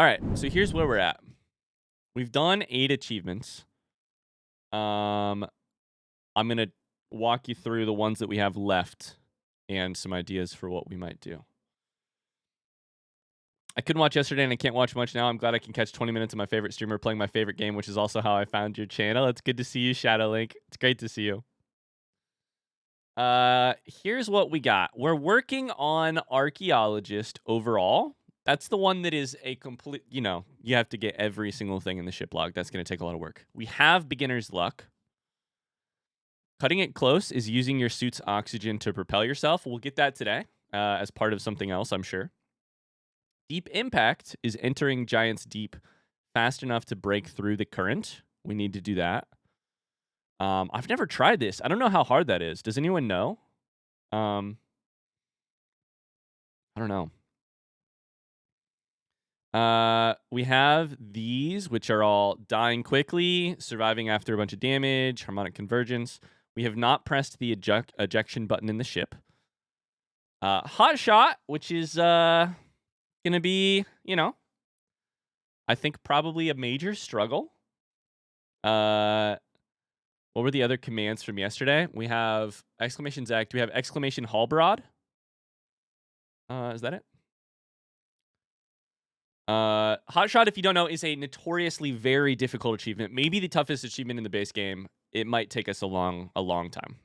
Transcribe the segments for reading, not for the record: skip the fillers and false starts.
All right, so here's where we're at. We've done 8 achievements. I'm going to walk you through the ones that we have left and some ideas for what we might do. I couldn't watch yesterday and I can't watch much now. I'm glad I can catch 20 minutes of my favorite streamer playing my favorite game, which is also how I found your channel. It's good to see you, Shadowlink. It's great to see you. Here's what we got. We're working on Archaeologist overall. That's the one that is a complete, you have to get every single thing in the ship log. That's going to take a lot of work. We have Beginner's Luck. Cutting it close is using your suit's oxygen to propel yourself. We'll get that today as part of something else, I'm sure. Deep Impact is entering Giant's Deep fast enough to break through the current. We need to do that. I've never tried this. I don't know how hard that is. Does anyone know? I don't know. We have these, which are all dying quickly, surviving after a bunch of damage, harmonic convergence. We have not pressed the ejection button in the ship. Hot Shot, which is going to be, I think probably a major struggle. What were the other commands from yesterday? We have exclamation Zach. Do we have exclamation Halbrod? Is that it? Hot Shot, if you don't know, is a notoriously very difficult achievement. Maybe the toughest achievement in the base game. It might take us a long time.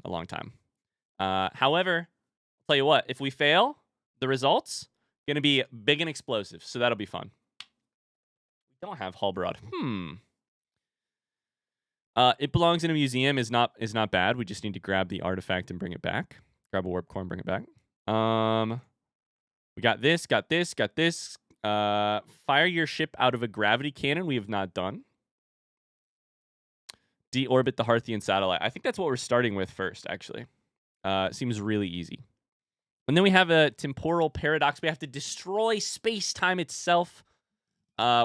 However, I'll tell you what, if we fail, the results going to be big and explosive, so that'll be fun. We don't have Halbrod. It belongs in a museum is not bad. We just need to grab the artifact and bring it back. Grab a warp core and bring it back. We got this. Fire your ship out of a gravity cannon. We have not done. Deorbit the Harthian satellite. I think that's what we're starting with first, actually. Seems really easy. And then we have a temporal paradox. We have to destroy space-time itself,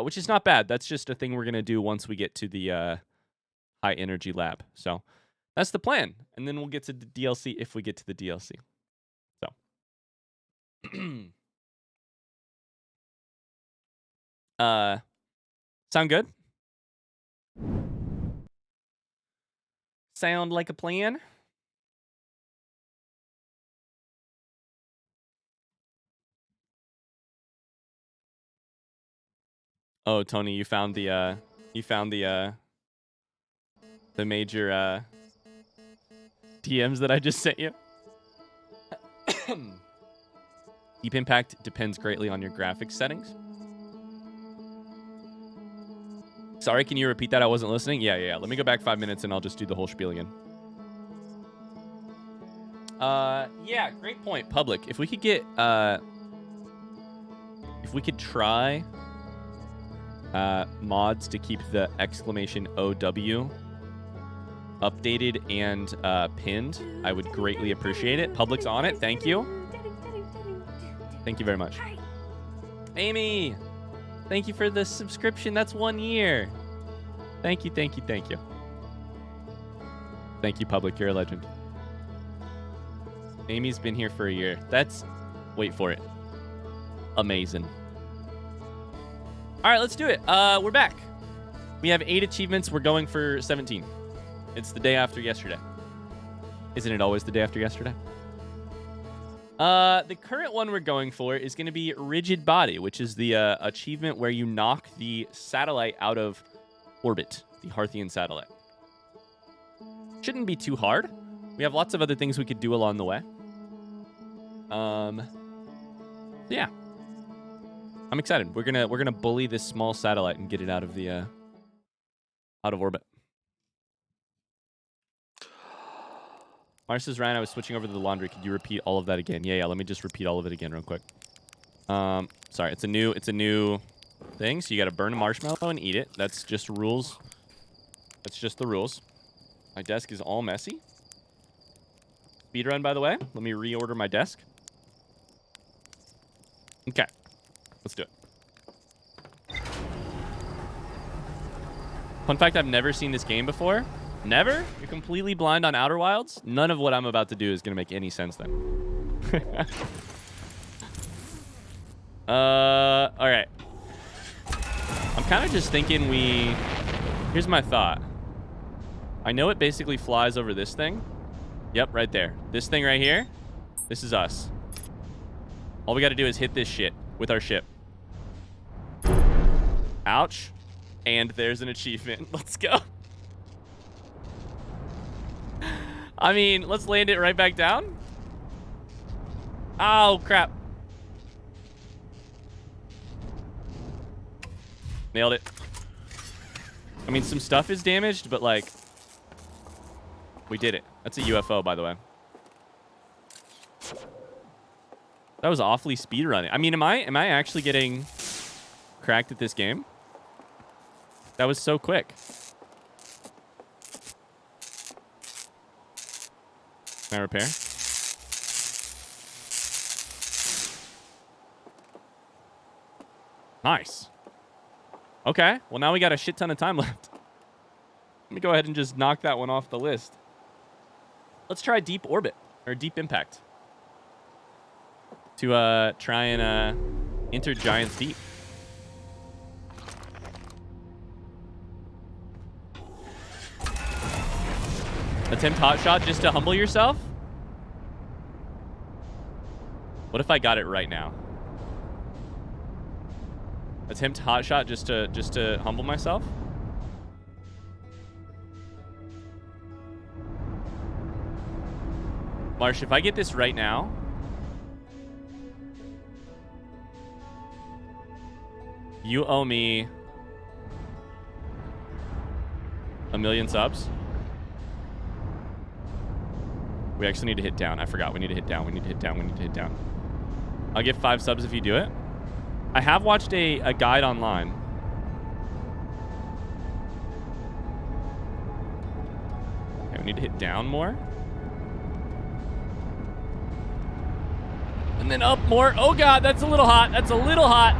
which is not bad. That's just a thing we're going to do once we get to the high-energy lab. So that's the plan. And then we'll get to the DLC if we get to the DLC. So. Sound good? Sound like a plan? Oh, Tony, you found the major DMs that I just sent you. Deep Impact depends greatly on your graphics settings. Sorry, can you repeat that? I wasn't listening. Yeah. Let me go back 5 minutes and I'll just do the whole spiel again. Yeah, great point. Public. If we could get, if we could try mods to keep the exclamation OW updated and pinned, I would greatly appreciate it. Public's on it. Thank you. Thank you very much. Amy, thank you for the subscription. That's 1 year. Thank you. Thank you, Public. You're a legend. Amy's been here for a year. That's, wait for it, amazing. All right, let's do it. We're back. We have 8 achievements. We're going for 17. It's the day after yesterday. Isn't it always the day after yesterday? The current one we're going for is going to be Rigid Body, which is the achievement where you knock the satellite out of orbit, the Harthian satellite. Shouldn't be too hard. We have lots of other things we could do along the way. Yeah. I'm excited. We're gonna bully this small satellite and get it out of the out of orbit. Mars says, Ryan, I was switching over to the laundry. Could you repeat all of that again? Yeah. Let me just repeat all of it again real quick. Sorry, it's a new thing. So you got to burn a marshmallow and eat it. That's just rules. That's just the rules. My desk is all messy. Speedrun, by the way. Let me reorder my desk. Okay. Let's do it. Fun fact, I've never seen this game before. Never? You're completely blind on Outer Wilds? None of what I'm about to do is going to make any sense then. All right. kind of just thinking Here's my thought. I know it basically flies over this thing. Yep, right there. This thing right here. This is us. All we got to do is hit this shit with our ship. Ouch. And there's an achievement. Let's go. I mean, let's land it right back down. Oh, crap. Nailed it. I mean, some stuff is damaged, but, like, we did it. That's a UFO, by the way. That was awfully speedrunning. I mean, am I actually getting cracked at this game? That was so quick. Can I repair? Nice. Okay. Well, now we got a shit ton of time left. Let me go ahead and just knock that one off the list. Let's try deep orbit or deep impact to try and enter Giants Deep. Attempt hot shot just to humble yourself? What if I got it right now? Attempt hot shot just to humble myself? Marsh, if I get this right now, you owe me 1,000,000 subs. We actually need to hit down. I forgot. We need to hit down. We need to hit down. We need to hit down. I'll give 5 subs if you do it. I have watched a guide online. Okay, we need to hit down more. And then up more. Oh, God, that's a little hot. That's a little hot.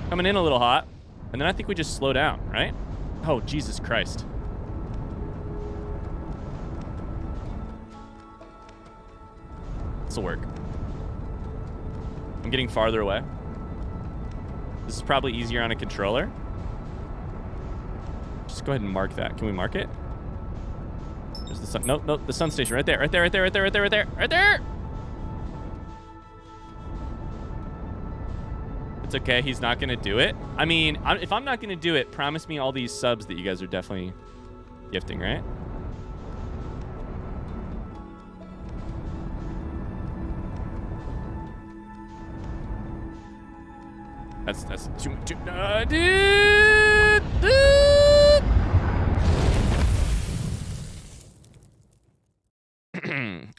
Coming in a little hot. And then I think we just slow down, right? Oh, Jesus Christ. This'll work. I'm getting farther away. This is probably easier on a controller. Just go ahead and mark that. Can we mark it? There's the sun. Nope, nope. The sun station right there. Right there, right there, right there, right there, right there. Right there! It's okay. He's not going to do it. I mean, if I'm not going to do it, promise me all these subs that you guys are definitely gifting, right? That's too dude.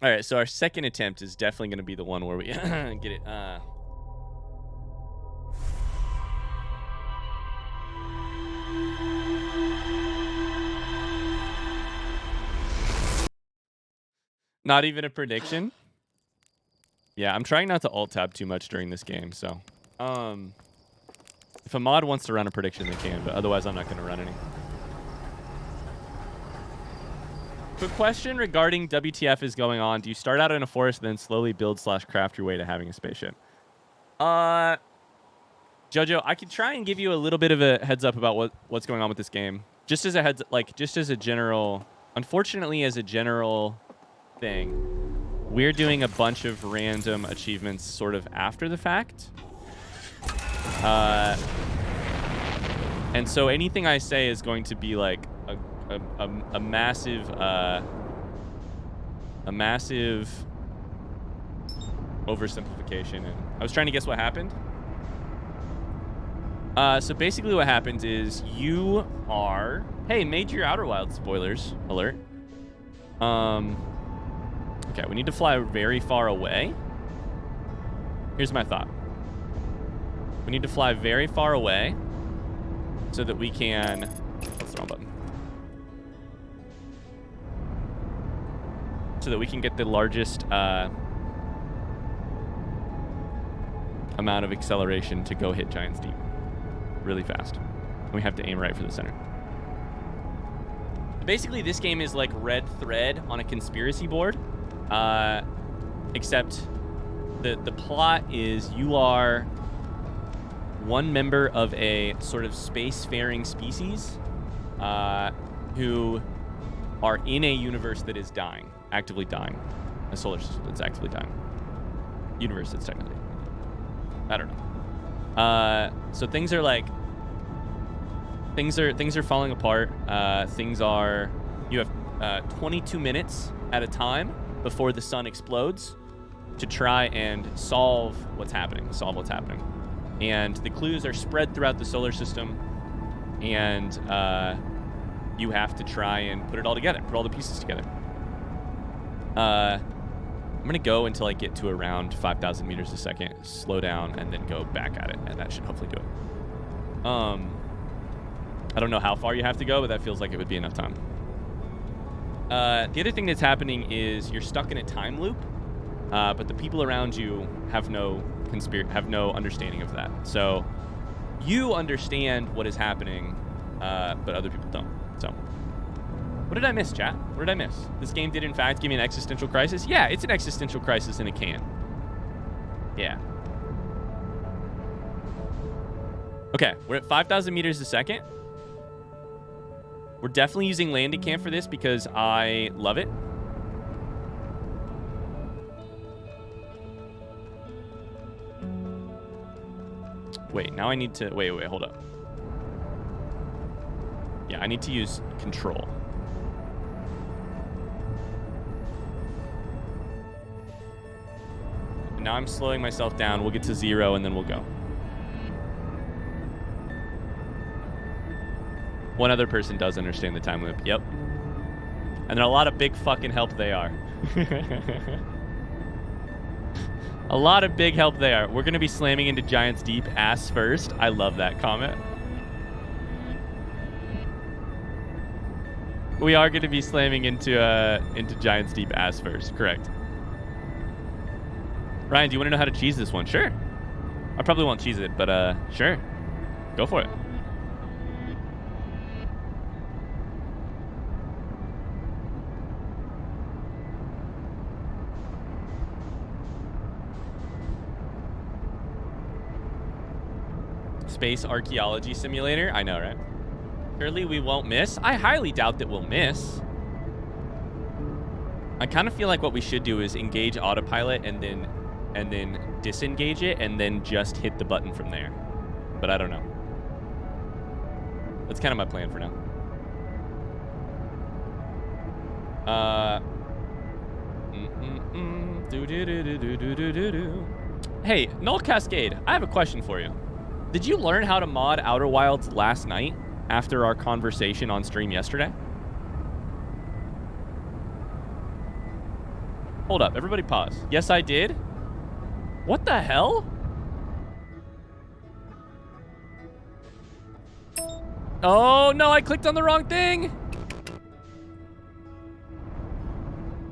All right, so our second attempt is definitely going to be the one where we get it. Not even a prediction. Yeah, I'm trying not to alt tab too much during this game, so if a mod wants to run a prediction, they can, but otherwise I'm not going to run any. Quick question regarding WTF is going on. Do you start out in a forest and then slowly build / craft your way to having a spaceship? Jojo, I can try and give you a little bit of a heads up about what's going on with this game. Just as a heads, like just as a general, unfortunately as a general thing, we're doing a bunch of random achievements sort of after the fact. And so anything I say is going to be like a massive oversimplification. And I was trying to guess what happened. So basically what happens is you are, hey, Major Outer Wilds spoilers alert. Okay, we need to fly very far away. Here's my thought. We need to fly very far away so that we can... That's the wrong button. So that we can get the largest amount of acceleration to go hit Giants Deep really fast. And we have to aim right for the center. Basically, this game is like Red Thread on a conspiracy board. Except the plot is you are one member of a sort of spacefaring species who are in a universe that is dying, actively dying. A solar system that's actively dying. Universe that's technically. I don't know. So things are like... Things are falling apart. You have 22 minutes at a time before the sun explodes to try and solve what's happening. And the clues are spread throughout the solar system, and you have to try and put it all together, put all the pieces together. I'm gonna go until I get to around 5,000 meters a second, slow down, and then go back at it, and that should hopefully do it. I don't know how far you have to go, but that feels like it would be enough time. The other thing that's happening is you're stuck in a time loop, but the people around you have no understanding of that. So you understand what is happening, but other people don't. So what did I miss, chat? What did I miss? This game did in fact give me an existential crisis. Yeah, it's an existential crisis in a can. Yeah. Okay, we're at 5,000 meters a second. We're definitely using landing cam for this because I love it. Wait, now I need to... Wait, hold up. Yeah, I need to use control. And now I'm slowing myself down. We'll get to 0 and then we'll go. One other person does understand the time loop. Yep. And they're a lot of big fucking help they are. A lot of big help they are. We're going to be slamming into Giants Deep ass first. I love that comment. We are going to be slamming into Giants Deep ass first. Correct. Ryan, do you want to know how to cheese this one? Sure. I probably won't cheese it, but sure. Go for it. Space archaeology simulator. I know, right? Surely we won't miss. I highly doubt that we'll miss. I kind of feel like what we should do is engage autopilot and then disengage it and then just hit the button from there. But I don't know. That's kind of my plan for now. Hey, Null Cascade, I have a question for you. Did you learn how to mod Outer Wilds last night after our conversation on stream yesterday? Hold up, everybody pause. Yes, I did. What the hell? Oh, no, I clicked on the wrong thing.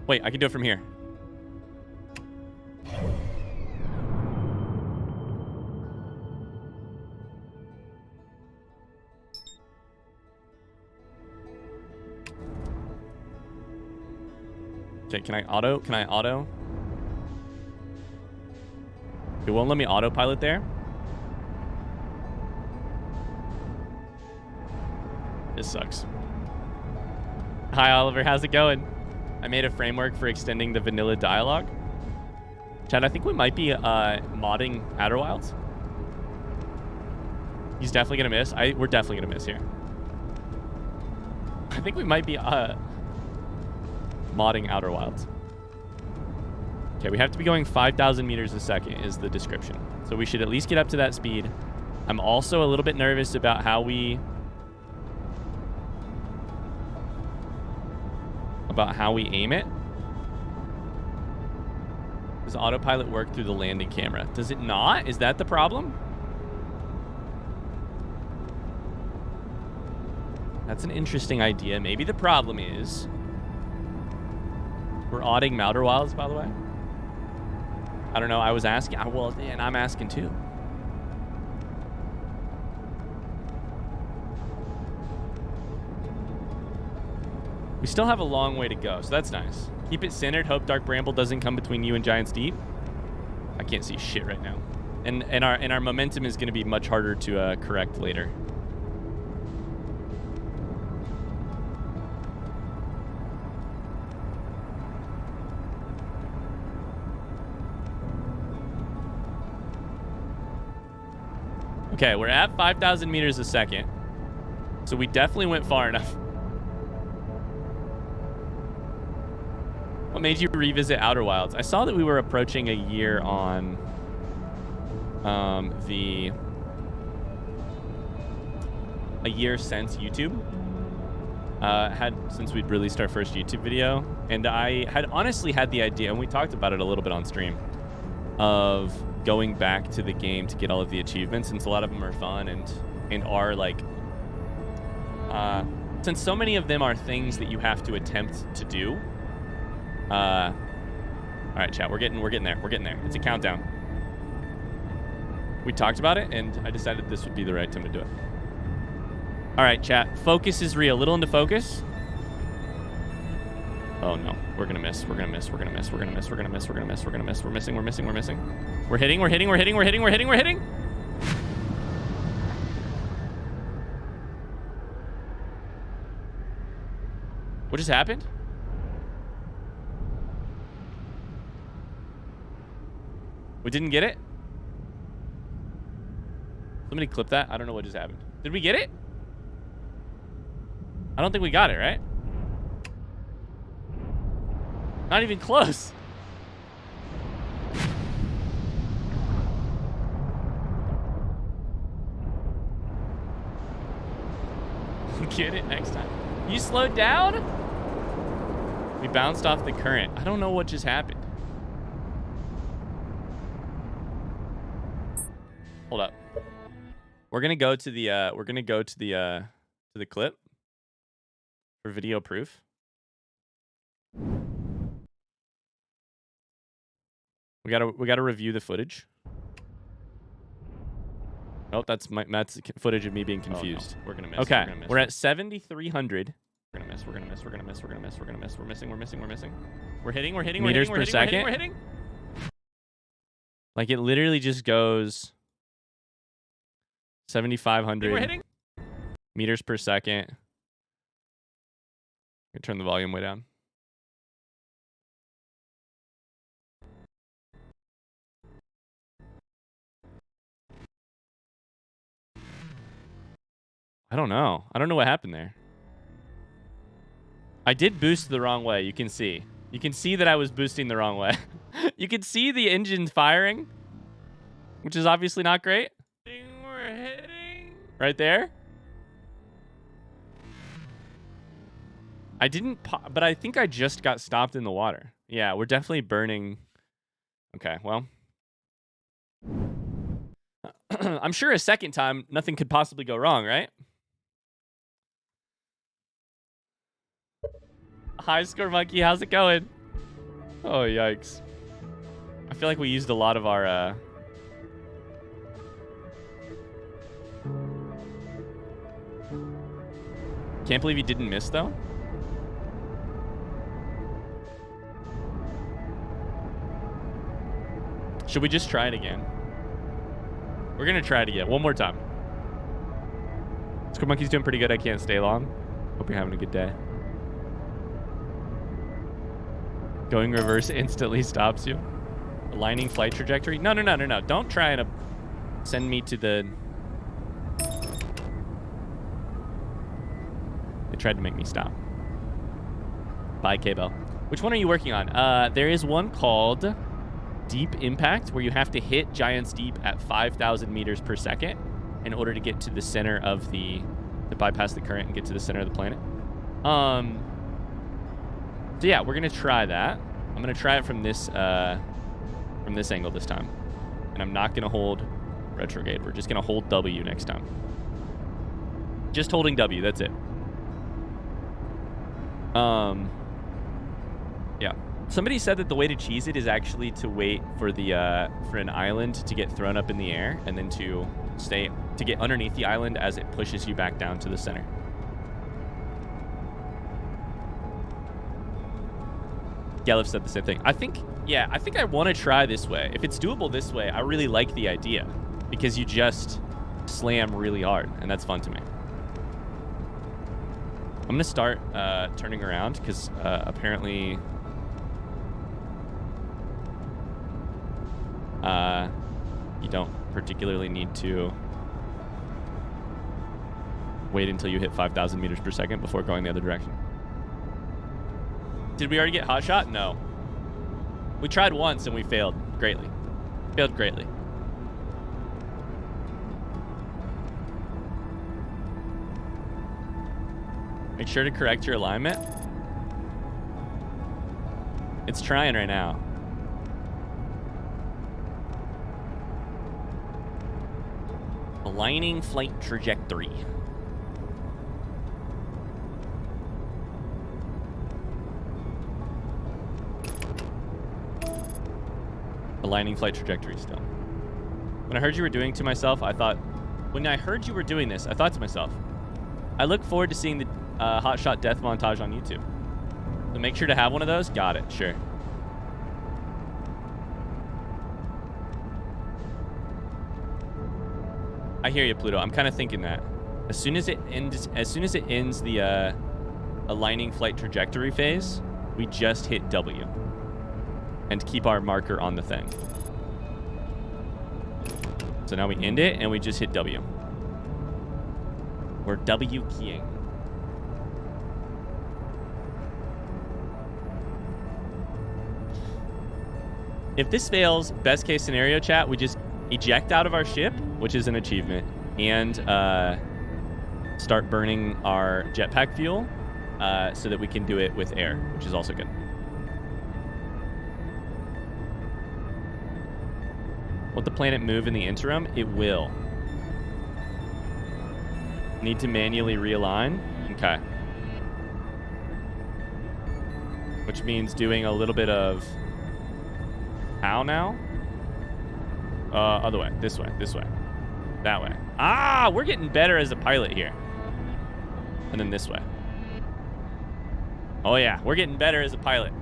Wait, I can do it from here. Okay, can I auto? It won't let me autopilot there. This sucks. Hi, Oliver. How's it going? I made a framework for extending the vanilla dialogue. Chad, I think we might be modding Outer Wilds. He's definitely going to miss. We're definitely going to miss here. I think we might be modding Outer Wilds. Okay, we have to be going 5,000 meters a second is the description. So we should at least get up to that speed. I'm also a little bit nervous about how we... aim it. Does autopilot work through the landing camera? Does it not? Is that the problem? That's an interesting idea. Maybe the problem is... We're auditing Outer Wilds, by the way. I don't know. I was asking. Well, and I'm asking too. We still have a long way to go, so that's nice. Keep it centered. Hope Dark Bramble doesn't come between you and Giants Deep. I can't see shit right now. And our momentum is going to be much harder to correct later. Okay, we're at 5,000 meters a second. So we definitely went far enough. What made you revisit Outer Wilds? I saw that we were approaching a year on a year since YouTube. Since we'd released our first YouTube video. And I had honestly had the idea, and we talked about it a little bit on stream, of going back to the game to get all of the achievements, since a lot of them are fun and are like since so many of them are things that you have to attempt to do. All right, chat, we're getting there. It's a countdown. We talked about it, and I decided this would be the right time to do it. All right, chat, focus is real. Little into focus. Oh no, we're gonna miss. We're missing. We're hitting. What just happened? We didn't get it? Somebody clip that. I don't know what just happened. Did we get it? I don't think we got it, right? Not even close. Get it next time. You slowed down? We bounced off the current. I don't know what just happened. Hold up. We're gonna go to the clip for video proof. We gotta review the footage. Nope, that's footage of me being confused. Oh, no. We're gonna miss. Okay, we're at 7,300. We're gonna miss. We're missing. We're hitting meters per second. Like it literally just goes 7,500 meters per second. I'm gonna turn the volume way down. I don't know. I don't know what happened there. I did boost the wrong way. You can see. You can see that I was boosting the wrong way. You can see the engine firing, which is obviously not great. We're hitting. Right there. I didn't pop, but I think I just got stopped in the water. Yeah, we're definitely burning. Okay, well. I'm sure a second time, nothing could possibly go wrong, right? Hi, Score Monkey. How's it going? Oh, yikes. I feel like we used a lot of our... Can't believe you didn't miss, though. Should we just try it again? We're going to try it again. One more time. Score Monkey's doing pretty good. I can't stay long. Hope you're having a good day. Going reverse instantly stops you. Aligning flight trajectory. No. Don't try and send me to the... They tried to make me stop. Bye, K-Bell. Which one are you working on? There is one called Deep Impact, where you have to hit Giants Deep at 5,000 meters per second in order to get to the center of to bypass the current and get to the center of the planet. So yeah, we're gonna try that. I'm gonna try it from this angle this time, and I'm not gonna hold retrograde. We're just gonna hold W next time. Just holding W. That's it. Yeah. Somebody said that the way to cheese it is actually to wait for for an island to get thrown up in the air, and then to get underneath the island as it pushes you back down to the center. Gelif said the same thing. I think I want to try this way. If it's doable this way, I really like the idea because you just slam really hard, and that's fun to me. I'm going to start turning around because apparently you don't particularly need to wait until you hit 5,000 meters per second before going the other direction. Did we already get hot shot? No. We tried once and we failed greatly. Failed greatly. Make sure to correct your alignment. It's trying right now. Aligning flight trajectory. Aligning flight trajectory still. When I heard you were doing to myself, when I heard you were doing this, I thought to myself, I look forward to seeing the hot shot death montage on YouTube. So make sure to have one of those. Got it. Sure. I hear you, Pluto. I'm kind of thinking that as soon as it ends the aligning flight trajectory phase, we just hit W and keep our marker on the thing. So now we end it and we just hit W. We're W keying. If this fails, best case scenario, chat, we just eject out of our ship, which is an achievement, and start burning our jetpack fuel so that we can do it with air, which is also good. Will the planet move in the interim? It will. Need to manually realign? Okay. Which means doing a little bit of... How now? Other way. This way. This way. That way. Ah! We're getting better as a pilot here. And then this way. Oh yeah. We're getting better as a pilot.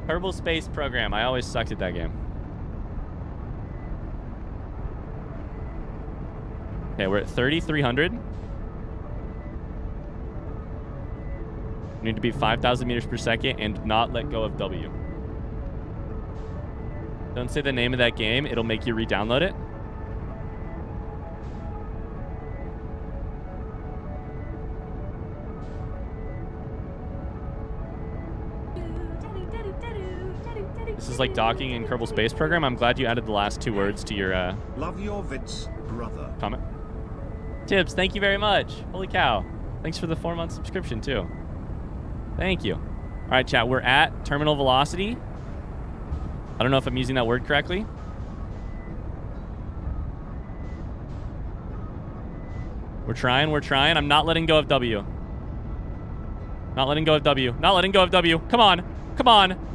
Kerbal Space Program. I always sucked at that game. Okay, we're at 3,300. We need to be 5,000 meters per second and not let go of W. Don't say the name of that game. It'll make you re-download it. This is like docking in Kerbal Space Program. I'm glad you added the last two words to your love your Vitz, brother. Comment. Tips, thank you very much. Holy cow. Thanks for the 4-month subscription too. Thank you. All right, chat. We're at terminal velocity. I don't know if I'm using that word correctly. We're trying. We're trying. I'm not letting go of W. Not letting go of W. Not letting go of W. Come on. Come on.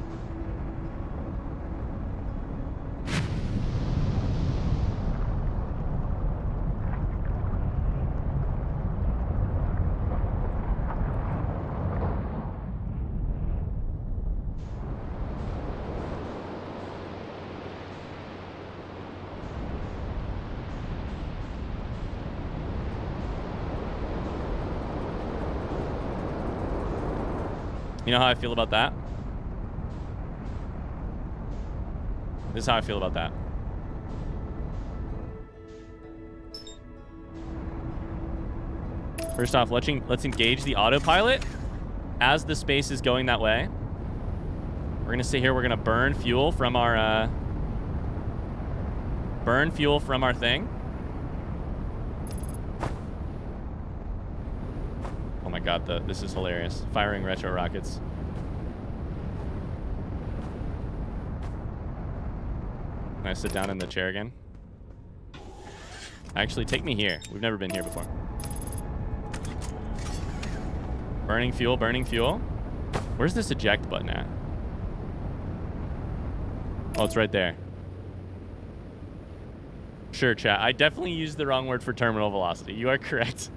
You know how I feel about that? This is how I feel about that. First off, let's engage the autopilot as the space is going that way. We're gonna sit here. We're gonna burn fuel from our thing. Oh my god, this is hilarious. Firing retro rockets. Can I sit down in the chair again? Actually, take me here. We've never been here before. Burning fuel, burning fuel. Where's this eject button at? Oh, it's right there. Sure, chat. I definitely used the wrong word for terminal velocity. You are correct.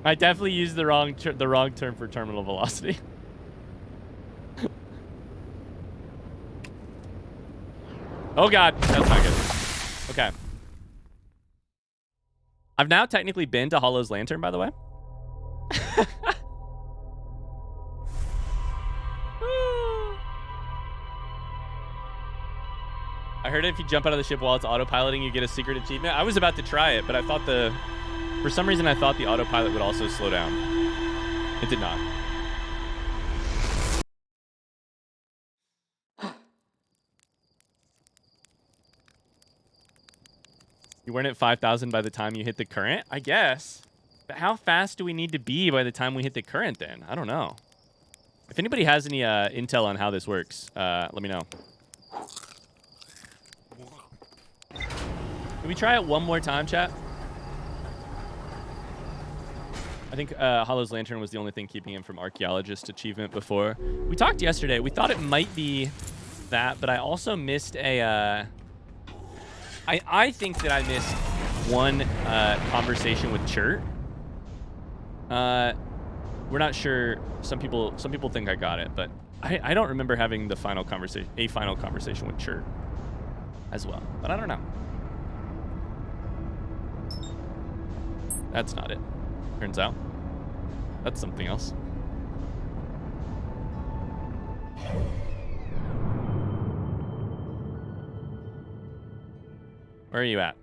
I definitely used the wrong term for terminal velocity. Oh god, that's not good. Okay. I've now technically been to Hollow's Lantern, by the way. I heard if you jump out of the ship while it's autopiloting, you get a secret achievement. I was about to try it, but I thought for some reason, I thought the autopilot would also slow down. It did not. You weren't at 5,000 by the time you hit the current? I guess. But how fast do we need to be by the time we hit the current then? I don't know. If anybody has any intel on how this works, let me know. Can we try it one more time, chat? I think Hollow's Lantern was the only thing keeping him from Archaeologist achievement before. We talked yesterday. We thought it might be that, but I also missed a... I think that I missed one conversation with Chert. We're not sure. Some people think I got it, but I don't remember having the final conversation with Chert as well. But I don't know. That's not it. Turns out. That's something else. Where are you at?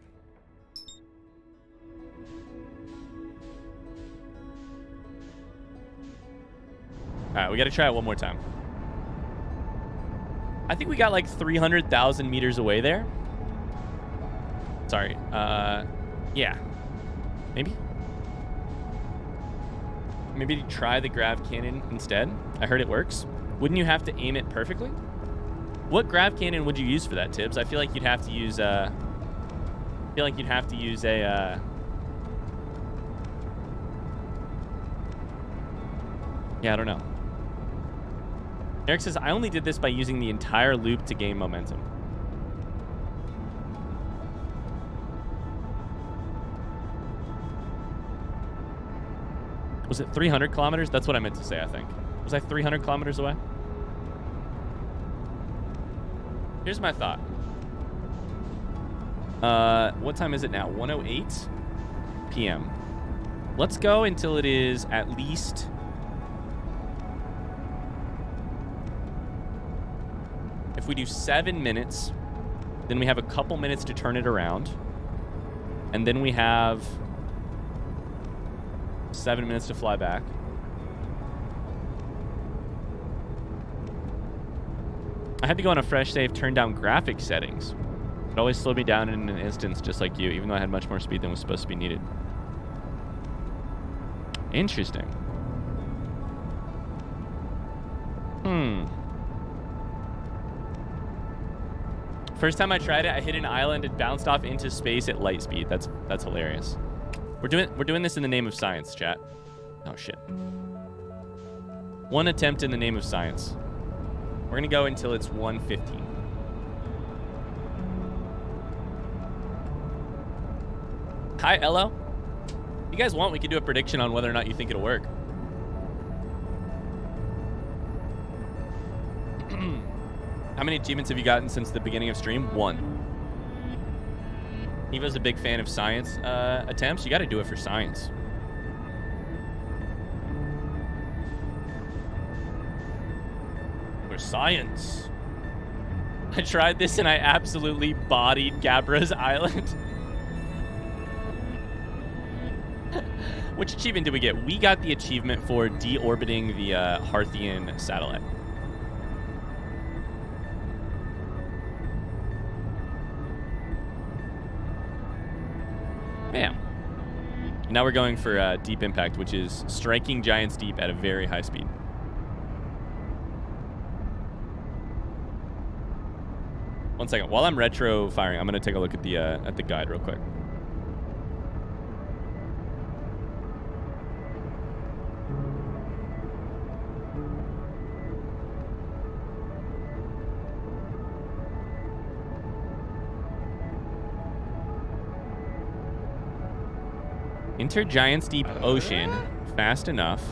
Alright, we gotta try it one more time. I think we got like 300,000 meters away there. Sorry. Yeah. Maybe? Maybe try the grav cannon instead. I heard it works. Wouldn't you have to aim it perfectly? What grav cannon would you use for that, Tibbs? I feel like you'd have to use a yeah, I don't know. Eric says, I only did this by using the entire loop to gain momentum. Was it 300 kilometers? That's what I meant to say, I think. Was I 300 kilometers away? Here's my thought. What time is it now? 1:08 p.m. Let's go until it is at least... If we do 7 minutes, then we have a couple minutes to turn it around. And then we have 7 minutes to fly back. I had to go on a fresh save, turn down graphics settings. It always slowed me down in an instance, just like you, even though I had much more speed than was supposed to be needed. Interesting. First time I tried it, I hit an island and bounced off into space at light speed. That's hilarious. We're doing this in the name of science, chat. Oh shit. One attempt in the name of science. We're gonna go until it's 1:15. Hi, Ello. If you guys want, we could do a prediction on whether or not you think it'll work. How many achievements have you gotten since the beginning of stream? 1. Eva's a big fan of science attempts. You got to do it for science. For science. I tried this and I absolutely bodied Gabra's island. Which achievement did we get? We got the achievement for deorbiting the Harthian satellite. Bam. Now we're going for deep impact, which is striking giants deep at a very high speed. One second. While I'm retro firing, I'm going to take a look at the guide real quick. Enter Giant's Deep Ocean fast enough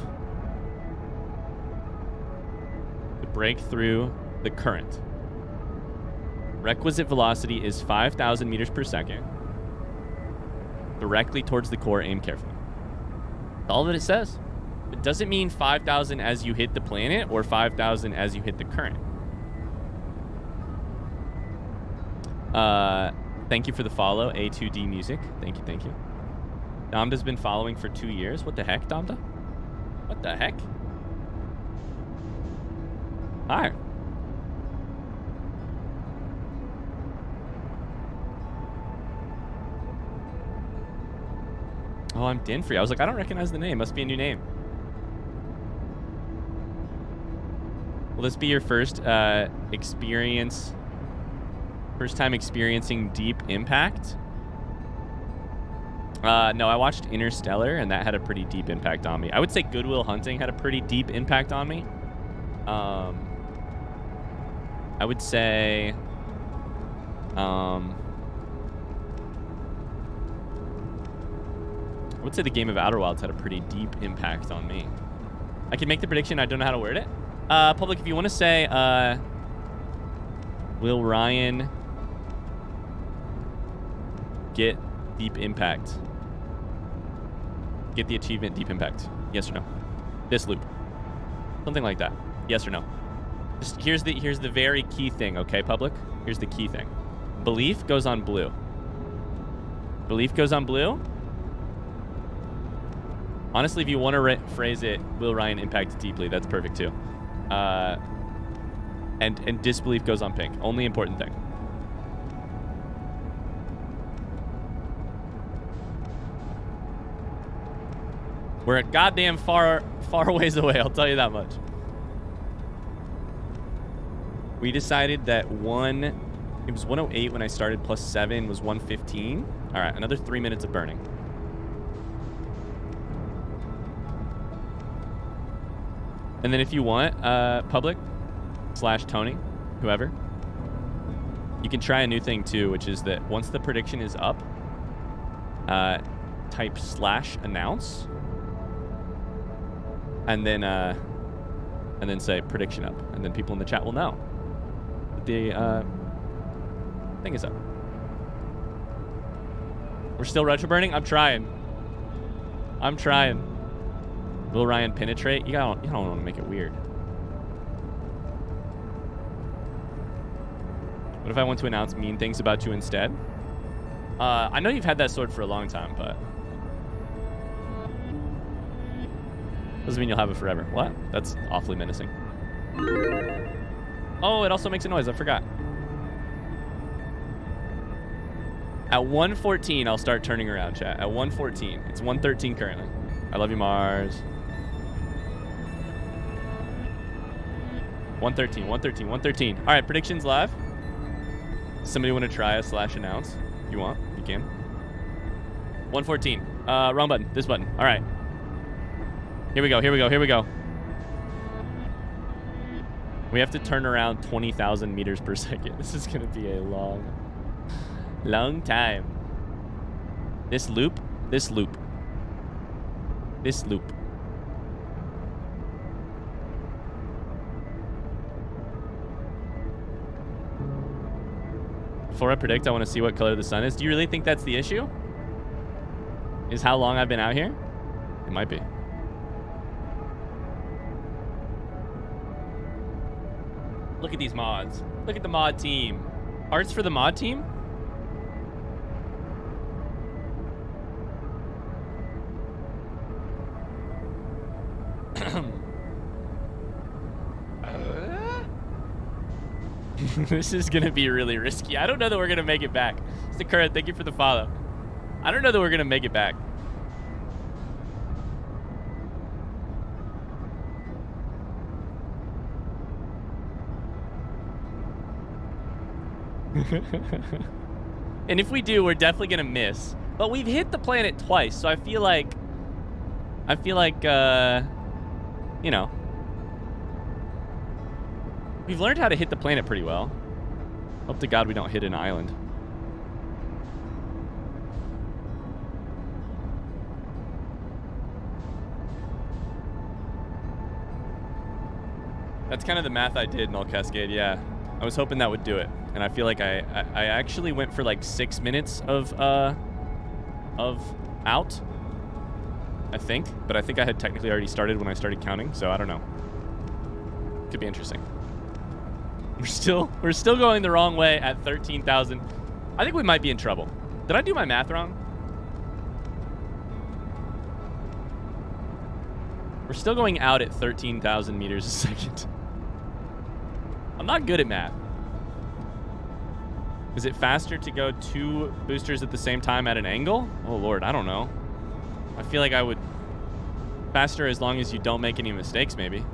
to break through the current. Requisite velocity is 5,000 meters per second. Directly towards the core, aim carefully. That's all that it says. It doesn't mean 5,000 as you hit the planet or 5,000 as you hit the current. Thank you for the follow, A2D Music. Thank you, thank you. Damda's been following for 2 years. What the heck, Damda? What the heck? Hi. Oh, I'm Dinfree. I was like, I don't recognize the name. Must be a new name. Will this be your first experience? First time experiencing deep impact? No, I watched Interstellar, and that had a pretty deep impact on me. I would say Good Will Hunting had a pretty deep impact on me. I would say... I would say the game of Outer Wilds had a pretty deep impact on me. I can make the prediction. I don't know how to word it. Public, if you want to say, will Ryan get deep impact? Get the achievement deep impact? Yes or no? This loop. Something like that. Yes or no? Just here's the very key thing, okay, public? Here's the key thing. Belief goes on blue. Belief goes on blue. Honestly, if you want to phrase it, will Ryan impact deeply? That's perfect too. And disbelief goes on pink. Only important thing. We're a goddamn far ways away, I'll tell you that much. We decided that it was 108 when I started, plus 7 was 115. All right, another 3 minutes of burning. And then if you want, public / Tony, whoever, you can try a new thing too, which is that once the prediction is up, type /announce, and then say prediction up, and then people in the chat will know that the thing is up. We're still retro burning. I'm trying. Will Ryan penetrate? You don't want to make it weird. What if I want to announce mean things about you instead? I know you've had that sword for a long time, but doesn't mean you'll have it forever. What? That's awfully menacing. Oh, it also makes a noise. I forgot. At 1:14, I'll start turning around, chat. At 1:14. It's 1:13 currently. I love you, Mars. 1:13. All right, predictions live. Somebody want to try a /announce? If you want, you can. 1:14. Wrong button. This button. All right. Here we go. We have to turn around 20,000 meters per second. This is going to be a long time. This loop. Before I predict, I want to see what color the sun is. Do you really think that's the issue? Is how long I've been out here? It might be. Look at these mods. Look at the mod team. Arts for the mod team? This is going to be really risky. I don't know that we're going to make it back. Mr. Current, thank you for the follow. I don't know that we're going to make it back. And if we do, we're definitely going to miss. But we've hit the planet twice, so I feel like, you know, we've learned how to hit the planet pretty well. Hope to God we don't hit an island. That's kind of the math I did in All Cascade, yeah. I was hoping that would do it, and I feel like I actually went for like 6 minutes of out, I think, but I think I had technically already started when I started counting, so I don't know. Could be interesting. We're still going the wrong way at 13,000. I think we might be in trouble. Did I do my math wrong? We're still going out at 13,000 meters a second. I'm not good at math. Is it faster to go 2 boosters at the same time at an angle? Oh, Lord, I don't know. I feel like I would... Faster as long as you don't make any mistakes, maybe.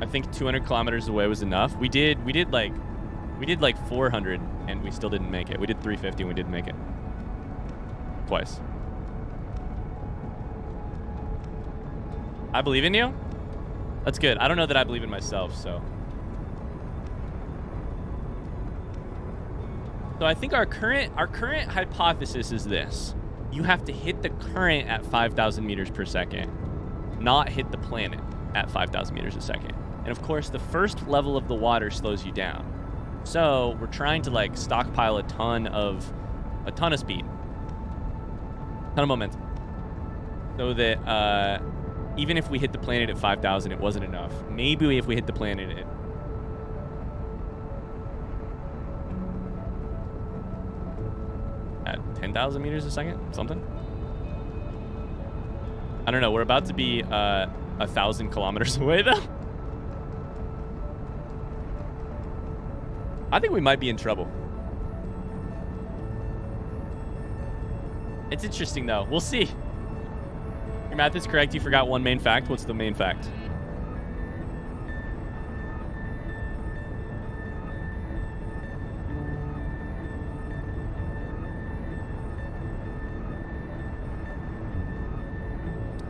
I think 200 kilometers away was enough. We did like 400 and we still didn't make it. We did 350 and we didn't make it. Twice. I believe in you? That's good. I don't know that I believe in myself, so. So I think our current hypothesis is this. You have to hit the current at 5,000 meters per second, not hit the planet at 5,000 meters a second. And of course, the first level of the water slows you down. So we're trying to like stockpile a ton of speed, ton of momentum, so that even if we hit the planet at 5,000, it wasn't enough. Maybe if we hit the planet at 10,000 meters a second, something. I don't know. We're about to be 1,000 kilometers away, though. I think we might be in trouble. It's interesting, though. We'll see. Your math is correct. You forgot one main fact. What's the main fact?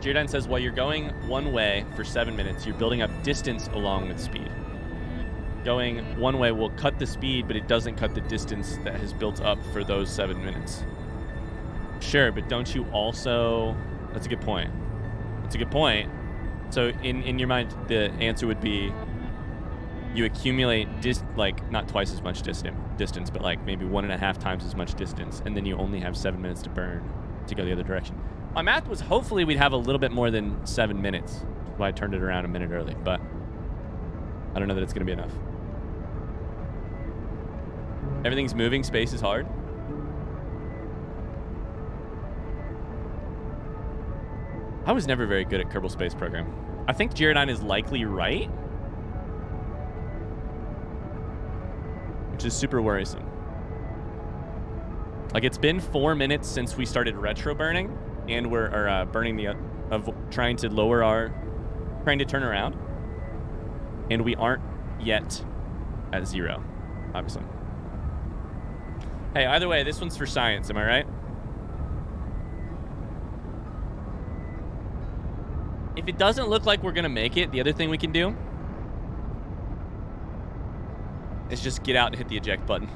Jordan says, while you're going one way for 7 minutes, you're building up distance along with speed. Going one way will cut the speed, but it doesn't cut the distance that has built up for those 7 minutes. Sure, but don't you also... That's a good point. That's a good point. So in your mind, the answer would be you accumulate like not twice as much distance, but like maybe 1.5 times as much distance, and then you only have 7 minutes to burn to go the other direction. My math was hopefully we'd have a little bit more than 7 minutes. That's why I turned it around a minute early, but I don't know that it's going to be enough. Everything's moving. Space is hard. I was never very good at Kerbal Space Program. I think Jaredine is likely right, which is super worrisome. Like, it's been 4 minutes since we started retro burning, and we're burning trying to turn around, and we aren't yet at 0, obviously. Hey, either way, this one's for science, am I right? If it doesn't look like we're gonna make it, the other thing we can do is just get out and hit the eject button.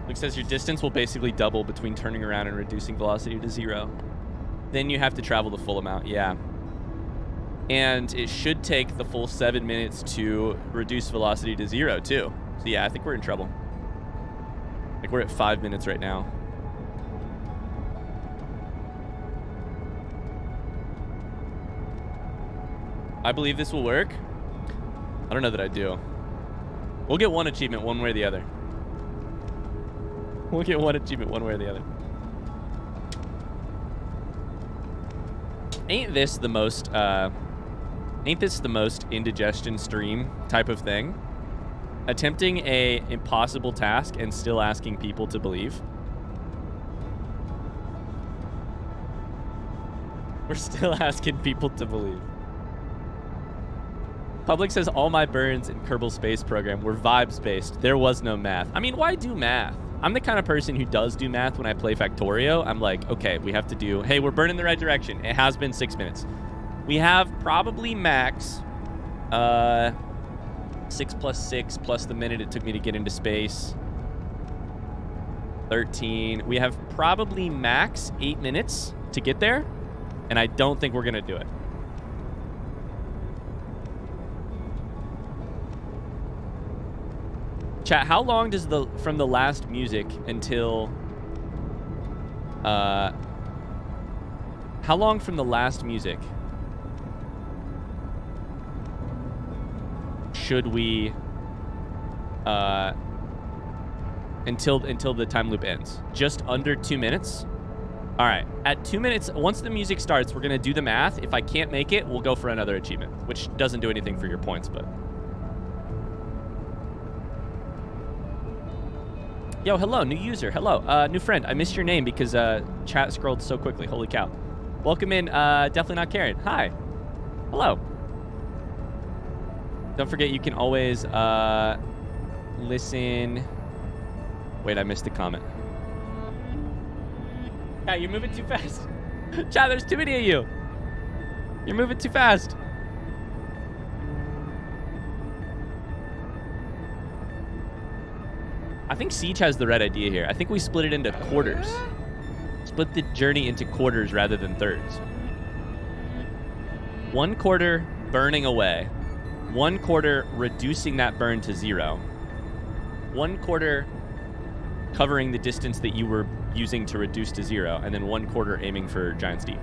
Luke says your distance will basically double between turning around and reducing velocity to 0. Then you have to travel the full amount, yeah. And it should take the full 7 minutes to reduce velocity to 0, too. So yeah, I think we're in trouble. Like, we're at 5 minutes right now. I believe this will work. I don't know that I do. We'll get one achievement one way or the other. We'll get one achievement one way or the other. Ain't this the most indigestion stream type of thing? Attempting a impossible task and still asking people to believe. We're still asking people to believe. Public says all my burns in Kerbal Space Program were vibes based. There was no math. I mean, why do math? I'm the kind of person who does do math when I play Factorio. I'm like, okay, we have to do, hey, we're burning the right direction. It has been 6 minutes. We have probably max 6 plus 6 plus the minute it took me to get into space. 13. We have probably max 8 minutes to get there, and I don't think we're going to do it. Chat, how long does from the last music until how long from the last music should we until the time loop ends? Just under 2 minutes? All right, at 2 minutes, once the music starts, we're gonna do the math. If I can't make it, we'll go for another achievement, which doesn't do anything for your points, but. Yo, hello, new user, hello, new friend. I missed your name because chat scrolled so quickly, holy cow. Welcome in, definitely not Karen. Hi, hello. Don't forget you can always listen. Wait, I missed the comment. Yeah, you're moving too fast. Chat, there's too many of you. You're moving too fast. I think Siege has the right idea here. I think we split it into quarters. Split the journey into quarters rather than thirds. 1 quarter burning away. 1 quarter reducing that burn to 0. 1 quarter covering the distance that you were using to reduce to 0. And then 1 quarter aiming for Giant's Deep.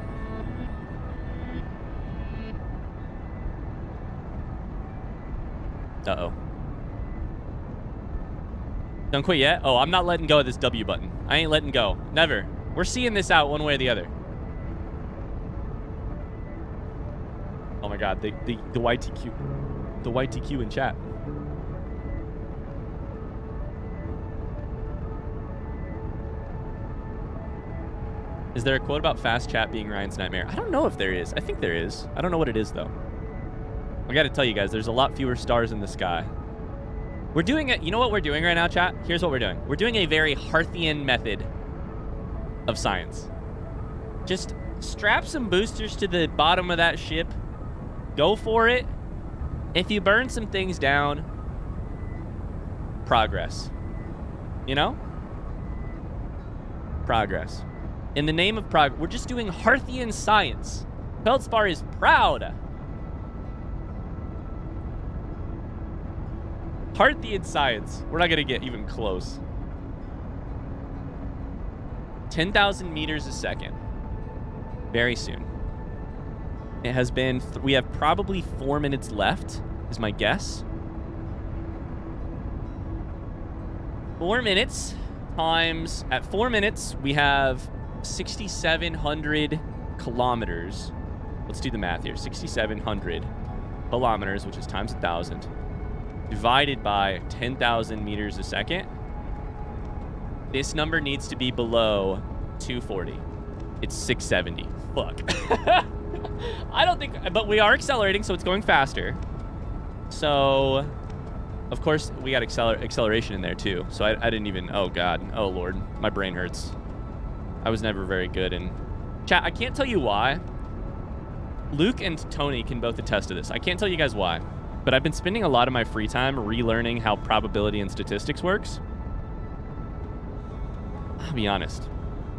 Uh-oh. Don't quit yet? Oh, I'm not letting go of this W button. I ain't letting go. Never. We're seeing this out one way or the other. Oh my god, the YTQ. The YTQ in chat. Is there a quote about fast chat being Ryan's nightmare? I don't know if there is. I think there is. I don't know what it is, though. I gotta tell you guys, there's a lot fewer stars in the sky. We're doing it. You know what we're doing right now, chat? Here's what we're doing. We're doing a very Harthian method of science. Just strap some boosters to the bottom of that ship. Go for it. If you burn some things down, progress. You know? Progress. In the name of progress, we're just doing Harthian science. Feldspar is proud. Harthian science. We're not going to get even close. 10,000 meters a second. Very soon. It has been... we have probably 4 minutes left, is my guess. 4 minutes times... At 4 minutes, we have 6,700 kilometers. Let's do the math here. 6,700 kilometers, which is times 1,000. Divided by 10,000 meters a second. This number needs to be below 240. It's 670. Fuck. I don't think... But we are accelerating, so it's going faster. So, of course, we got acceleration in there, too. So I didn't even... Oh, God. Oh, Lord. My brain hurts. I was never very good in... Chat, I can't tell you why. Luke and Tony can both attest to this. I can't tell you guys why. But I've been spending a lot of my free time relearning how probability and statistics works. I'll be honest.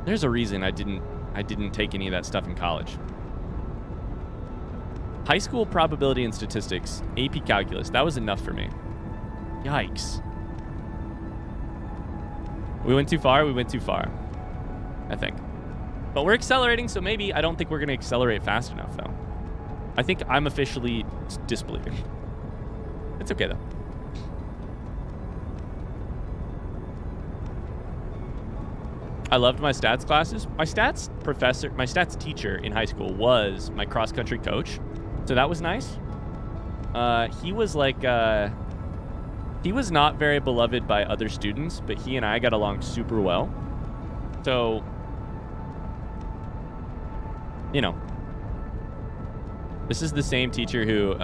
There's a reason I didn't take any of that stuff in college. High school probability and statistics, AP calculus, that was enough for me. Yikes. We went too far? We went too far. I think. But we're accelerating, so maybe I don't think we're going to accelerate fast enough, though. I think I'm officially disbelieving. It's okay, though. I loved my stats classes. My stats teacher in high school was my cross-country coach. So that was nice. He was like, he was not very beloved by other students, but he and I got along super well. So, you know, this is the same teacher who,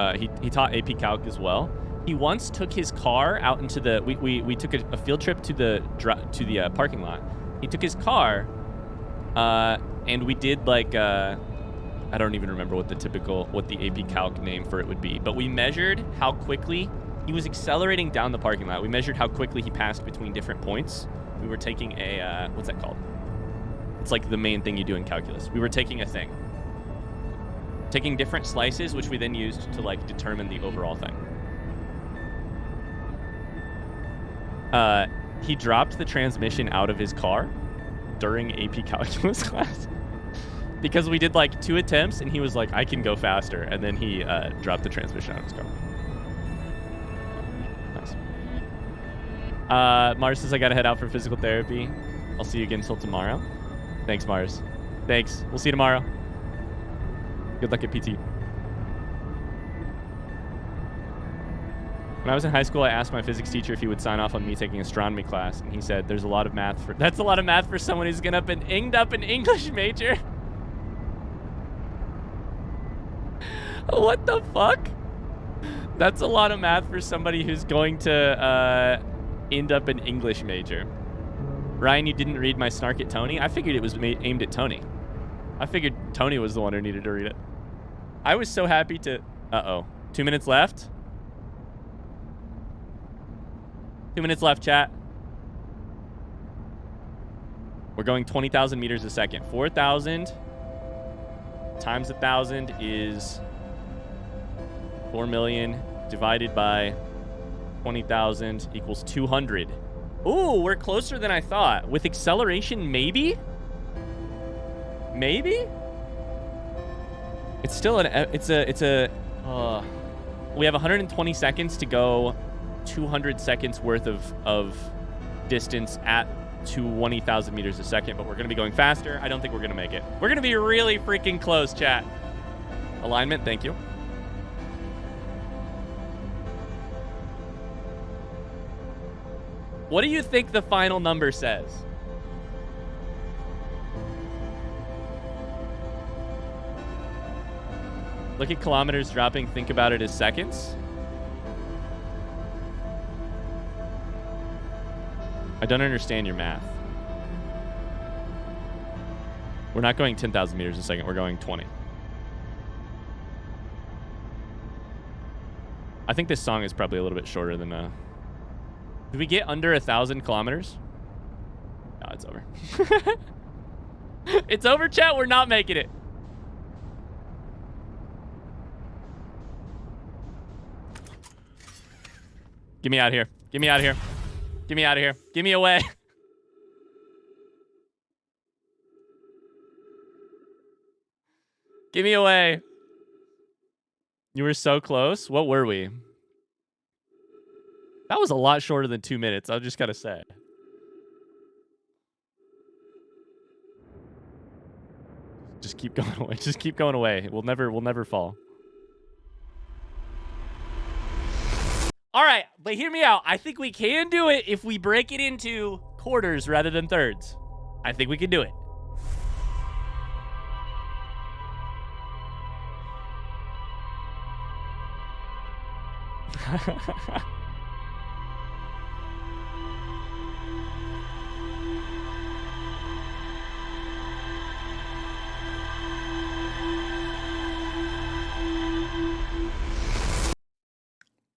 he taught AP Calc as well. He once took his car out into the, we took a field trip to the parking lot. He took his car, and we did like, I don't even remember what the AP Calc name for it would be, but we measured how quickly He was accelerating down the parking lot. We measured how quickly he passed between different points. We were taking a, what's that called? It's like the main thing you do in calculus. We were taking a thing. Taking different slices, which we then used to like determine the overall thing. He dropped the transmission out of his car during AP calculus class because we did like 2 attempts and he was like, I can go faster. And then he dropped the transmission out of his car. Nice. Mars says I gotta head out for physical therapy. I'll see you again until tomorrow. Thanks, Mars. Thanks. We'll see you tomorrow. Good luck at PT. When I was in high school, I asked my physics teacher if he would sign off on me taking astronomy class, and he said, "There's a lot of math for that's a lot of math for someone who's gonna end up an English major." What the fuck? That's a lot of math for somebody who's going to end up an English major. Ryan, you didn't read my snark at Tony? I figured it was aimed at Tony. I figured Tony was the one who needed to read it. I was so happy to... Uh-oh. 2 minutes left? 2 minutes left, chat. We're going 20,000 meters a second. 4,000 times 1,000 is 4 million divided by 20,000 equals 200. Ooh, we're closer than I thought. With acceleration, maybe? Maybe? It's still an... we have 120 seconds to go 200 seconds worth of distance at 20,000 meters a second, but we're going to be going faster. I don't think we're going to make it. We're going to be really freaking close, chat. Alignment, thank you. What do you think the final number says? Look at kilometers dropping. Think about it as seconds. I don't understand your math. We're not going 10,000 meters a second. We're going 20. I think this song is probably a little bit shorter than... Did we get under 1,000 kilometers? No, it's over. It's over, chat. We're not making it. Get me out of here. Get me out of here. Get me out of here. Get me away. Get me away. You were so close. What were we? That was a lot shorter than 2 minutes. I just gotta say. Just keep going away. Just keep going away. We'll never fall. All right, but hear me out. I think we can do it if we break it into quarters rather than thirds. I think we can do it.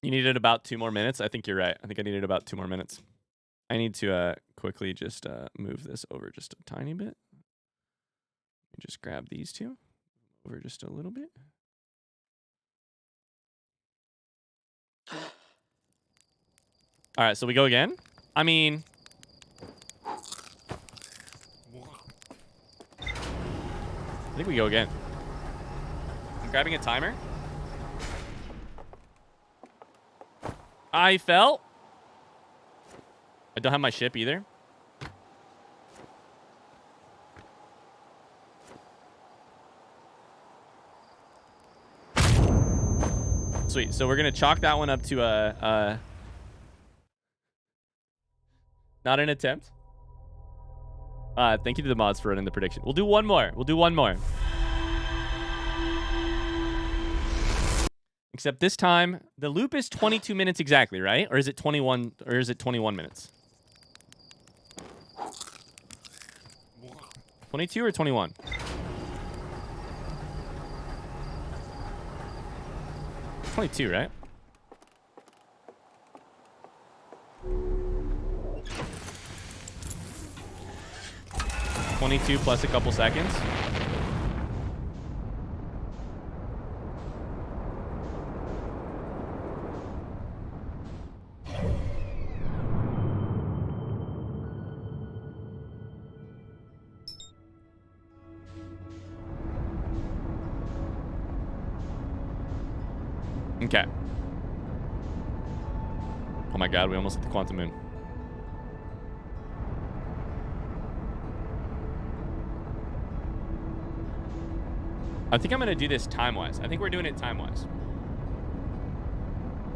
You needed about 2 more minutes? I think you're right. I think I needed about 2 more minutes. I need to quickly just move this over just a tiny bit. Just grab these two over just a little bit. All right, so we go again. I mean... I think we go again. I'm grabbing a timer. I fell. I don't have my ship either. Sweet. So we're going to chalk that one up to a not an attempt. Thank you to the mods for running the prediction. We'll do one more. We'll do one more. Except this time, the loop is 22 minutes exactly, right? Or is it 21? Or is it 21 minutes? 22 or 21? Twenty-two, right? 22 plus a couple seconds. Okay. Oh my god, we almost hit the quantum moon. I think I'm going to do this time-wise. I think we're doing it time-wise.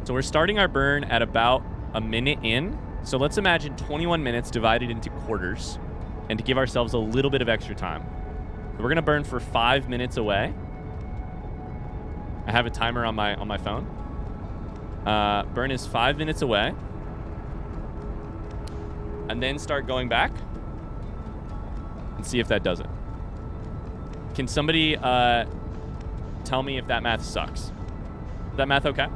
So we're starting our burn at about a minute in. So let's imagine 21 minutes divided into quarters and to give ourselves a little bit of extra time. So we're going to burn for 5 minutes away. I have a timer on my phone. Burn is 5 minutes away. And then start going back and see if that does it. Can somebody tell me if that math sucks? Is that math okay?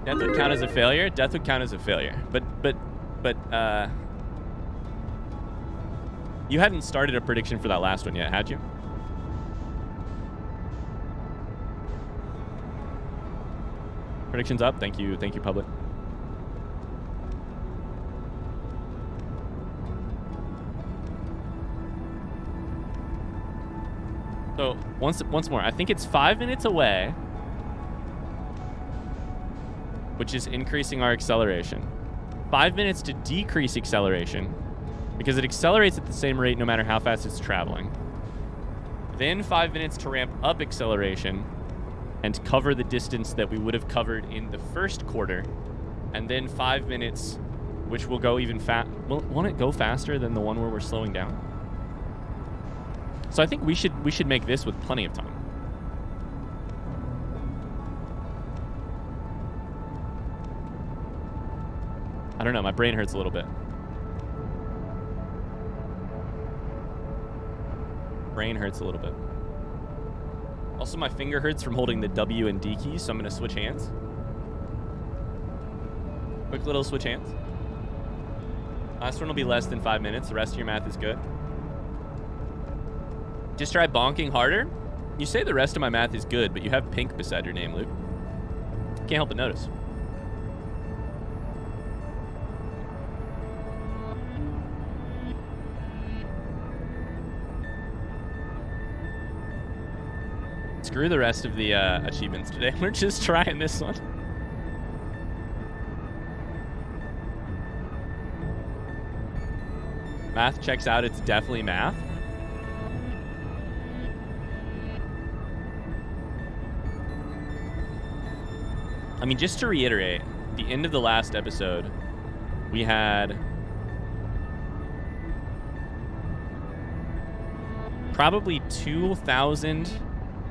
Death would count as a failure. Death would count as a failure. But you hadn't started a prediction for that last one yet, had you? Predictions up. Thank you, public. So once more, I think it's 5 minutes away, which is increasing our acceleration. 5 minutes to decrease acceleration, because it accelerates at the same rate no matter how fast it's traveling. Then 5 minutes to ramp up acceleration and cover the distance that we would have covered in the first quarter. And then 5 minutes, which will go even won't it go faster than the one where we're slowing down? So I think we should make this with plenty of time. I don't know, my brain hurts a little bit. Brain hurts a little bit. Also, my finger hurts from holding the W and D keys, so I'm going to switch hands. Quick little switch hands. Last one will be less than 5 minutes. The rest of your math is good. Just try bonking harder. You say the rest of my math is good, but you have pink beside your name, Luke. Can't help but notice. Screw the rest of the achievements today. We're just trying this one. Math checks out. It's definitely math. I mean, just to reiterate, the end of the last episode, we had probably 2,000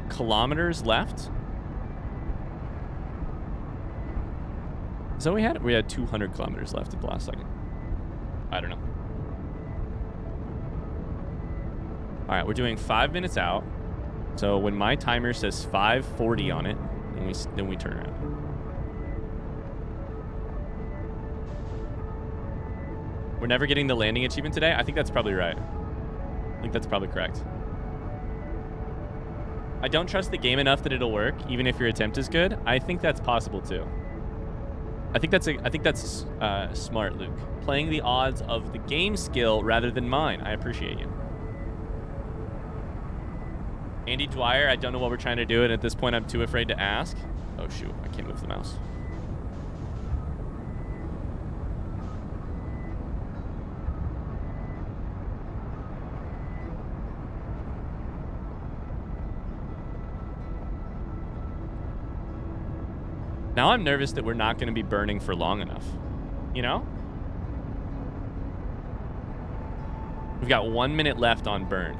kilometers left. Is that what we had? We had 200 kilometers left at the last second. I don't know. All right, we're doing 5 minutes out. So when my timer says 5:40 on it, then we turn around. We're never getting the landing achievement today? I think that's probably right. I think that's probably correct. I don't trust the game enough that it'll work, even if your attempt is good. I think that's possible too. I think that's smart, Luke. Playing the odds of the game skill rather than mine. I appreciate you. Andy Dwyer, I don't know what we're trying to do, and at this point I'm too afraid to ask. Oh shoot, I can't move the mouse. Now I'm nervous that we're not going to be burning for long enough. You know? We've got 1 minute left on burn.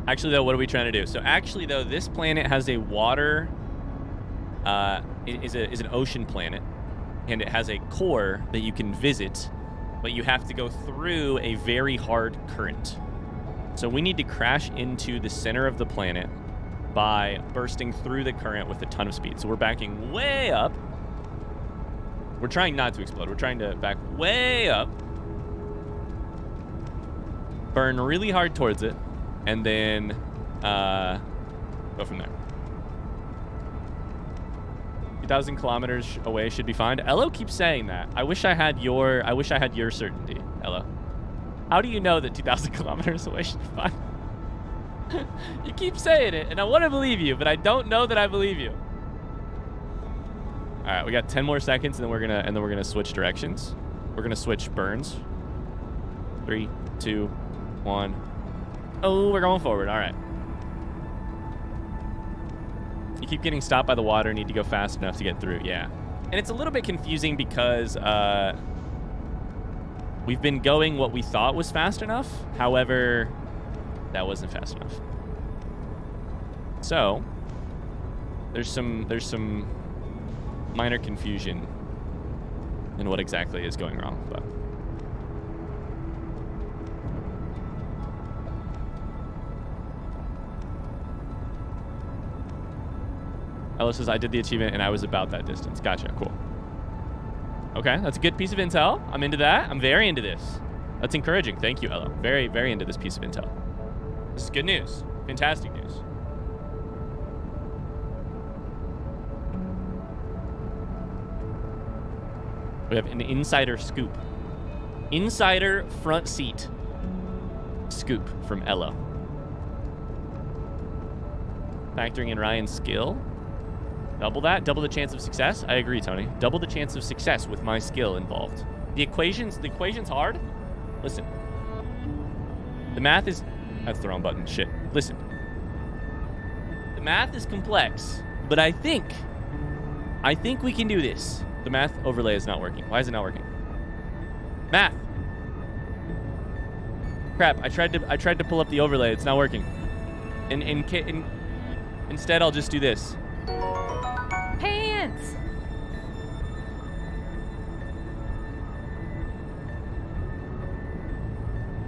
Actually, though, what are we trying to do? So actually, though, this planet has a water... is an ocean planet. And it has a core that you can visit. But you have to go through a very hard current. So we need to crash into the center of the planet by bursting through the current with a ton of speed. So we're backing way up. We're trying not to explode. We're trying to back way up. Burn really hard towards it. And then go from there. 2,000 kilometers away should be fine. Elo keeps saying that. I wish I had your certainty, Elo. How do you know that 2,000 kilometers away should be fine? You keep saying it, and I want to believe you, but I don't know that I believe you. All right, we got 10 more seconds, and then we're gonna switch directions. We're gonna switch burns. 3, 2, 1. Oh, we're going forward. All right. You keep getting stopped by the water. Need to go fast enough to get through. Yeah, and it's a little bit confusing because we've been going what we thought was fast enough. However, that wasn't fast enough. So there's some minor confusion in what exactly is going wrong, but Ella says, I did the achievement and I was about that distance. Gotcha, cool. Okay, that's a good piece of intel. I'm into that. I'm very into this. That's encouraging. Thank you, Ella. Very, very into this piece of intel. This is good news. Fantastic news. We have an insider scoop. Insider front seat scoop from Ella. Factoring in Ryan's skill. Double that, double the chance of success. I agree, Tony. Double the chance of success with my skill involved. The equation's hard. Listen. The math is... That's the wrong button. Shit. Listen. The math is complex, but I think we can do this. The math overlay is not working. Why is it not working? Math. Crap, I tried to pull up the overlay. It's not working. Instead, I'll just do this. Pants.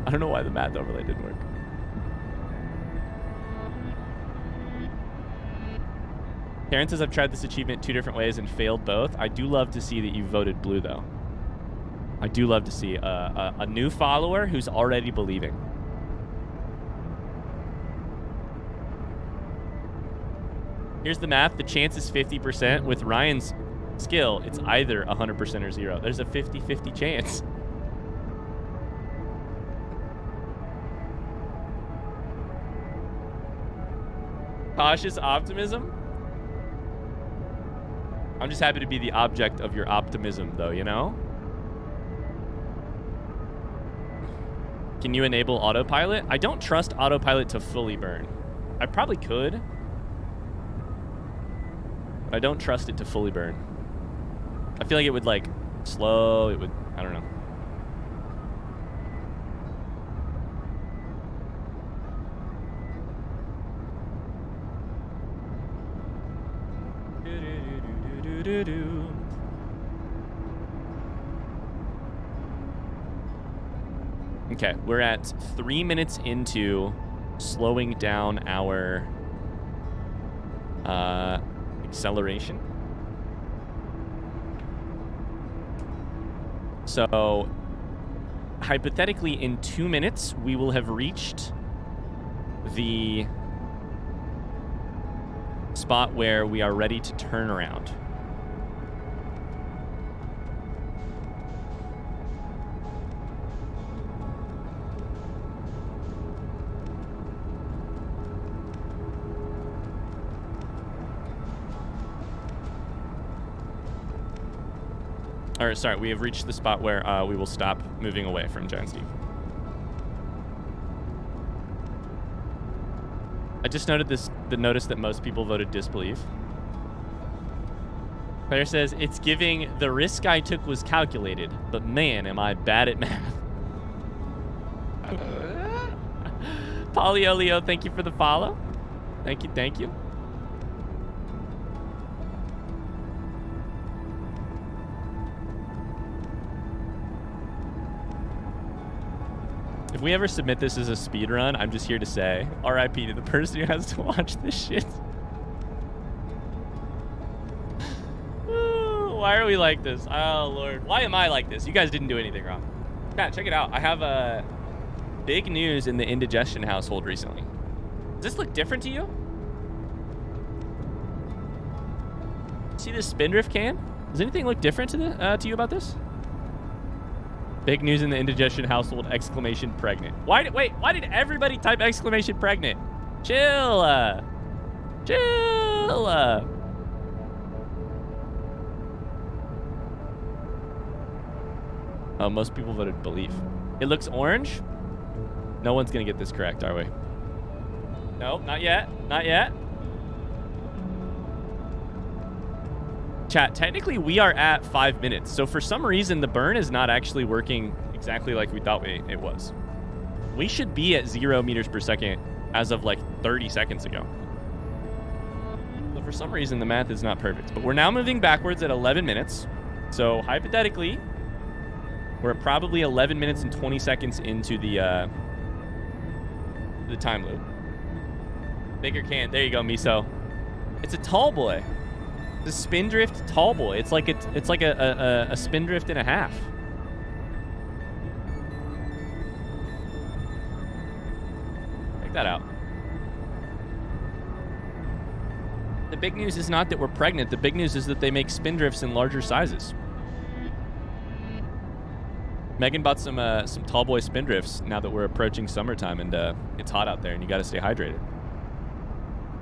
I don't know why the math overlay didn't work. Karen says, I've tried this achievement 2 different ways and failed both. I do love to see that you voted blue, though. I do love to see a new follower who's already believing. Here's the math. The chance is 50%. With Ryan's skill, it's either 100% or 0. There's a 50-50 chance. Cautious optimism? I'm just happy to be the object of your optimism, though, you know? Can you enable autopilot? I don't trust autopilot to fully burn. I probably could. But I don't trust it to fully burn. I feel like it would, like, slow. It would... I don't know. Okay, we're at 3 minutes into slowing down our acceleration. So, hypothetically, in 2 minutes, we will have reached the spot where we are ready to turn around. Or, sorry, we have reached the spot where we will stop moving away from Giant Steve. I just noted the notice that most people voted disbelief. Claire says, it's giving the risk I took was calculated, but man, am I bad at math. Polyolio, thank you for the follow. Thank you, thank you. If we ever submit this as a speed run, I'm just here to say RIP to the person who has to watch this shit. Why are we like this? Oh, Lord. Why am I like this? You guys didn't do anything wrong. Chat, check it out. I have big news in the indigestion household recently. Does this look different to you? See this spindrift can? Does anything look different to you about this? Big news in the indigestion household! Exclamation pregnant. Wait, why did everybody type exclamation pregnant? Chill. Chill. Oh, most people voted belief. It looks orange. No one's gonna get this correct, are we? No, not yet. Not yet. Chat, technically we are at 5 minutes. So for some reason, the burn is not actually working exactly like we thought it was. We should be at 0 meters per second as of like 30 seconds ago. So for some reason, the math is not perfect. But we're now moving backwards at 11 minutes. So hypothetically, we're at probably 11 minutes and 20 seconds into the time loop. Bigger can. There you go, Miso. It's a tall boy. The spindrift tall boy. It's like a spindrift and a half. Check that out. The big news is not that we're pregnant. The big news is that they make spindrifts in larger sizes. Megan bought some tall boy spindrifts now that we're approaching summertime and it's hot out there and you got to stay hydrated.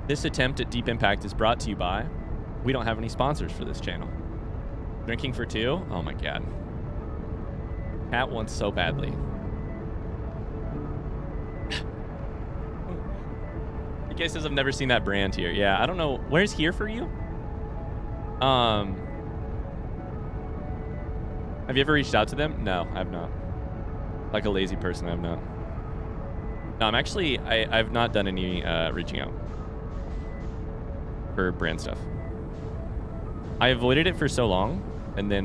This attempt at Deep Impact is brought to you by... We don't have any sponsors for this channel. Drinking for two? Oh my god. Cat wants so badly. DK says I've never seen that brand here. Yeah, I don't know. Where's here for you? Have you ever reached out to them? No, I have not. Like a lazy person, I have not. No, I'm actually... I've not done any reaching out for brand stuff. I avoided it for so long, and then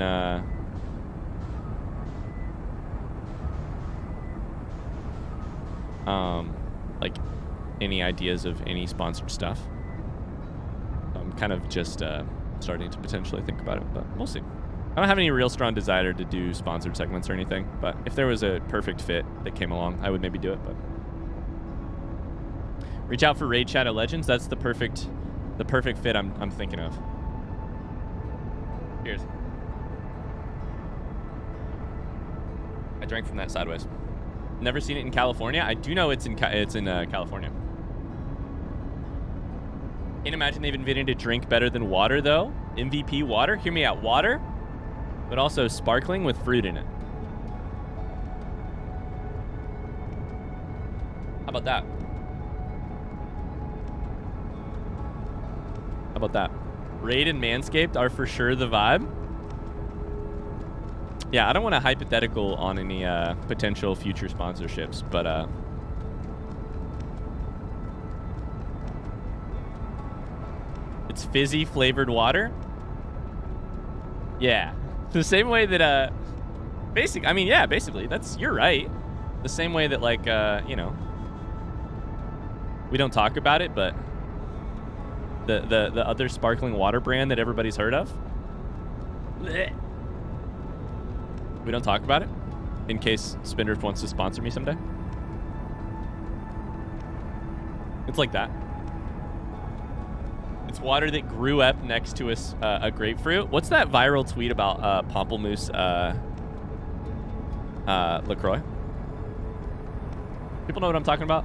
like any ideas of any sponsored stuff. I'm kind of just starting to potentially think about it, but we'll see. I don't have any real strong desire to do sponsored segments or anything, but if there was a perfect fit that came along, I would maybe do it. But reach out for Raid Shadow Legends. That's the perfect fit I'm thinking of. Cheers. I drank from that sideways. Never seen it in California. I do know it's in California. Can't imagine they've invented a drink better than water though. MVP water. Hear me out. Water, but also sparkling with fruit in it. How about that? How about that? Raid and Manscaped are for sure the vibe. Yeah, I don't want to hypothetical on any potential future sponsorships, but it's fizzy flavored water. Yeah, the same way that basically you're right. The same way that like you know, we don't talk about it, but the other sparkling water brand that everybody's heard of. Blech. We don't talk about it in case Spindrift wants to sponsor me someday. It's like that. It's water that grew up next to a grapefruit. What's that viral tweet about Pamplemousse LaCroix? People know what I'm talking about?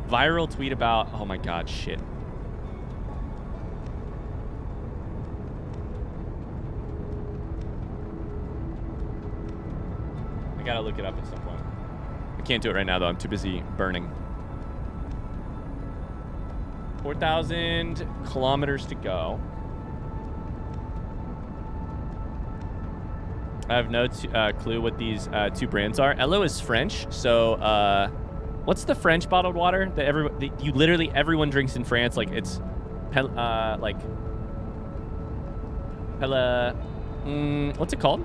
Viral tweet about... Oh my god, shit. I gotta look it up at some point. I can't do it right now, though. I'm too busy burning. 4,000 kilometers to go. I have no clue what these two brands are. Elo is French, so what's the French bottled water that literally everyone drinks in France? Like it's what's it called?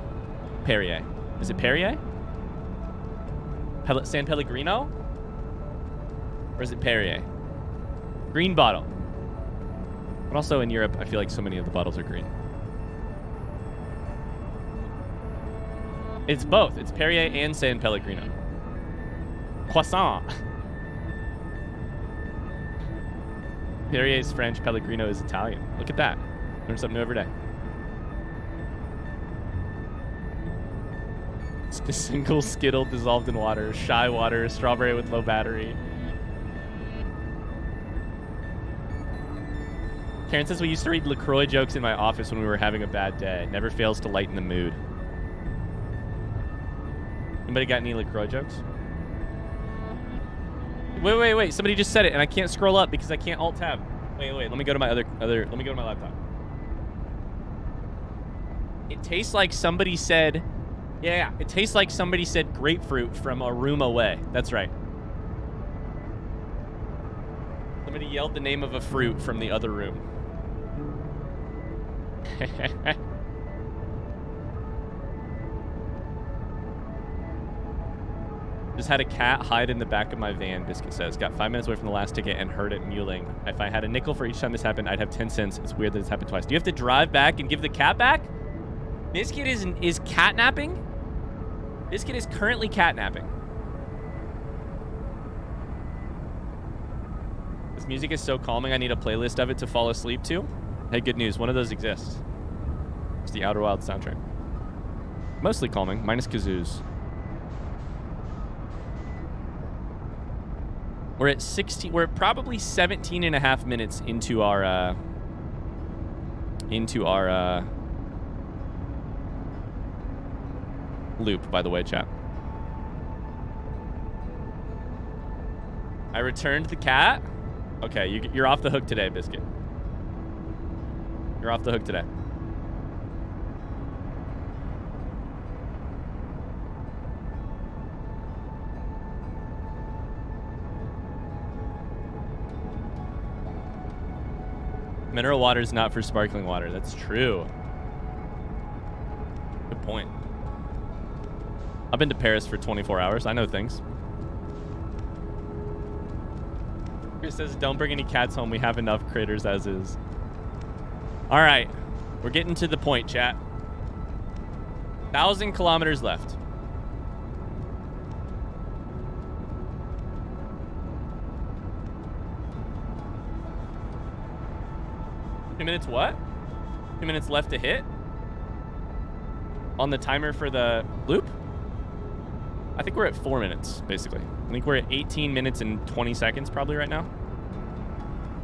Perrier. Is it Perrier? San Pellegrino? Or is it Perrier? Green bottle. But also in Europe, I feel like so many of the bottles are green. It's both. It's Perrier and San Pellegrino. Croissant. Perrier is French, Pellegrino is Italian. Look at that. Learn something new every day. It's a single Skittle dissolved in water. Shy water. Strawberry with low battery. Karen says we used to read LaCroix jokes in my office when we were having a bad day. Never fails to lighten the mood. Anybody got any LaCroix jokes? Wait. Somebody just said it, and I can't scroll up because I can't Alt-Tab. Wait. Let me go to my let me go to my laptop. It tastes like somebody said... Yeah. It tastes like somebody said grapefruit from a room away. That's right. Somebody yelled the name of a fruit from the other room. Just had a cat hide in the back of my van, Biscuit says. Got 5 minutes away from the last ticket and heard it mewling. If I had a nickel for each time this happened, I'd have 10 cents. It's weird that it's happened twice. Do you have to drive back and give the cat back? Biscuit is catnapping? Biscuit is currently catnapping. This music is so calming, I need a playlist of it to fall asleep to. Hey, good news. One of those exists. It's the Outer Wilds soundtrack. Mostly calming, minus kazoos. We're at 16. We're probably 17 and a half minutes into our loop, by the way, chat. I returned the cat. Okay, you're off the hook today, Biscuit. You're off the hook today. Mineral water is not for sparkling water. That's true. Good point. I've been to Paris for 24 hours. I know things. Chris says, don't bring any cats home. We have enough critters as is. All right. We're getting to the point, chat. 1,000 kilometers left. Two minutes what? 2 minutes left to hit? On the timer for the loop? I think we're at 4 minutes, basically. I think we're at 18 minutes and 20 seconds probably right now.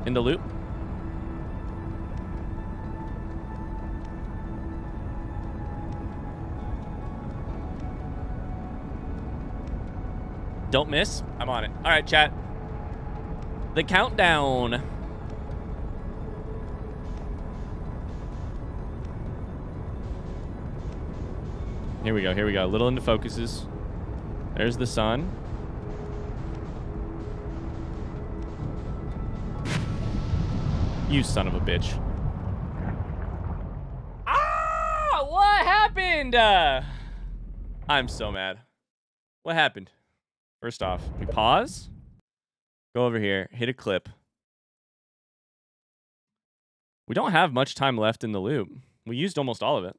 In the loop. Don't miss. I'm on it. All right, chat. The countdown. Here we go. A little into focuses. There's the sun. You son of a bitch. Ah! What happened? I'm so mad. What happened? First off, we pause. Go over here. Hit a clip. We don't have much time left in the loop. We used almost all of it.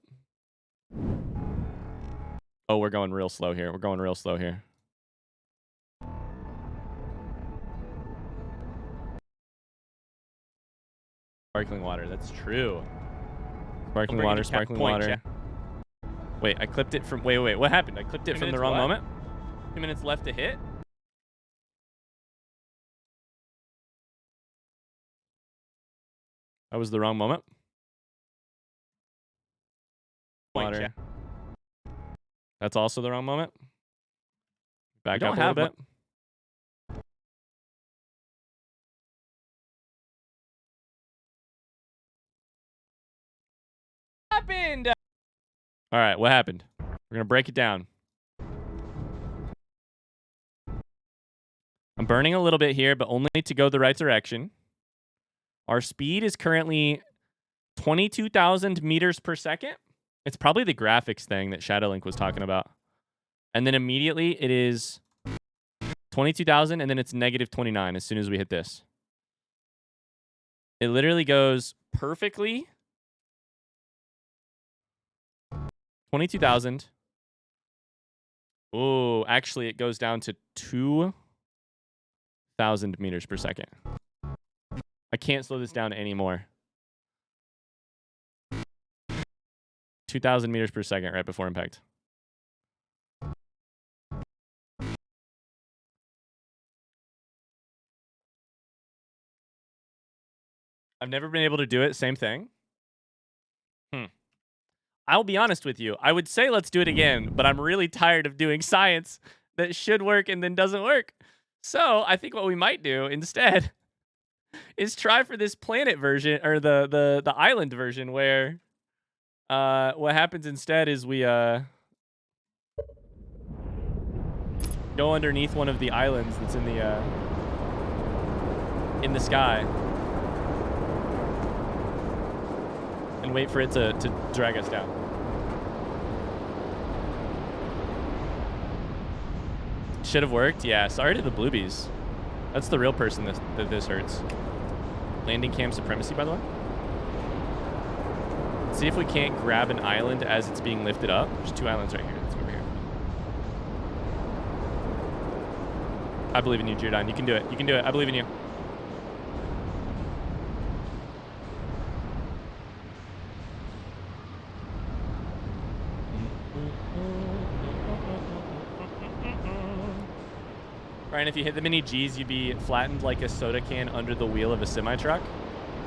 Oh, we're going real slow here. Sparkling water. That's true. Sparkling water. Wait, I clipped it from... Wait. What happened? I clipped it from the wrong moment? 2 minutes left to hit? That was the wrong moment. Water. That's also the wrong moment. Back up a little bit. Happened. All right, what happened? We're gonna break it down. I'm burning a little bit here, but only to go the right direction. Our speed is currently 22,000 meters per second. It's probably the graphics thing that Shadowlink was talking about. And then immediately it is 22,000, and then it's negative 29 as soon as we hit this. It literally goes perfectly 22,000, Oh, actually, it goes down to 2,000 meters per second. I can't slow this down anymore. 2,000 meters per second right before impact. I've never been able to do it. Same thing. I'll be honest with you. I would say let's do it again, but I'm really tired of doing science that should work and then doesn't work. So I think what we might do instead is try for this planet version or the island version where what happens instead is we go underneath one of the islands that's in the sky and wait for it to drag us down. Should have worked. Yeah, sorry to the Bluebies. That's the real person that this hurts. Landing cam supremacy, by the way. Let's see if we can't grab an island as it's being lifted up. There's 2 islands right here. Let's go over here. I believe in you, Giordon. You can do it. You can do it. I believe in you. Ryan, if you hit the mini G's, you'd be flattened like a soda can under the wheel of a semi-truck.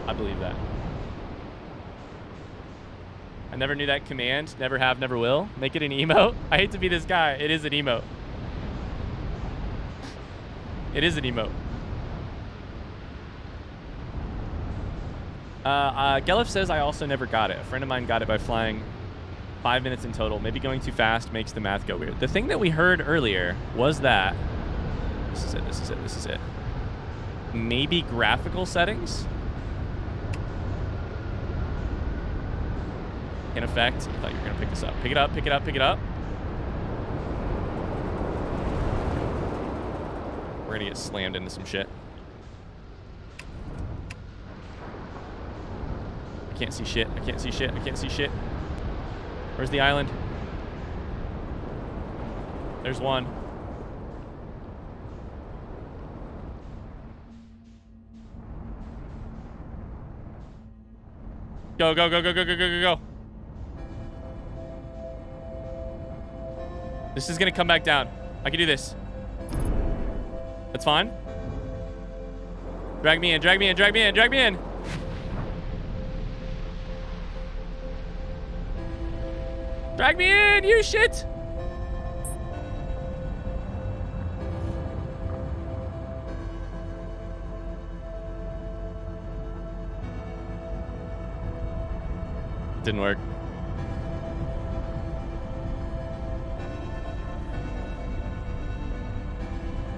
I believe that. I never knew that command. Never have, never will. Make it an emote. I hate to be this guy. It is an emote. It is an emote. Gelif says I also never got it. A friend of mine got it by flying 5 minutes in total. Maybe going too fast makes the math go weird. The thing that we heard earlier was that this is it, this is it, this is it. Maybe graphical settings? In effect, I thought you were going to pick this up. Pick it up, pick it up, pick it up. We're going to get slammed into some shit. I can't see shit, I can't see shit, I can't see shit. Where's the island? There's one. Go, go, go, go, go, go, go, go, go. This is gonna come back down. I can do this. That's fine. Drag me in, drag me in, drag me in, drag me in. Drag me in, you shit! Didn't work.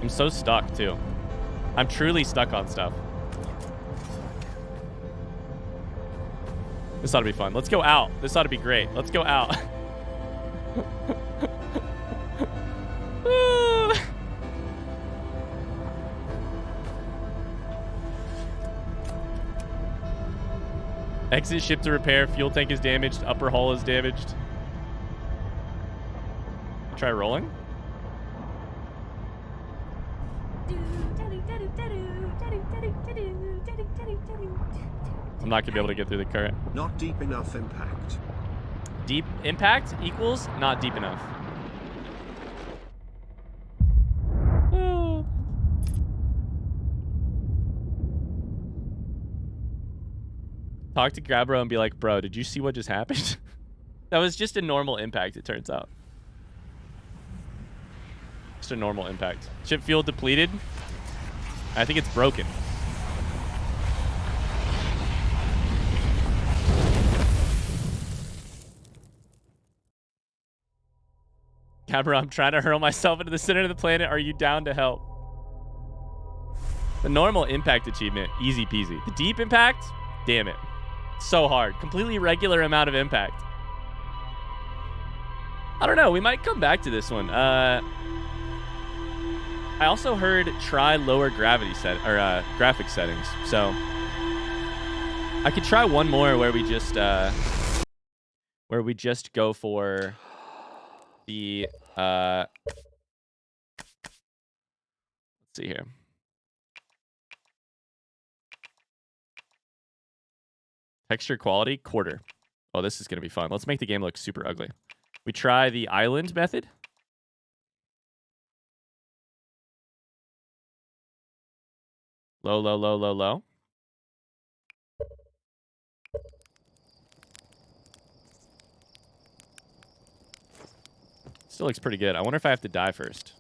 I'm so stuck, too. I'm truly stuck on stuff. This ought to be fun. Let's go out. This ought to be great. Let's go out. Exit ship to repair. Fuel tank is damaged. Upper hull is damaged. Try rolling. I'm not gonna be able to get through the current. Not deep enough impact. Deep impact equals not deep enough. Talk to Grabro and be like, bro, did you see what just happened? That was just a normal impact, it turns out. Just a normal impact. Ship fuel depleted. I think it's broken. Grabro, I'm trying to hurl myself into the center of the planet. Are you down to help? The normal impact achievement, easy peasy. The deep impact, damn it. So hard. Completely regular amount of impact. I don't know. We might come back to this one. I also heard try lower gravity graphic settings. So I could try one more where we just go for the Let's see here. Texture quality, quarter. Oh, this is going to be fun. Let's make the game look super ugly. We try the island method. Low, low, low, low, low. Still looks pretty good. I wonder if I have to die first.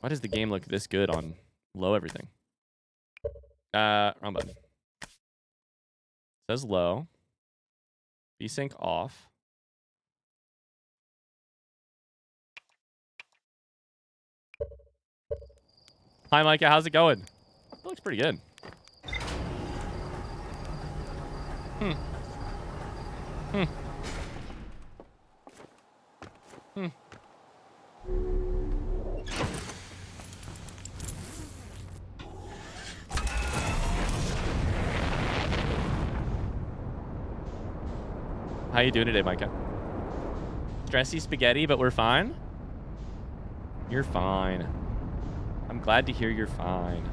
Why does the game look this good on low everything? Wrong button. Says low. VSync off. Hi, Micah. How's it going? It looks pretty good. How you doing today, Micah? Stressy spaghetti, but we're fine? You're fine. I'm glad to hear you're fine.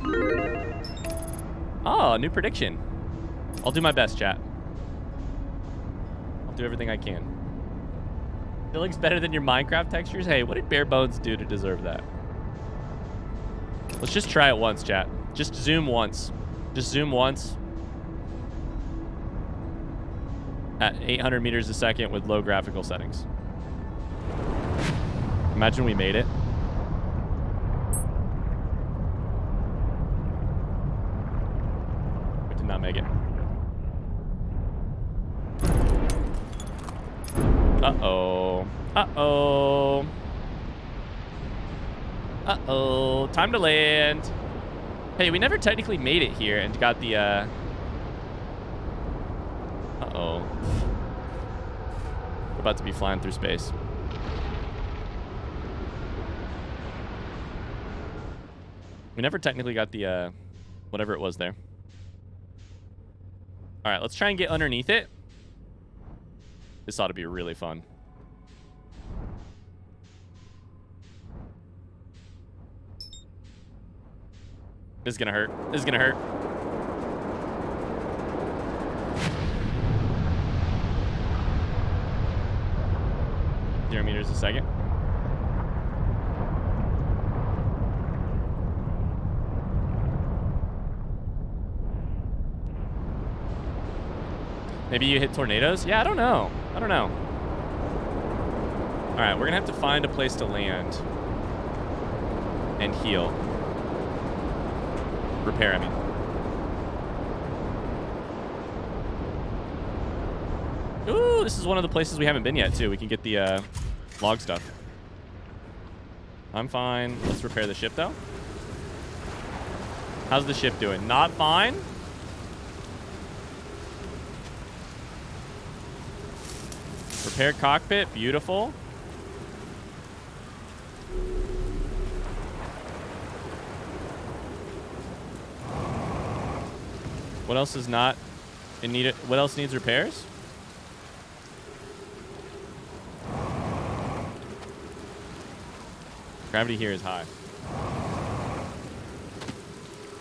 Oh, new prediction. I'll do my best, chat. I'll do everything I can. It looks better than your Minecraft textures? Hey, what did Bare Bones do to deserve that? Let's just try it once, chat. Just zoom once. Just zoom once. At 800 meters a second with low graphical settings. Imagine we made it. We did not make it. Uh-oh. Uh-oh. Uh-oh. Time to land. Hey, we never technically made it here and got the, Uh-oh. We're about to be flying through space. We never technically got the, whatever it was there. All right, let's try and get underneath it. This ought to be really fun. This is gonna hurt. This is gonna hurt. 0 meters a second. Maybe you hit tornadoes? Yeah, I don't know. I don't know. All right, we're gonna have to find a place to land and heal. Repair, I mean. Ooh, this is one of the places we haven't been yet, too. We can get the log stuff. I'm fine. Let's repair the ship, though. How's the ship doing? Not fine? Repair cockpit. Beautiful. What else is not in need? What else needs repairs? Gravity here is high.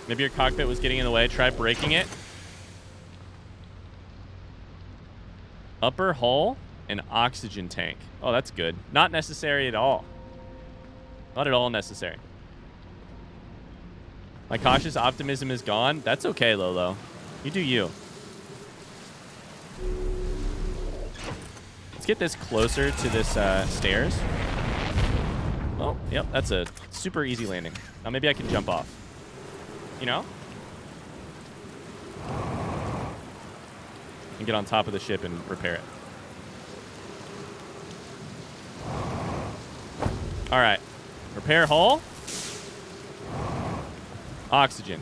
Maybe your cockpit was getting in the way. Try breaking it. Upper hull and oxygen tank. Oh, that's good. Not necessary at all. Not at all necessary. My cautious optimism is gone. That's okay, Lolo. You do you. Let's get this closer to this stairs. Oh, yep, that's a super easy landing. Now maybe I can jump off. You know? And get on top of the ship and repair it. All right. Repair hull. Oxygen.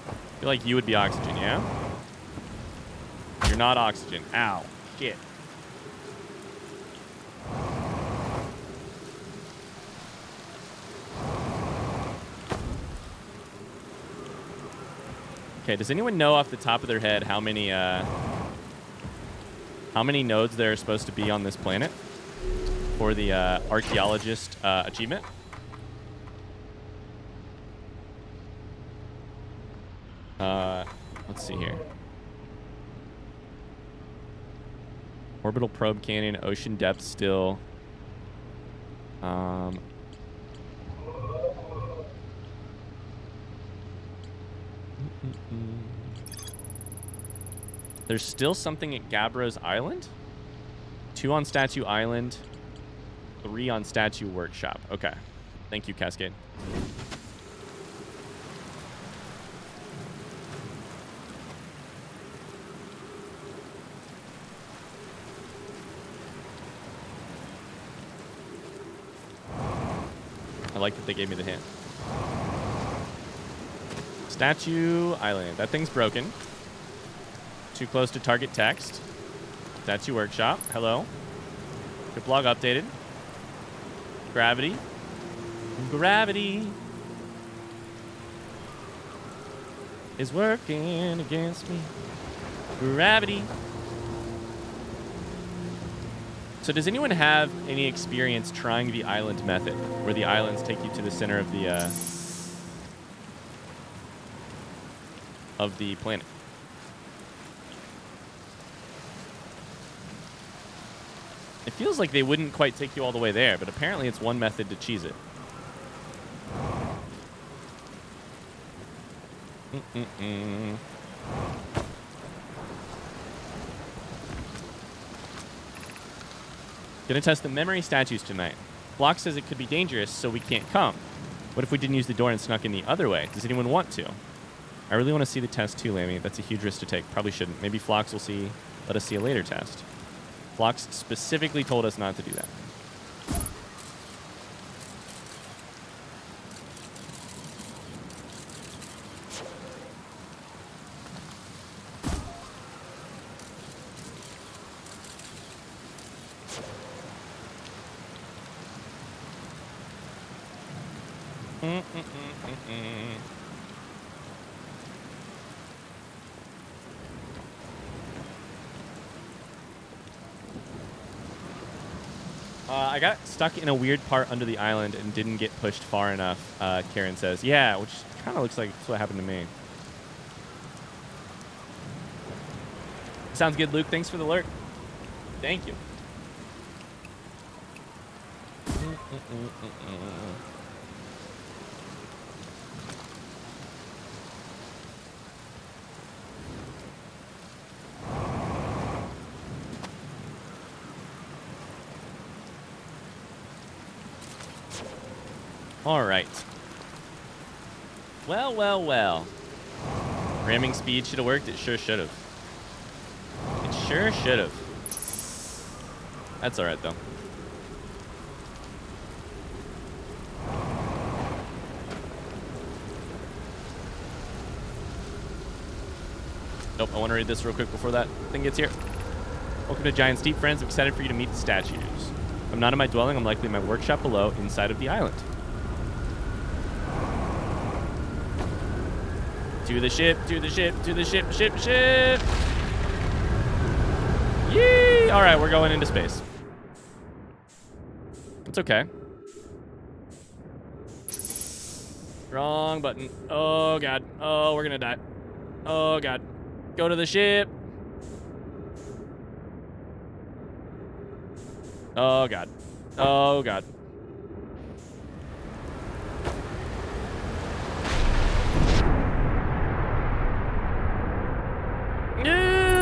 I feel like you would be oxygen, yeah? You're not oxygen. Ow. Shit. Okay, does anyone know off the top of their head how many nodes there are supposed to be on this planet? for the archaeologist achievement. Let's see here. Orbital probe canyon, ocean depth still. There's still something at Gabbro's Island. 2 on Statue Island. 3 on Statue Workshop. Okay. Thank you, Cascade. I like that they gave me the hint. Statue Island. That thing's broken. Too close to target text. Statue Workshop. Hello. Good blog updated. Gravity. Gravity is working against me. Gravity. So does anyone have any experience trying the island method, where the islands take you to the center of the planet? It feels like they wouldn't quite take you all the way there, but apparently it's one method to cheese it. Gonna test the memory statues tonight. Block says it could be dangerous, so we can't come. What if we didn't use the door and snuck in the other way? Does anyone want to? I really want to see the test too, Lammy. That's a huge risk to take. Probably shouldn't. Maybe Phlox will let us see a later test. Phlox specifically told us not to do that. I got stuck in a weird part under the island and didn't get pushed far enough, Karen says. Yeah, which kind of looks like that's what happened to me. Sounds good, Luke. Thanks for the alert. Thank you. All right. Well, well, well. Ramming speed should have worked. It sure should have. It sure should have. That's all right, though. Nope, I want to read this real quick before that thing gets here. Welcome to Giant Steep, friends. I'm excited for you to meet the statues. If I'm not in my dwelling, I'm likely in my workshop below, inside of the island. To the ship, to the ship, to the ship, ship, ship! Yee! All right, we're going into space. It's okay. Wrong button. Oh, God. Oh, we're gonna die. Oh, God. Go to the ship. Oh, God. Oh, God.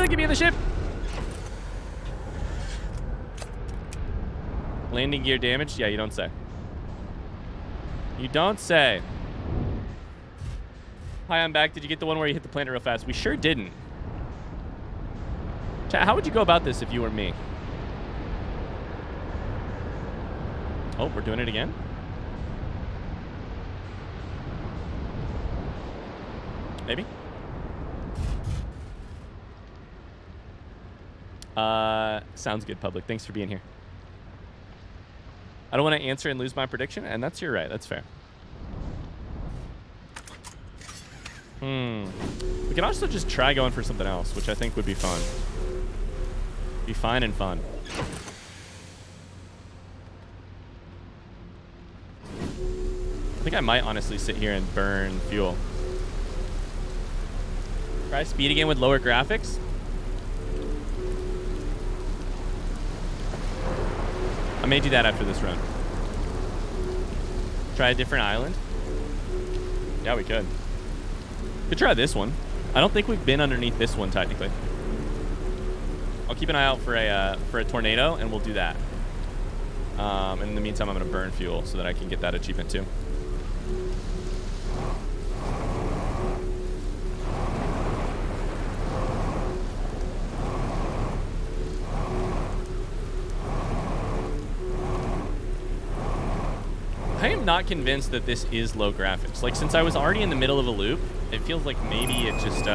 Give me the ship. Landing gear damaged? Yeah, you don't say. You don't say. Hi, I'm back. Did you get the one where you hit the planet real fast? We sure didn't. Chat, how would you go about this if you were me? Oh, we're doing it again? Maybe? Sounds good, public. Thanks for being here. I don't want to answer and lose my prediction, and that's your right. That's fair. We can also just try going for something else, which I think would be fun. Be fine and fun. think I might honestly sit here and burn fuel. Try speed again with lower graphics. I may do that after this run. Try a different island. Yeah, we could. Could try this one. I don't think we've been underneath this one technically. I'll keep an eye out for a tornado, and we'll do that. And in the meantime, I'm gonna burn fuel so that I can get that achievement too. I am not convinced that this is low graphics. Like, since I was already in the middle of a loop, it feels like maybe it just,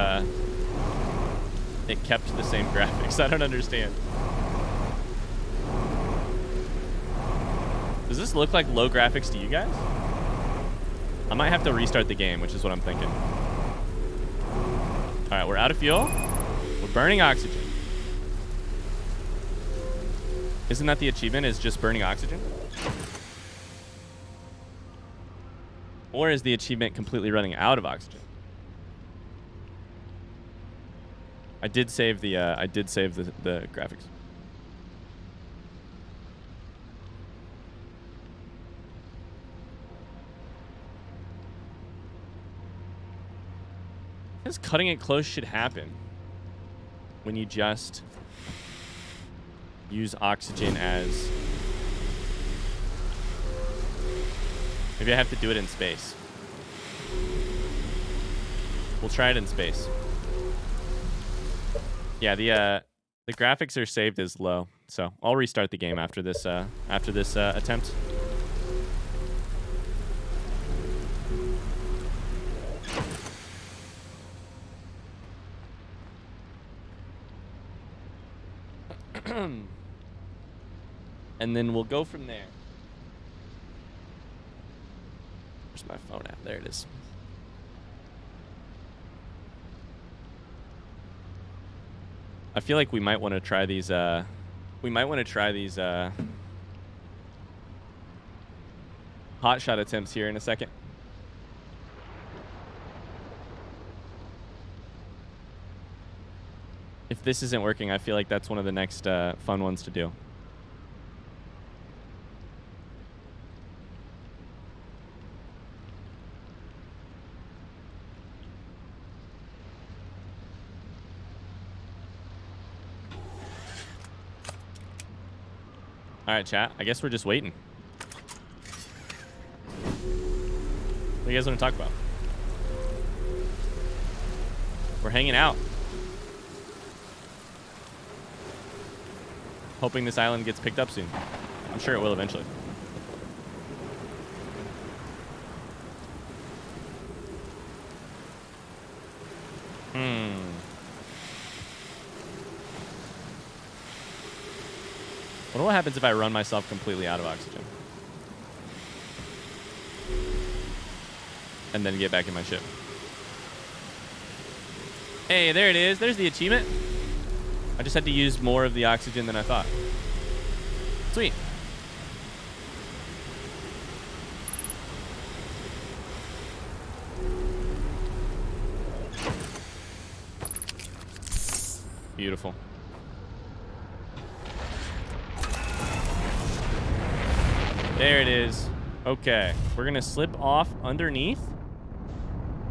it kept the same graphics. I don't understand. Does this look like low graphics to you guys? I might have to restart the game, which is what I'm thinking. All right, we're out of fuel. We're burning oxygen. Isn't that the achievement, is just burning oxygen? Or is the achievement completely running out of oxygen? I did save the graphics. Because cutting it close should happen when you just use oxygen as... Maybe I have to do it in space. We'll try it in space. Yeah, the graphics are saved as low, so I'll restart the game after this attempt. And then we'll go from there. Where's my phone at? There it is. I feel like we might want to try these. Hot shot attempts here in a second. If this isn't working, I feel like that's one of the next fun ones to do. All right, chat. I guess we're just waiting. What do you guys want to talk about? We're hanging out. Hoping this island gets picked up soon. I'm sure it will eventually. I wonder what happens if I run myself completely out of oxygen. And then get back in my ship. Hey, there it is. There's the achievement. I just had to use more of the oxygen than I thought. Sweet. Beautiful. There it is. Okay. We're going to slip off underneath.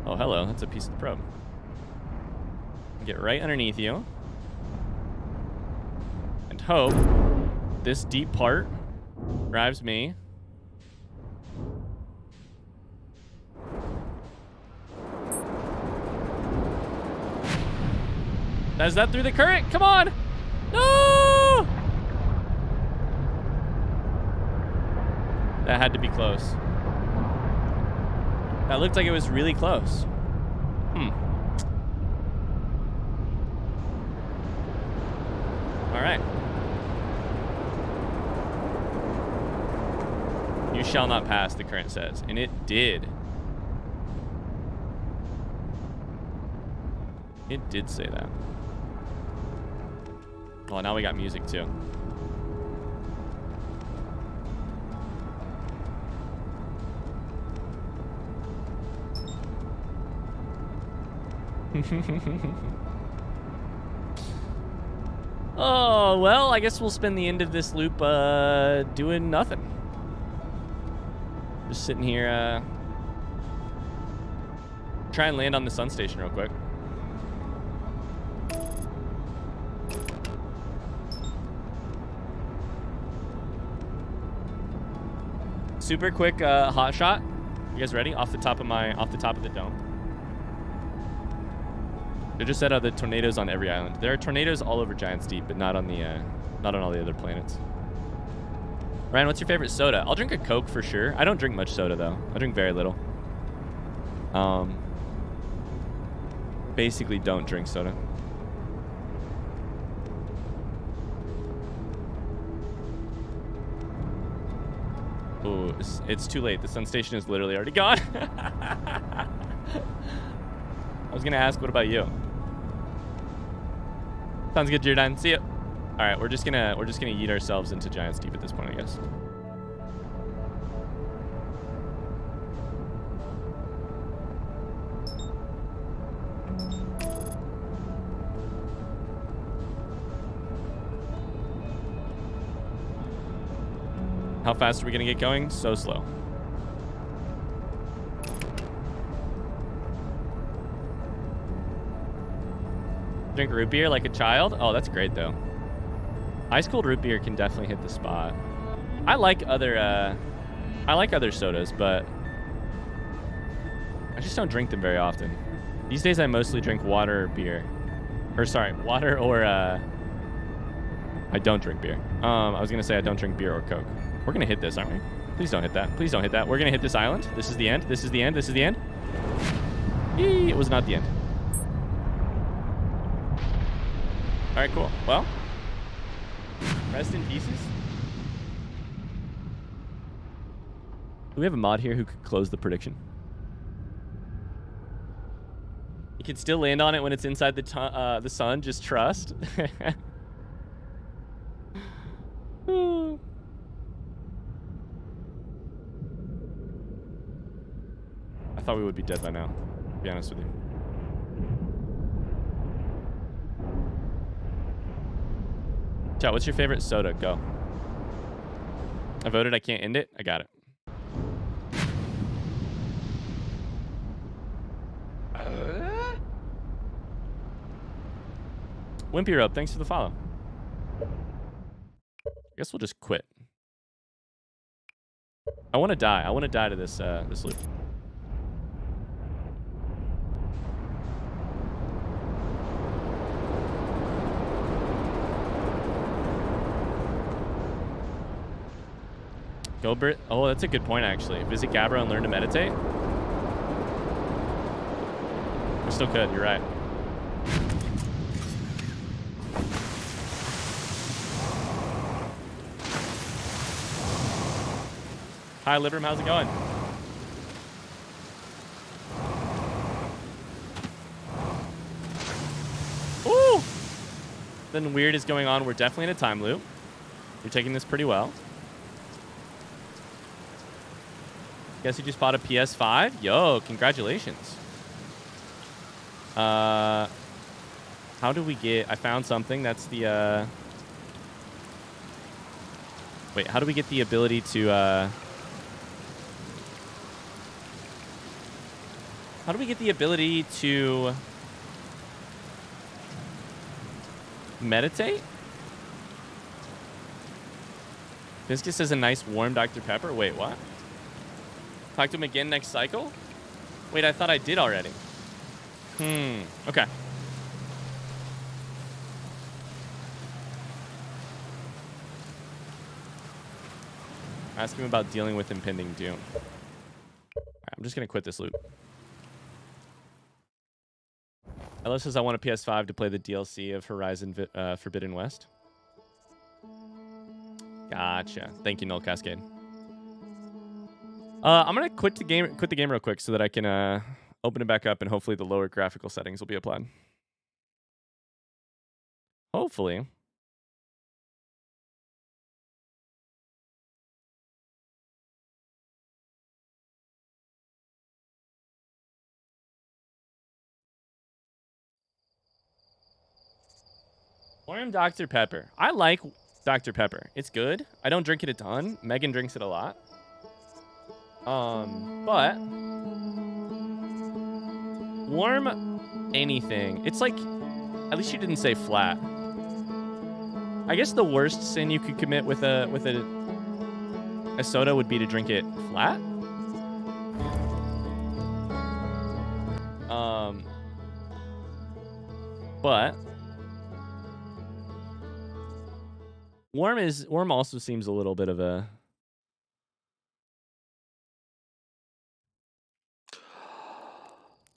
Oh, hello. That's a piece of the probe. Get right underneath you. And hope this deep part grabs me. Is that through the current? Come on! No! That had to be close. That looked like it was really close. All right. You shall not pass, the current says. And it did. It did say that. Well, now we got music too. Oh, well, I guess we'll spend the end of this loop doing nothing. Just sitting here, try and land on the sun station real quick. Super quick hot shot. You guys ready? Off the top of the dome. They just said the tornadoes on every island. There are tornadoes all over Giant's Deep, but not on all the other planets. Ryan, what's your favorite soda? I'll drink a Coke for sure. I don't drink much soda though. I drink very little. Basically don't drink soda. Ooh, it's too late. The sun station is literally already gone. I was gonna ask, what about you? Sounds good, Jordan. See ya. All right, we're just gonna yeet ourselves into Giant's Deep at this point, I guess. How fast are we gonna get going? So slow. Drink root beer like a child? Oh, that's great though. Ice cold root beer can definitely hit the spot. I like other sodas, but I just don't drink them very often. These days I mostly drink water or beer. Or sorry, water or I don't drink beer. I was gonna say I don't drink beer or Coke. We're gonna hit this, aren't we? Please don't hit that. Please don't hit that. We're gonna hit this island. This is the end. This is the end. This is the end. Yee, it was not the end. All right, cool. Well, rest in pieces. Do we have a mod here who could close the prediction? You can still land on it when it's inside the sun. Just trust. I thought we would be dead by now, to be honest with you. Chat, what's your favorite soda? Go. I voted. I can't end it. I got it. Wimpy Rope, thanks for the follow. I guess we'll just quit. I want to die. I want to die to this this loop. Gilbert. Oh, that's a good point, actually. Visit Gabbro and learn to meditate. We still could. You're right. Hi, Libram. How's it going? Ooh! Then weird is going on. We're definitely in a time loop. You're taking this pretty well. Guess you just bought a PS5? Yo, congratulations. How do we get... I found something. That's the... Wait, how do we get the ability to... How do we get the ability to... meditate? Biscuit says a nice warm Dr. Pepper. Wait, what? Talk to him again next cycle? Wait, I thought I did already. Okay. Ask him about dealing with impending doom. All right, I'm just going to quit this loop. Ella says I want a PS5 to play the DLC of Horizon Forbidden West. Gotcha. Thank you, Null Cascade. I'm gonna quit the game real quick so that I can open it back up and hopefully the lower graphical settings will be applied. Hopefully. Warm Dr. Pepper. I like Dr. Pepper. It's good. I don't drink it a ton. Megan drinks it a lot. But warm anything. It's like, at least you didn't say flat. I guess the worst sin you could commit with a soda would be to drink it flat. But warm also seems a little bit of a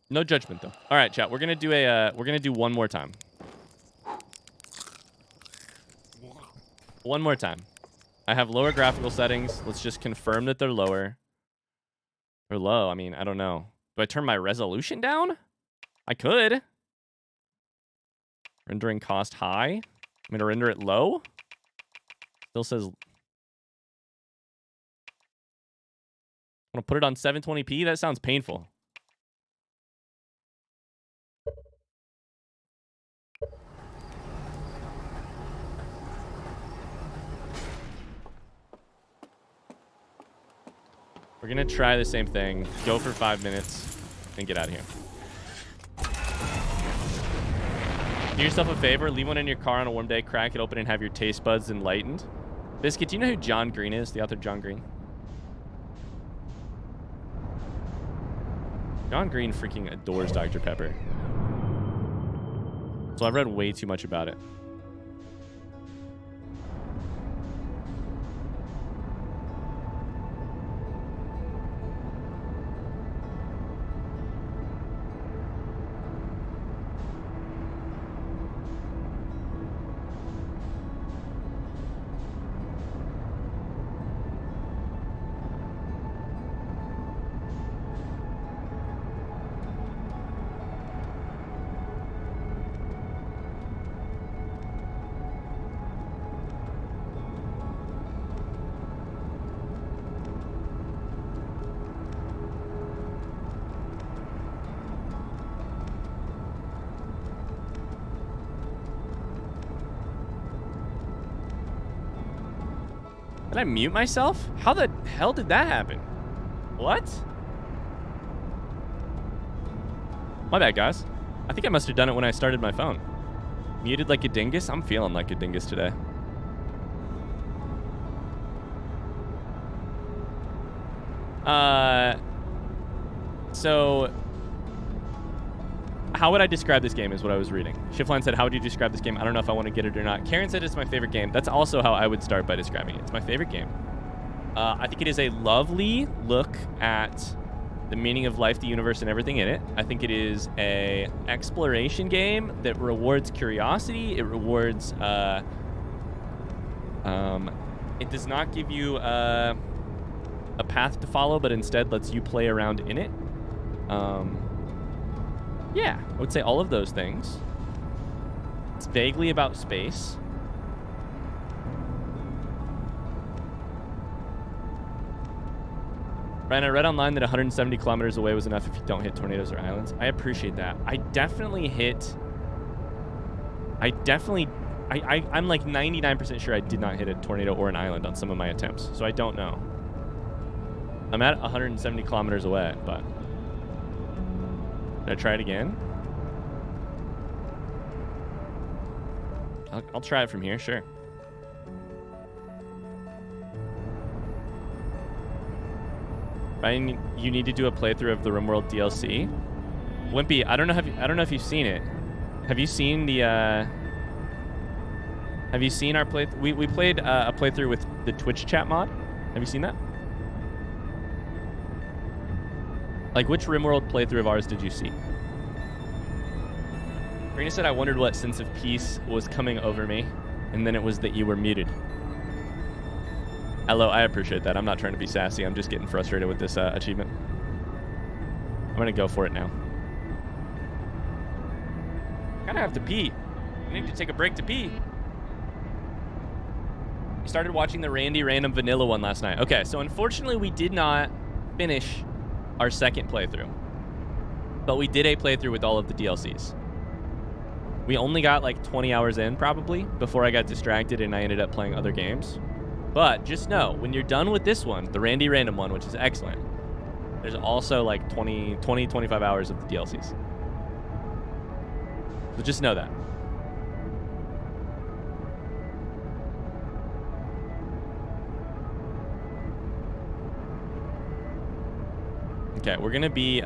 no judgment though. All right, chat. We're gonna do one more time. One more time. I have lower graphical settings. Let's just confirm that they're lower. Or low. I mean, I don't know. Do I turn my resolution down? I could. Rendering cost high. I'm going to render it low. Still says... I'm going to put it on 720p. That sounds painful. We're going to try the same thing. Go for 5 minutes and get out of here. Do yourself a favor. Leave one in your car on a warm day. Crack it open and have your taste buds enlightened. Biscuit, do you know who John Green is? The author John Green? John Green freaking adores Dr. Pepper. So I've read way too much about it. Did I mute myself? How the hell did that happen? What? My bad, guys. I think I must have done it when I started my phone. Muted like a dingus? I'm feeling like a dingus today. So... How would I describe this game is what I was reading. Shiftline said, how would you describe this game? I don't know if I want to get it or not. Karen said it's my favorite game. That's also how I would start by describing it. It's my favorite game. I think it is a lovely look at the meaning of life, the universe, and everything in it. I think it is a exploration game that rewards curiosity. It rewards... it does not give you a path to follow, but instead lets you play around in it. Yeah, I would say all of those things. It's vaguely about space. Ryan, I read online that 170 kilometers away was enough if you don't hit tornadoes or islands. I appreciate that. I'm like 99% sure I did not hit a tornado or an island on some of my attempts, so I don't know. I'm at 170 kilometers away, but... Should I try it again? I'll try it from here, sure. Ryan, you need to do a playthrough of the RimWorld DLC. Wimpy, I don't know if you've seen it. Have you seen the Have you seen our play? We played a playthrough with the Twitch chat mod. Have you seen that? Like, which RimWorld playthrough of ours did you see? Rena said, I wondered what sense of peace was coming over me, and then it was that you were muted. Hello, I appreciate that. I'm not trying to be sassy. I'm just getting frustrated with this achievement. I'm going to go for it now. I kind of have to pee. I need to take a break to pee. We started watching the Randy Random Vanilla one last night. Okay, so unfortunately we did not finish our second playthrough, but we did a playthrough with all of the DLCs. We only got like 20 hours in probably before I got distracted and I ended up playing other games. But just know, when you're done with this one, the Randy Random one, which is excellent, there's also like 25 hours of the DLCs. So just know that. Okay, we're gonna be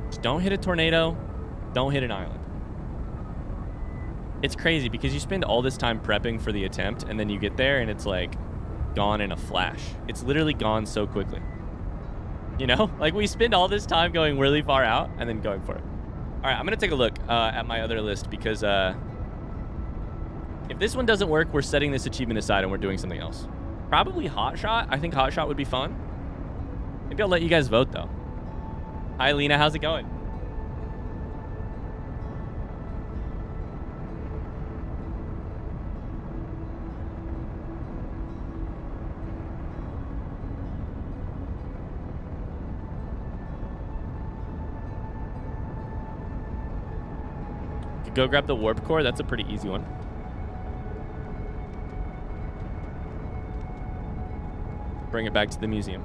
just don't hit a tornado, don't hit an island. It's crazy because you spend all this time prepping for the attempt and then you get there and it's like gone in a flash. It's literally gone so quickly. You know, like we spend all this time going really far out and then going for it. All right, I'm gonna take a look at my other list because if this one doesn't work, we're setting this achievement aside and we're doing something else. Probably Hot Shot. I think Hot Shot would be fun. Maybe I'll let you guys vote though. Hi, Lena. How's it going? Go grab the warp core. That's a pretty easy one. Bring it back to the museum.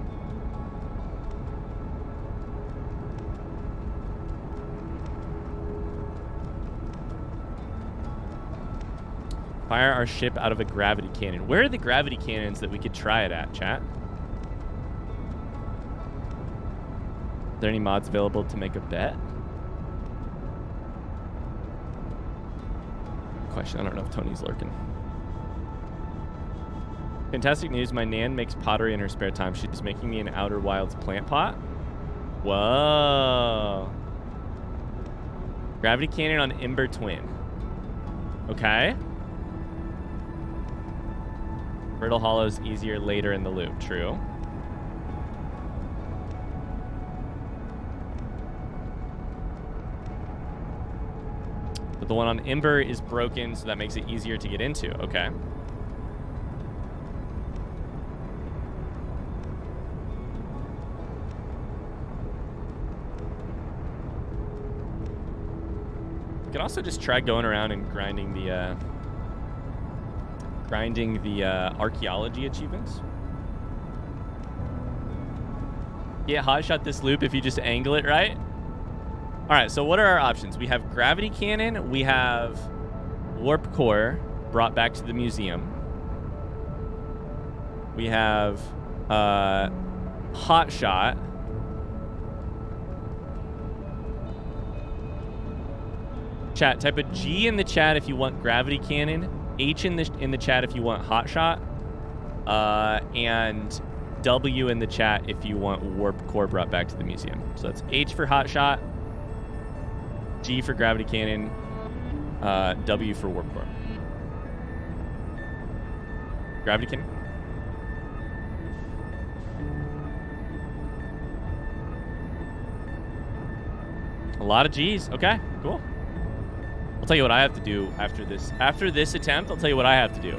Fire our ship out of a gravity cannon. Where are the gravity cannons that we could try it at, chat? Are there any mods available to make a bet? Question. I don't know if Tony's lurking. Fantastic news. My Nan makes pottery in her spare time. She's making me an Outer Wilds plant pot. Whoa. Gravity cannon on Ember Twin. Okay. Brittle Hollow's easier later in the loop. True. But the one on Ember is broken, so that makes it easier to get into. Okay. We can also just try going around and grinding the archaeology achievements. Yeah, hot shot this loop if you just angle it right. All right, so what are our options? We have gravity cannon. We have warp core brought back to the museum. We have hot shot. Chat, type a G in the chat if you want gravity cannon. H in the chat if you want hot shot. And W in the chat if you want warp core brought back to the museum. So that's H for hot shot. G for gravity cannon, W for warp core. Gravity cannon. A lot of G's. Okay, cool. I'll tell you what I have to do after this. After this attempt, I'll tell you what I have to do.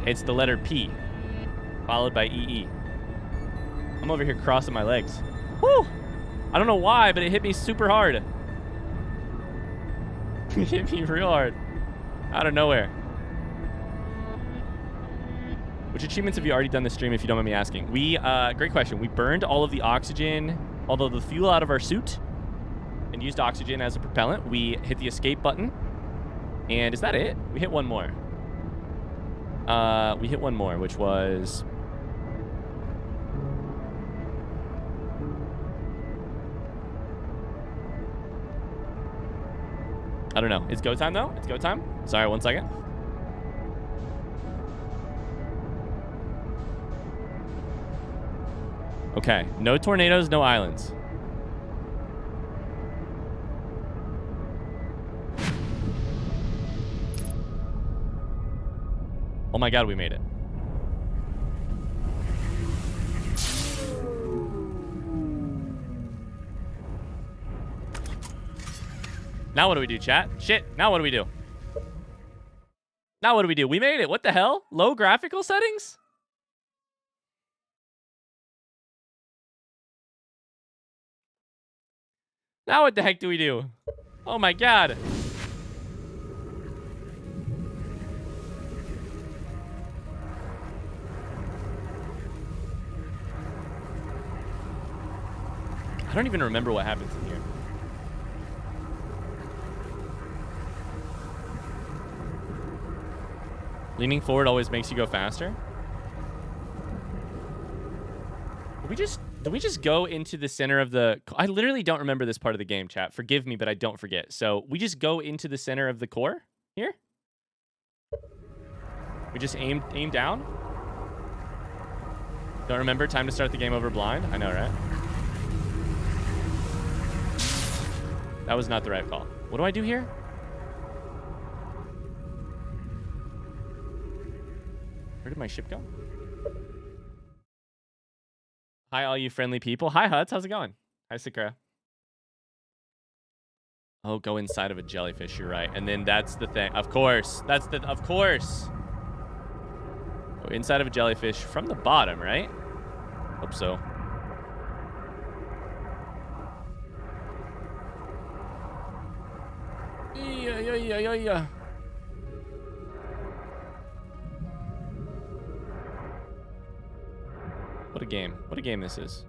It's the letter P, followed by EE. I'm over here crossing my legs. Whew! I don't know why, but it hit me super hard. It hit me real hard. Out of nowhere. Which achievements have you already done this stream, if you don't mind me asking? We, great question. We burned all of the oxygen, although the fuel out of our suit, and used oxygen as a propellant. We hit the escape button. And is that it? We hit one more. We hit one more, which was... I don't know. It's go time, though? It's go time? Sorry, 1 second. Okay. No tornadoes, no islands. Oh my god, we made it. Now what do we do, chat? Shit, now what do we do? Now what do we do? We made it. What the hell? Low graphical settings? Now what the heck do we do? Oh my god. I don't even remember what happens in here. Leaning forward always makes you go faster. Do we just go into the center of the... I literally don't remember this part of the game, chat. Forgive me, but I don't forget. So we just go into the center of the core here? We just aim down? Don't remember? Time to start the game over blind? I know, right? That was not the right call. What do I do here? Where did my ship go? Hi, all you friendly people. Hi, Huts. How's it going? Hi, Sakura. Oh, go inside of a jellyfish. You're right. And then that's the thing. Of course. Of course. Go inside of a jellyfish from the bottom, right? Hope so. Yeah. What a game. What a game this is.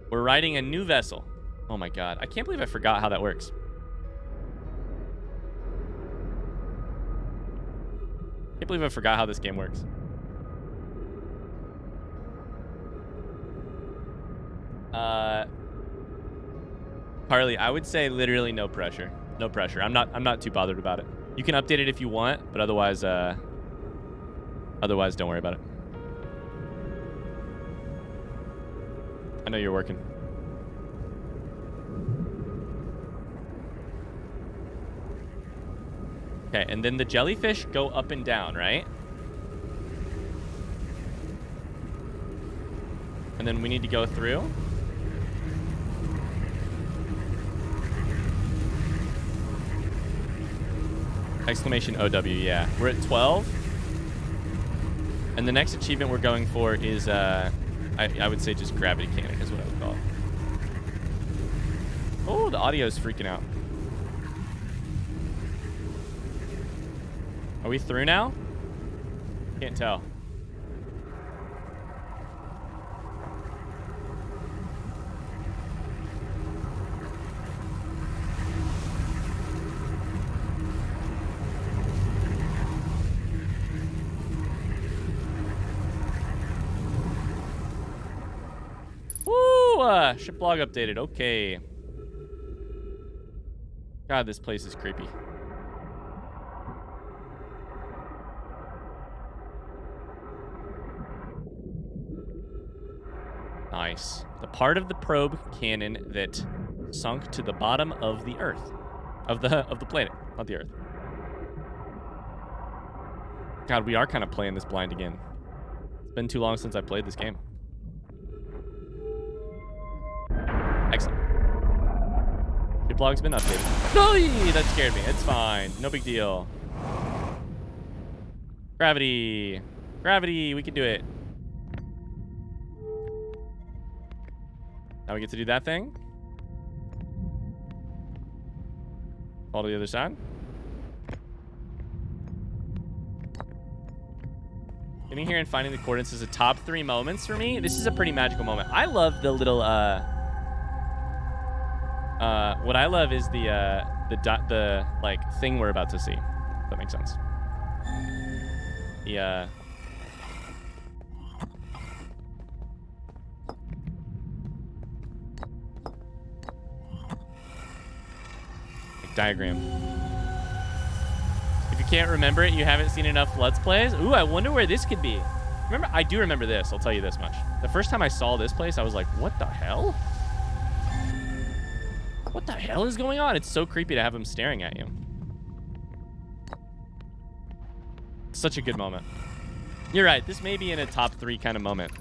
We're riding a new vessel. Oh my god. I can't believe I forgot how that works. Can't believe I forgot how this game works. Carly, I would say literally no pressure. No pressure. I'm not too bothered about it. You can update it if you want, but otherwise don't worry about it. I know you're working. Okay, and then the jellyfish go up and down, right? And then we need to go through. Exclamation OW, yeah. We're at 12. And the next achievement we're going for is, I would say just gravity cannon is what I would call it. Oh, the audio's freaking out. Are we through now? Can't tell. Ship log updated. Okay. God, this place is creepy. Nice. The part of the probe cannon that sunk to the bottom of the Earth. Of the planet, not the Earth. God, we are kind of playing this blind again. It's been too long since I played this game. Excellent. Your blog's been updated. No, that scared me. It's fine. No big deal. Gravity. Gravity. We can do it. Now we get to do that thing. Fall to the other side. Getting here and finding the coordinates is a top 3 moments for me. This is a pretty magical moment. I love the little what I love is the like thing we're about to see. If that makes sense. The diagram. If you can't remember it, you haven't seen enough Let's Plays. Ooh, I wonder where this could be. Remember, I do remember this. I'll tell you this much. The first time I saw this place, I was like, what the hell? What the hell is going on? It's so creepy to have him staring at you. Such a good moment. You're right. This may be in a top 3 kind of moment.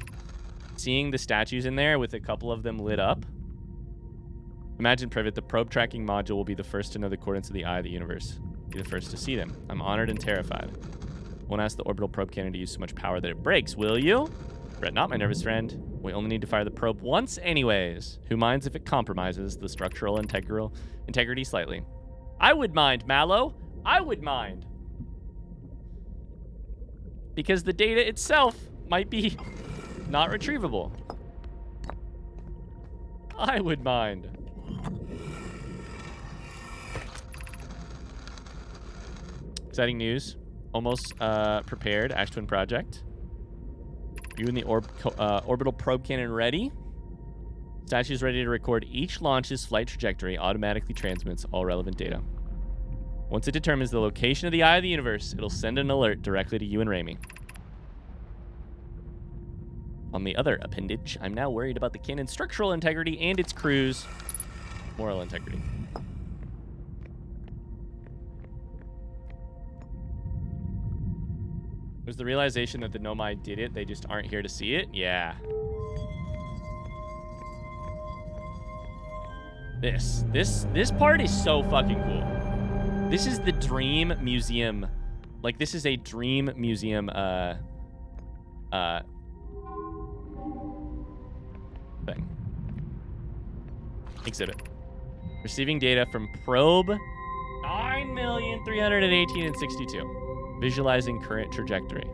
Seeing the statues in there with a couple of them lit up. Imagine, Privet, the probe tracking module will be the first to know the coordinates of the eye of the universe. Be the first to see them. I'm honored and terrified. Won't ask the orbital probe cannon to use so much power that it breaks, will you? Fret not, my nervous friend. We only need to fire the probe once anyways. Who minds if it compromises the structural integrity slightly? I would mind, Mallow. I would mind. Because the data itself might be not retrievable. I would mind. Exciting news. Almost prepared. Ash Twin Project. You and the orbital probe cannon ready. Statue's ready to record each launch's flight trajectory. Automatically transmits all relevant data. Once it determines the location of the eye of the universe, it'll send an alert directly to you and Raimi. On the other appendage, I'm now worried about the cannon's structural integrity and its crew's moral integrity. There's the realization that the Nomai did it. They just aren't here to see it. Yeah. This part is so fucking cool. This is the Dream Museum. Like, this is a Dream Museum thing. Exhibit. Receiving data from probe 9,318,062. Visualizing current trajectory.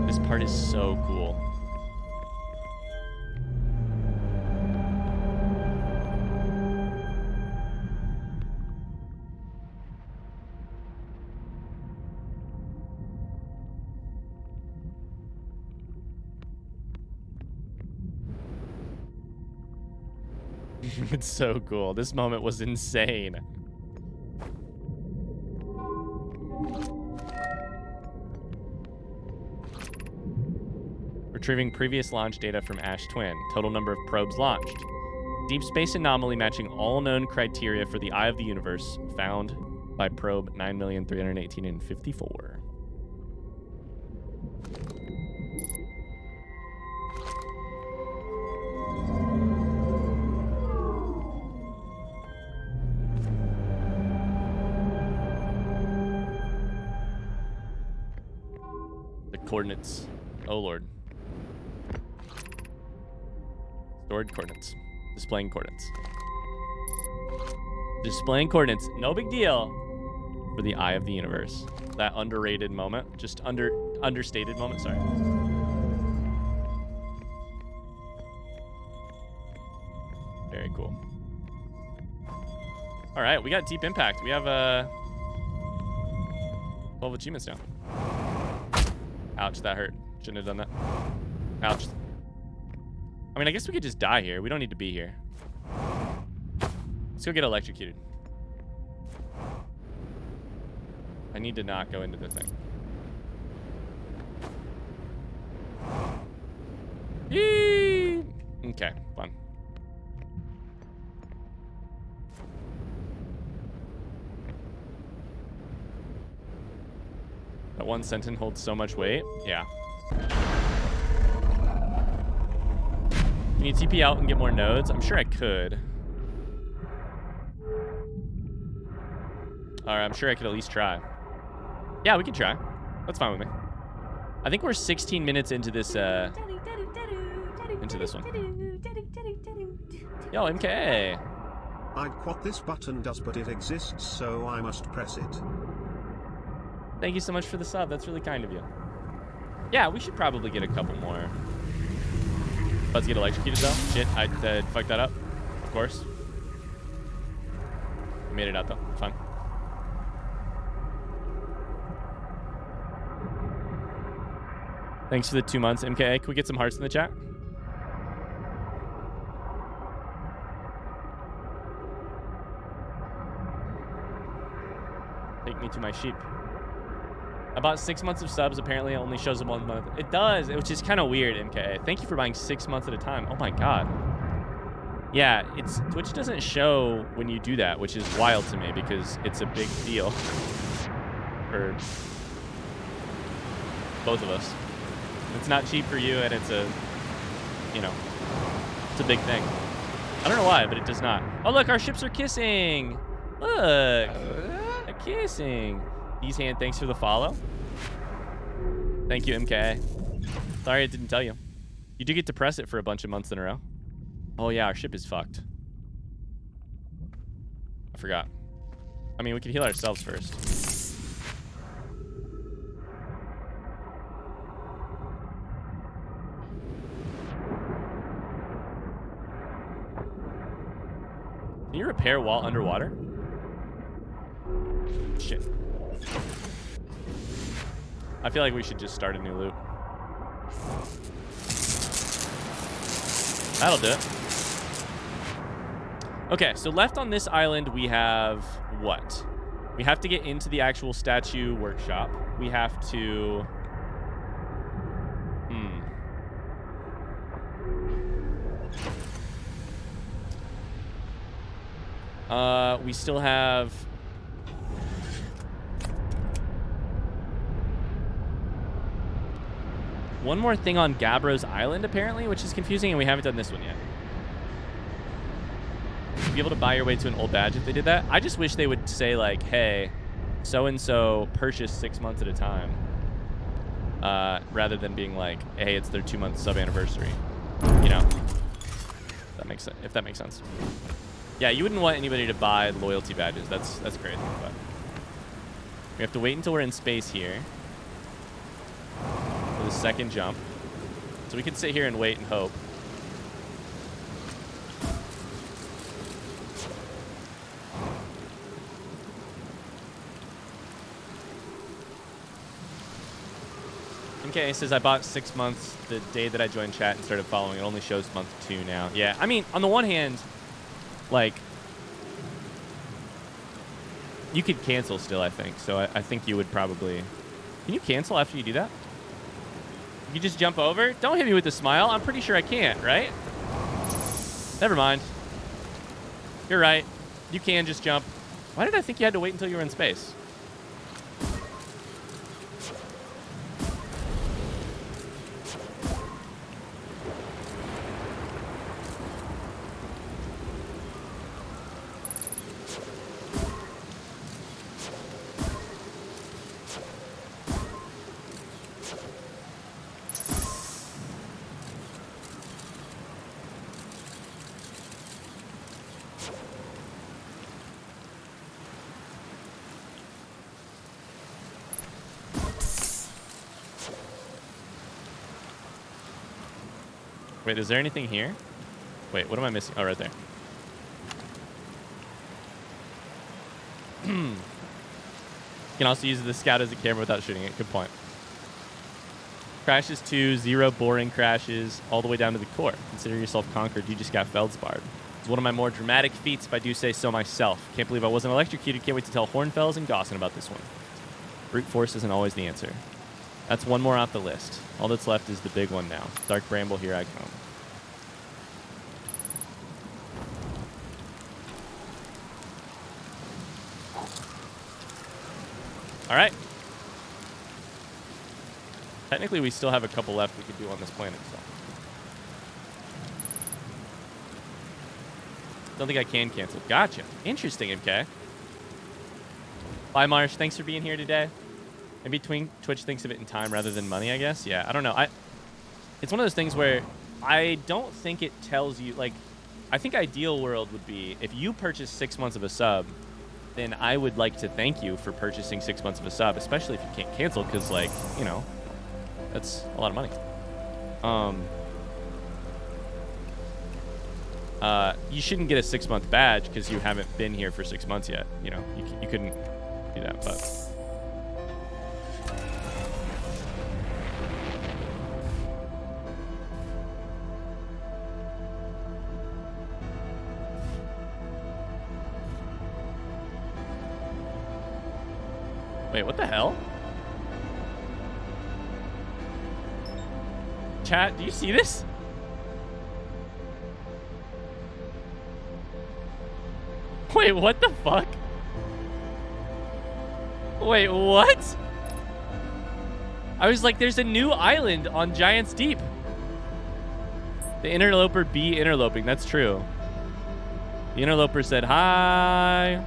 This part is so cool. It's so cool. This moment was insane. Retrieving previous launch data from Ash Twin. Total number of probes launched. Deep space anomaly matching all known criteria for the eye of the universe found by probe 9,318,054. The coordinates. Oh, Lord. Stored coordinates. Displaying coordinates. Displaying coordinates. No big deal for the eye of the universe. That underrated moment. Just understated moment. Sorry. Very cool. All right. We got deep impact. We have 12 achievements now. Ouch. That hurt. Shouldn't have done that. Ouch. I mean, I guess we could just die here. We don't need to be here. Let's go get electrocuted. I need to not go into the thing. Yee! Okay, fun. That one sentence holds so much weight. Yeah. Can you TP out and get more nodes? I'm sure I could. All right, I'm sure I could at least try. Yeah, we can try. That's fine with me. I think we're 16 minutes into this one. Yo, MK. I'd what this button does, but it exists, so I must press it. Thank you so much for the sub. That's really kind of you. Yeah, we should probably get a couple more. Let's get electrocuted though. Shit, I fucked that up. Of course. We made it out though. It's fine. Thanks for the 2 months, MKA. Can we get some hearts in the chat? Take me to my sheep. About 6 months of subs. Apparently, it only shows them 1 month. It does, which is kind of weird, MKA. Thank you for buying 6 months at a time. Oh my god. Yeah, Twitch doesn't show when you do that, which is wild to me because it's a big deal for both of us. It's not cheap for you, and it's a, it's a big thing. I don't know why, but it does not. Oh, look, our ships are kissing. Look, they're kissing. Ease hand, thanks for the follow. Thank you, MKA. Sorry I didn't tell you. You do get to press it for a bunch of months in a row. Oh yeah, our ship is fucked. I forgot. I mean, we can heal ourselves first. Can you repair while underwater? Shit. I feel like we should just start a new loop. That'll do it. Okay, so left on this island, we have what? We have to get into the actual statue workshop. We have to... we still have... one more thing on Gabbro's Island, apparently, which is confusing, and we haven't done this one yet. Be able to buy your way to an old badge if they did that. I just wish they would say, like, hey, so-and-so purchased 6 months at a time. Rather than being like, hey, it's their 2-month sub-anniversary. You know? That makes sense, if that makes sense. Yeah, you wouldn't want anybody to buy loyalty badges. That's crazy. But we have to wait until we're in space here for the second jump. So we could sit here and wait and hope. Okay, it says I bought 6 months the day that I joined chat and started following. It only shows month 2 now. Yeah, I mean, on the one hand, like, you could cancel still, I think. So I think you would probably... Can you cancel after you do that? You just jump over? Don't hit me with a smile. I'm pretty sure I can't, right? Never mind. You're right. You can just jump. Why did I think you had to wait until you were in space? Wait, is there anything here? Wait, what am I missing? Oh, right there. You can also use the scout as a camera without shooting it. Good point. Crashes 2, 0 boring crashes, all the way down to the core. Consider yourself conquered. You just got feldsparred. It's one of my more dramatic feats, if I do say so myself. Can't believe I wasn't electrocuted. Can't wait to tell Hornfells and Gossin about this one. Brute force isn't always the answer. That's one more off the list. All that's left is the big one now. Dark Bramble, here I come. All right. Technically, we still have a couple left we could do on this planet. So. Don't think I can cancel. Gotcha. Interesting, MK. Bye, Marsh. Thanks for being here today. In between, Twitch thinks of it in time rather than money, I guess. Yeah, I don't know. It's one of those things where I don't think it tells you, like, I think ideal world would be if you purchase 6 months of a sub, then I would like to thank you for purchasing 6 months of a sub, especially if you can't cancel, because, like, you know, that's a lot of money. You shouldn't get a 6-month badge because you haven't been here for 6 months yet. You know, you couldn't do that, but... Wait, what the hell? Chat, do you see this? Wait, what the fuck? Wait, what? I was like, there's a new island on Giant's Deep. The interloper be interloping, that's true. The interloper said, hi.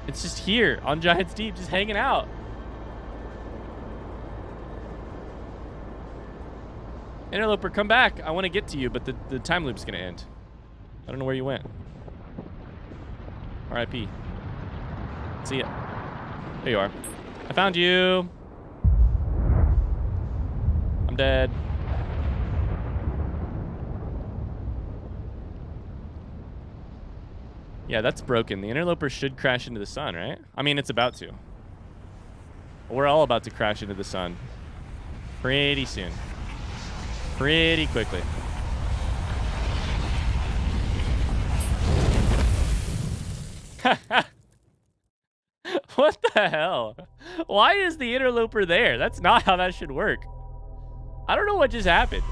It's just here on Giant's Deep, just hanging out. Interloper, come back. I want to get to you, but the time loop's going to end. I don't know where you went. R.I.P. See ya. There you are. I found you. I'm dead. Yeah, that's broken. The interloper should crash into the sun, right? I mean, it's about to. We're all about to crash into the sun. Pretty soon. Pretty quickly. What the hell? Why is the interloper there? That's not how that should work. I don't know what just happened.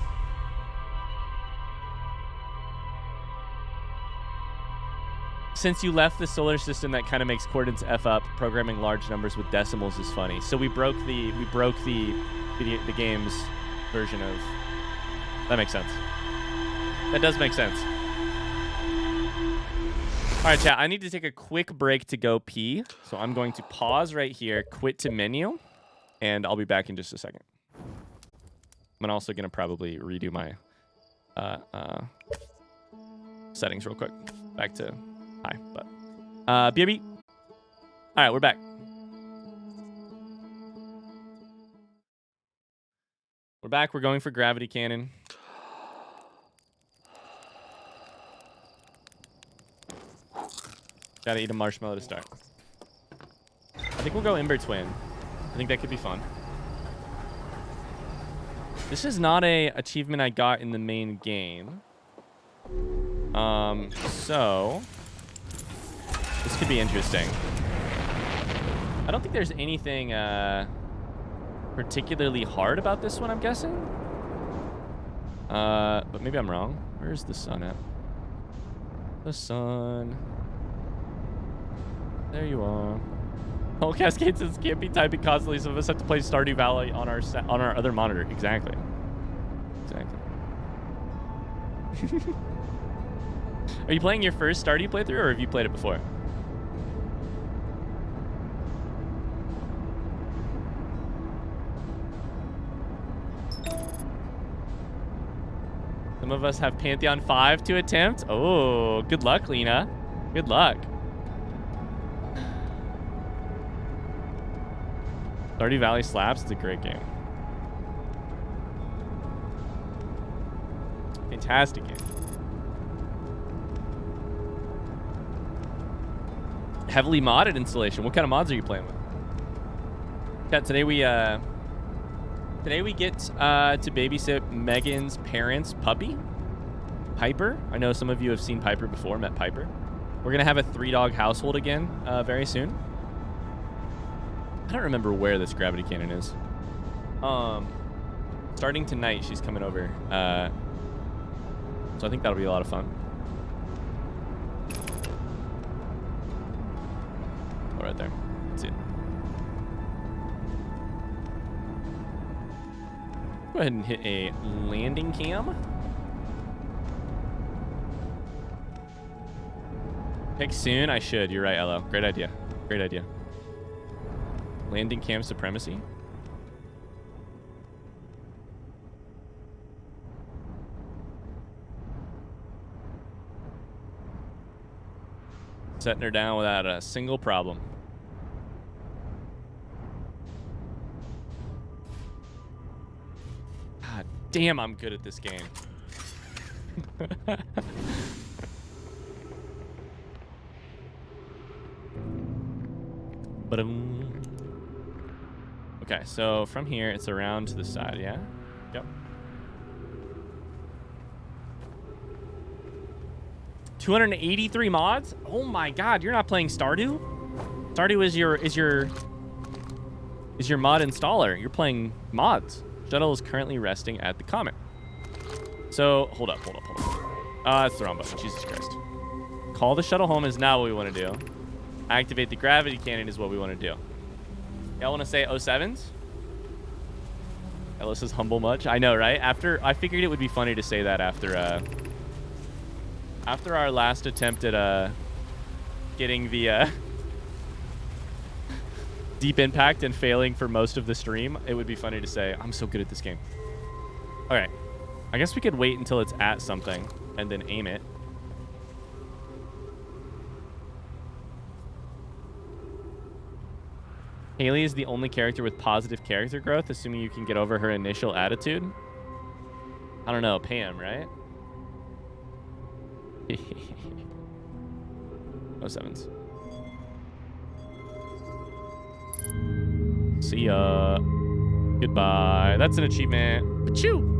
Since you left the solar system, that kind of makes coordinates f up. Programming large numbers with decimals is funny. So we broke the game's version of. That makes sense. That does make sense. All right, chat. I need to take a quick break to go pee, so I'm going to pause right here, quit to menu, and I'll be back in just a second. I'm also gonna probably redo my settings real quick. Back to. Hi, but BRB. All right, we're back. We're back. We're going for gravity cannon. Gotta eat a marshmallow to start. I think we'll go Ember Twin. I think that could be fun. This is not a achievement I got in the main game. So this could be interesting. I don't think there's anything particularly hard about this one, I'm guessing. But maybe I'm wrong. Where's the sun at? The sun. There you are. Oh, Cascade says can't be typing constantly. Some of us have to play Stardew Valley on our other monitor. Exactly. Exactly. Are you playing your first Stardew playthrough, or have you played it before? Some of us have Pantheon 5 to attempt. Oh, good luck, Lena. Good luck. Stardew Valley slaps. It's a great game. Fantastic game. Heavily modded installation. What kind of mods are you playing with? Yeah, today we get to babysit Megan's parents' puppy, Piper. I know some of you have seen Piper before, met Piper. We're gonna have a 3-dog household again very soon. I don't remember where this gravity cannon is. Starting tonight, she's coming over. So I think that'll be a lot of fun. Oh, right there. Let's see it. Go ahead and hit a landing cam. Pick soon? I should. You're right, Elo. Great idea. Great idea. Landing cam supremacy. Setting her down without a single problem. God damn, I'm good at this game. Okay, so from here, it's around to the side, yeah? Yep. 283 mods? Oh my god, you're not playing Stardew? Stardew is your mod installer. You're playing mods. Shuttle is currently resting at the comet. So, hold up. That's the wrong button. Jesus Christ. Call the shuttle home is not what we want to do. Activate the gravity cannon is what we want to do. Y'all want to say 07s? Ellis is humble much. I know, right? I figured it would be funny to say that after our last attempt at getting the deep impact and failing for most of the stream. It would be funny to say, I'm so good at this game. All right. I guess we could wait until it's at something and then aim it. Haley is the only character with positive character growth, assuming you can get over her initial attitude. I don't know. Pam, right? Oh, sevens. See ya. Goodbye. That's an achievement. Achoo!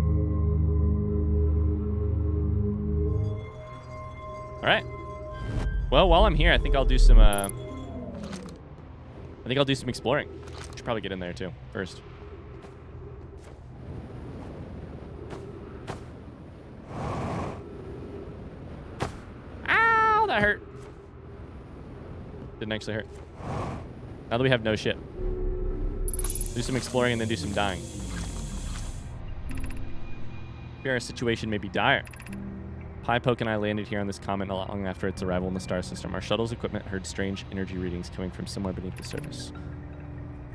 All right. Well, while I'm here, I think I'll do some exploring. Should probably get in there too first. Ow, that hurt. Didn't actually hurt. Now that we have no ship. Do some exploring and then do some dying. Our situation may be dire. Pie Poke and I landed here on this comet not long after its arrival in the star system. Our shuttle's equipment heard strange energy readings coming from somewhere beneath the surface.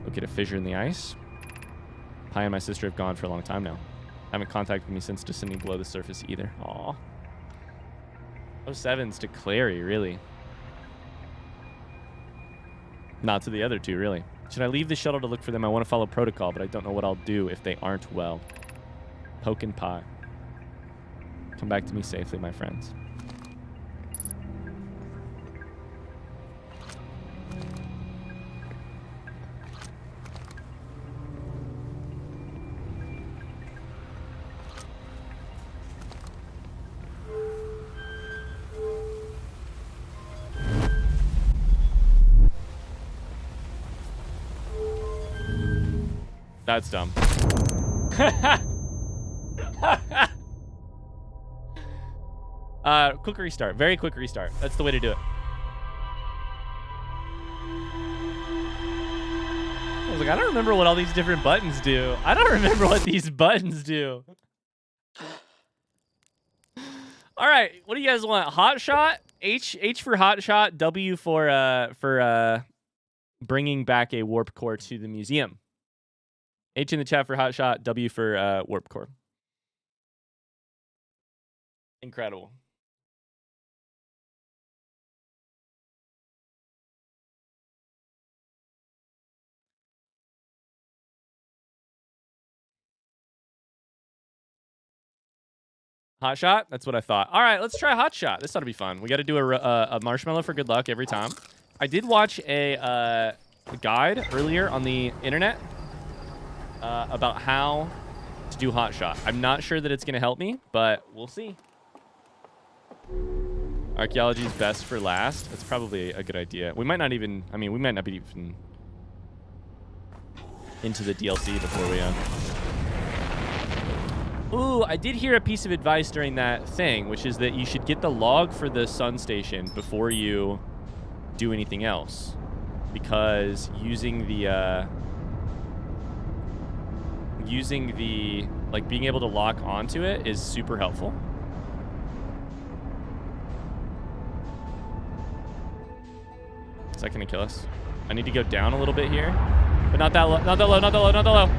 Look at a fissure in the ice. Pie and my sister have gone for a long time now. Haven't contacted me since descending below the surface either. Aw. Oh, sevens to Clary, really. Not to the other two, really. Should I leave the shuttle to look for them? I want to follow protocol, but I don't know what I'll do if they aren't well. Poke and Pie. Come back to me safely, my friends. That's dumb. Quick restart. Very quick restart. That's the way to do it. I was like, I don't remember what all these different buttons do. I don't remember what these buttons do. All right. What do you guys want? Hot shot? H for hot shot. W for bringing back a warp core to the museum. H in the chat for hot shot. W for warp core. Incredible. Hot shot? That's what I thought. All right, let's try hot shot. This ought to be fun. We got to do a marshmallow for good luck every time. I did watch a guide earlier on the internet about how to do hot shot. I'm not sure that it's going to help me, but we'll see. Archaeology is best for last. That's probably a good idea. We might not even... I mean, we might not be even into the DLC before we... Ooh, I did hear a piece of advice during that thing, which is that you should get the log for the sun station before you do anything else. Because using the... like, being able to lock onto it is super helpful. Is that gonna kill us? I need to go down a little bit here, but not that low, not that low, not that low, not that low.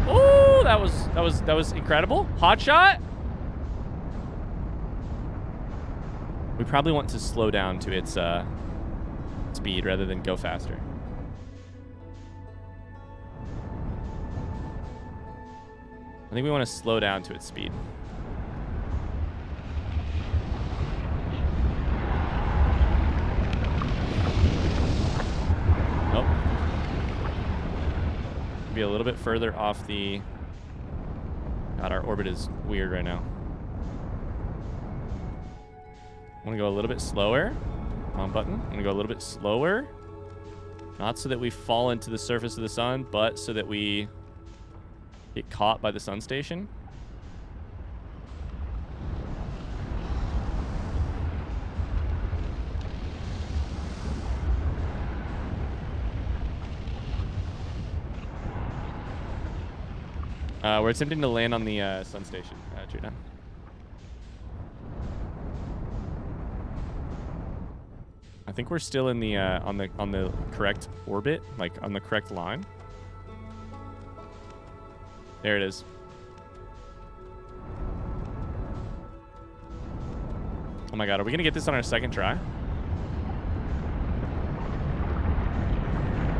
Ooh, that was incredible. Hot shot. We probably want to slow down to its speed rather than go faster. I think we want to slow down to its speed. Nope. Be a little bit further off the... God, our orbit is weird right now. I want to go a little bit slower. Come on, button. I'm going to go a little bit slower. Not so that we fall into the surface of the sun, but so that we get caught by the sun station. We're attempting to land on the sun station, Trina. I think we're still in the on the correct orbit, like on the correct line. There it is. Oh my god, are we gonna get this on our second try?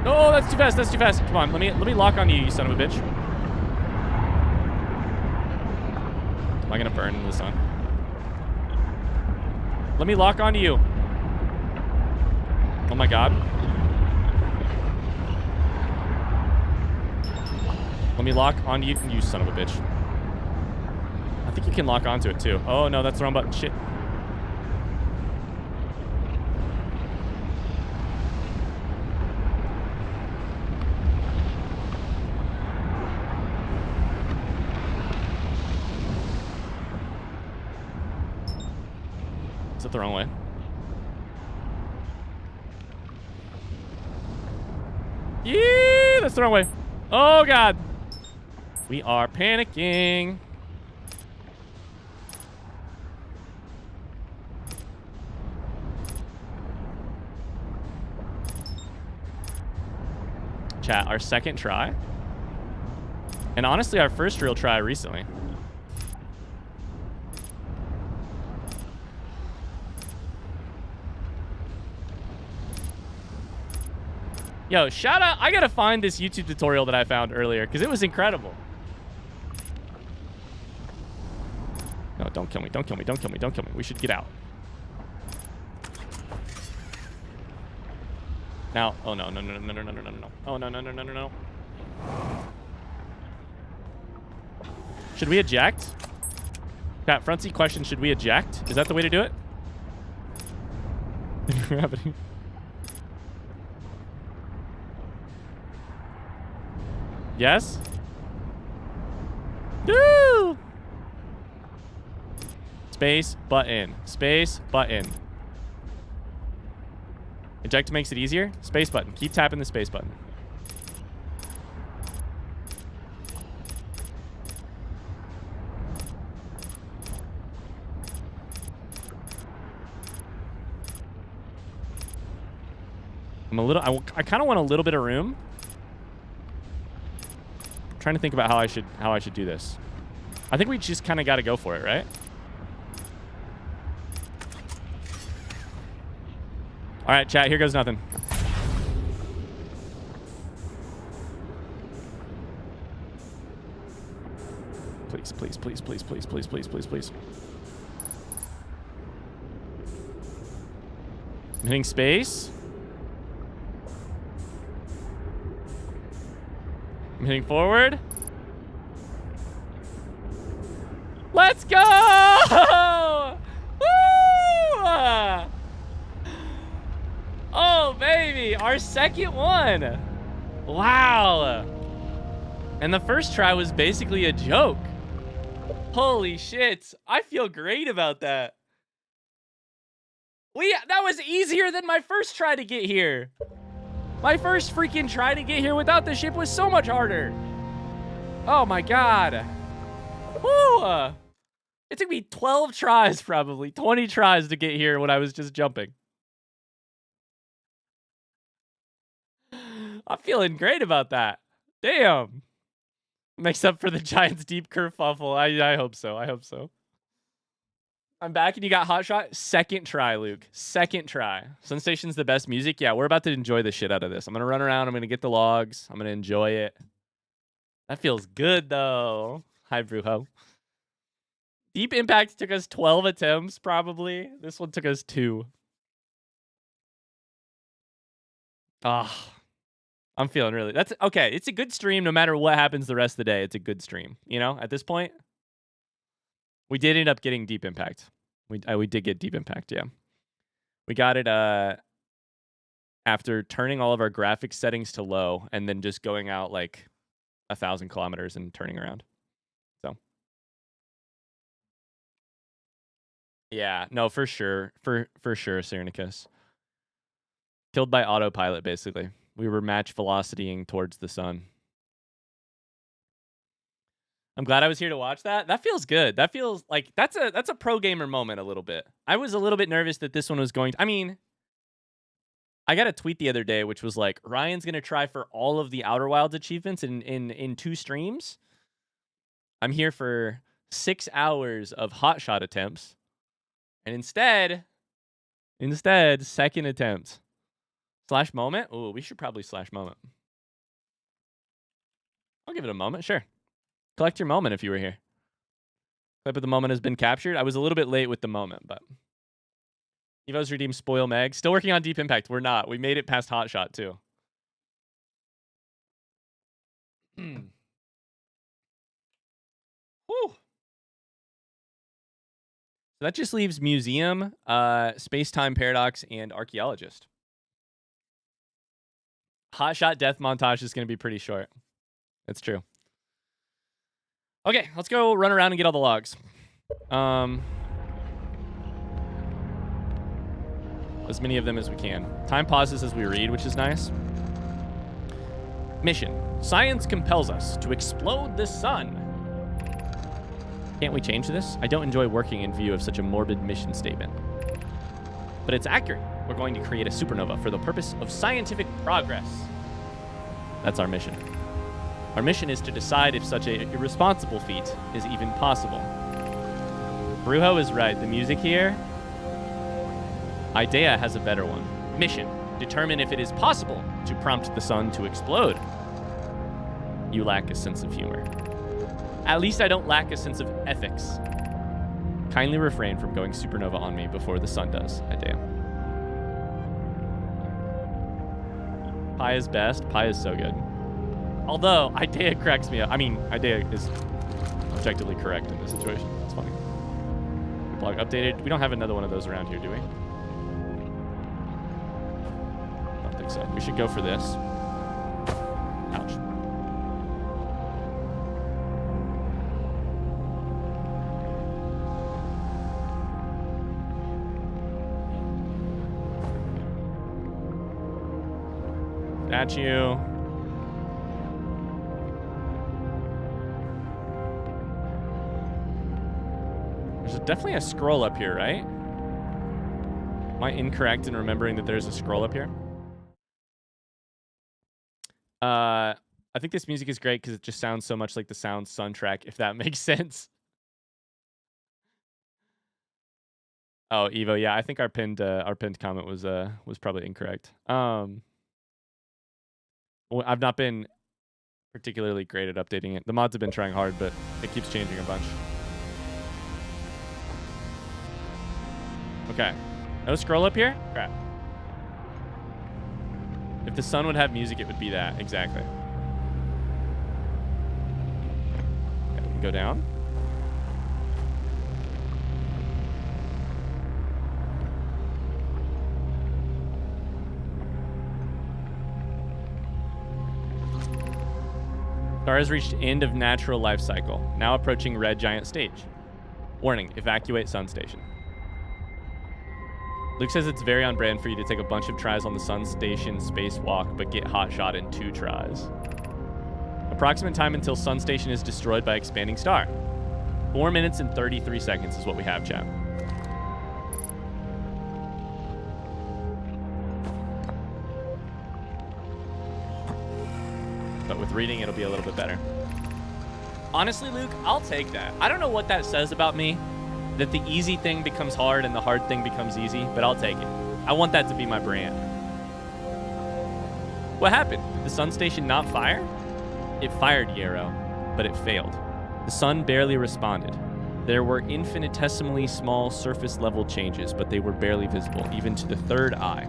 Oh, that's too fast. That's too fast. Come on, let me lock onto you, you son of a bitch. Am I gonna burn in the sun? Let me lock onto you. Oh my god. Let me lock onto you, you son of a bitch. I think you can lock onto it too. Oh no, that's the wrong button. Shit. Is that the wrong way? Yeah, that's the wrong way. Oh god. We are panicking. Chat, our second try. And honestly, our first real try recently. Yo, shout out. I gotta find this YouTube tutorial that I found earlier because it was incredible. No, don't kill me. Don't kill me. Don't kill me. Don't kill me. We should get out. Now, oh no, no, no, no, no, no, no, no, no. Oh no, no, no, no, no, no. Should we eject? Chat, front seat question, should we eject? Is that the way to do it? Gravity. Yes? Woo! Space, button. Space, button. Eject makes it easier. Space button. Keep tapping the space button. I'm a little... I kind of want a little bit of room. I'm trying to think about how I should do this. I think we just kind of got to go for it, right? All right, chat, here goes nothing. Please, please, please, please, please, please, please, please, please. I'm hitting space. I'm hitting forward. Let's go! Woo! Oh, baby, our second one. Wow. And the first try was basically a joke. Holy shit. I feel great about that. That was easier than my first try to get here. My first freaking try to get here without the ship was so much harder. Oh my god. Woo! It took me 12 tries, probably 20 tries to get here when I was just jumping. I'm feeling great about that. Damn. Makes up for the Giants' deep kerfuffle. I hope so. I hope so. I'm back and you got hot shot. Second try, Luke. Second try. Sun Station's the best music. Yeah, we're about to enjoy the shit out of this. I'm going to run around. I'm going to get the logs. I'm going to enjoy it. That feels good, though. Hi, Brujo. Deep Impact took us 12 attempts, probably. This one took us 2. Ah. I'm feeling really... That's okay. It's a good stream no matter what happens the rest of the day. It's a good stream. You know, at this point, we did end up getting Deep Impact. We did get Deep Impact, yeah. We got it after turning all of our graphics settings to low and then just going out like 1,000 kilometers and turning around. So. Yeah, no, for sure. For sure, Cyrenicus. Killed by autopilot, basically. We were match velocitying towards the sun. I'm glad I was here to watch that. That feels good. That feels like that's a pro gamer moment a little bit. I was a little bit nervous that this one was going to, I mean, I got a tweet the other day which was like, Ryan's going to try for all of the Outer Wilds achievements in 2 streams. I'm here for 6 hours of hotshot attempts. And instead, second attempt. Slash moment? Oh, we should probably slash moment. I'll give it a moment, sure. Collect your moment if you were here. Clip of the moment has been captured. I was a little bit late with the moment, but... Evo's redeemed Spoil Meg. Still working on Deep Impact. We're not. We made it past Hot Shot, too. Whew. So that just leaves Museum, Space-Time Paradox, and Archaeologist. Hot Shot Death Montage is going to be pretty short. That's true. Okay, let's go run around and get all the logs. As many of them as we can. Time pauses as we read, which is nice. Mission. Science compels us to explode the sun. Can't we change this? I don't enjoy working in view of such a morbid mission statement. But it's accurate. We're going to create a supernova for the purpose of scientific progress. That's our mission. Our mission is to decide if such a irresponsible feat is even possible. Brujo is right. The music here... Idea has a better one. Mission. Determine if it is possible to prompt the sun to explode. You lack a sense of humor. At least I don't lack a sense of ethics. Kindly refrain from going supernova on me before the sun does, Idea. Pi is best. Pi is so good. Although, Idea cracks me up. I mean, Idea is objectively correct in this situation. It's funny. Blog updated. We don't have another one of those around here, do we? I don't think so. We should go for this. Ouch. Statue. There's definitely a scroll up here, right? Am I incorrect in remembering that there's a scroll up here? I think this music is great because it just sounds so much like the Sound soundtrack, if that makes sense. Oh, Evo, yeah, I think our pinned comment was probably incorrect. Well, I've not been particularly great at updating it. The mods have been trying hard, but it keeps changing a bunch. Okay. No scroll up here? Crap. If the sun would have music, it would be that. Exactly. Okay, we can go down. Star has reached end of natural life cycle. Now approaching red giant stage. Warning, evacuate sun station. Luke says it's very on brand for you to take a bunch of tries on the sun station spacewalk, but get hot shot in 2 tries. Approximate time until sun station is destroyed by expanding star. 4 minutes and 33 seconds is what we have, chat. But with reading, it'll be a little bit better. Honestly, Luke, I'll take that. I don't know what that says about me, that the easy thing becomes hard and the hard thing becomes easy, but I'll take it. I want that to be my brand. What happened? Did the sun station not fire? It fired, Yarrow, but it failed. The sun barely responded. There were infinitesimally small surface level changes, but they were barely visible, even to the third eye.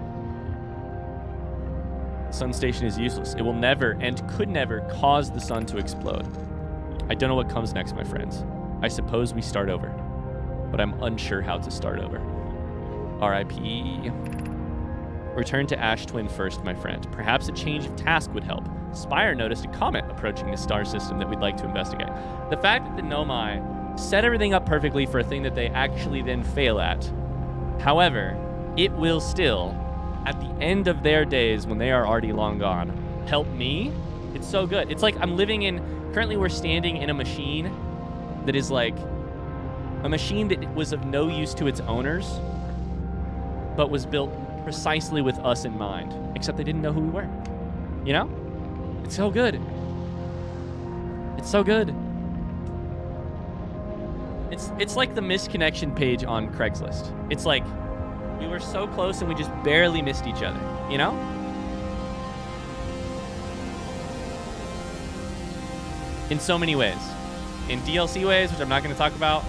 The sun station is useless. It will never and could never cause the sun to explode. I don't know what comes next, my friends. I suppose we start over, but I'm unsure how to start over. R.I.P. Return to Ash Twin first, my friend. Perhaps a change of task would help. Spire noticed a comet approaching the star system that we'd like to investigate. The fact that the Nomai set everything up perfectly for a thing that they actually then fail at. However, it will still, at the end of their days when they are already long gone, help me. It's so good. It's like I'm living in, currently we're standing in a machine that is like a machine that was of no use to its owners, but was built precisely with us in mind, except they didn't know who we were. You know? It's so good. It's so good. It's like the misconnection page on Craigslist. It's like we were so close and we just barely missed each other, you know? In so many ways. In DLC ways, which I'm not going to talk about.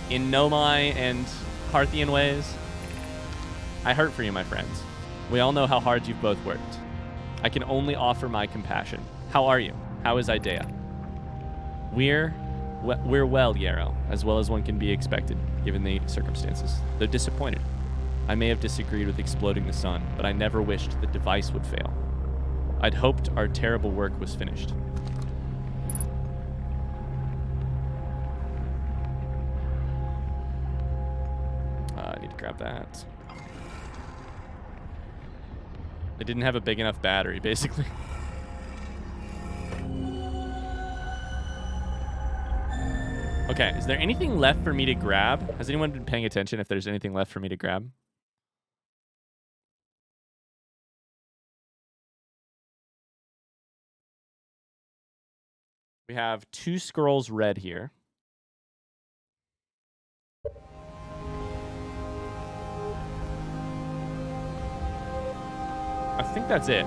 In Nomai and Parthian ways. I hurt for you, my friends. We all know how hard you've both worked. I can only offer my compassion. How are you? How is Idea? We're well, Yarrow, as well as one can be expected, given the circumstances. Though disappointed. I may have disagreed with exploding the sun, but I never wished the device would fail. I'd hoped our terrible work was finished. I need to grab that. They didn't have a big enough battery, basically. Okay, is there anything left for me to grab? Has anyone been paying attention if there's anything left for me to grab? We have 2 scrolls red here. I think that's it.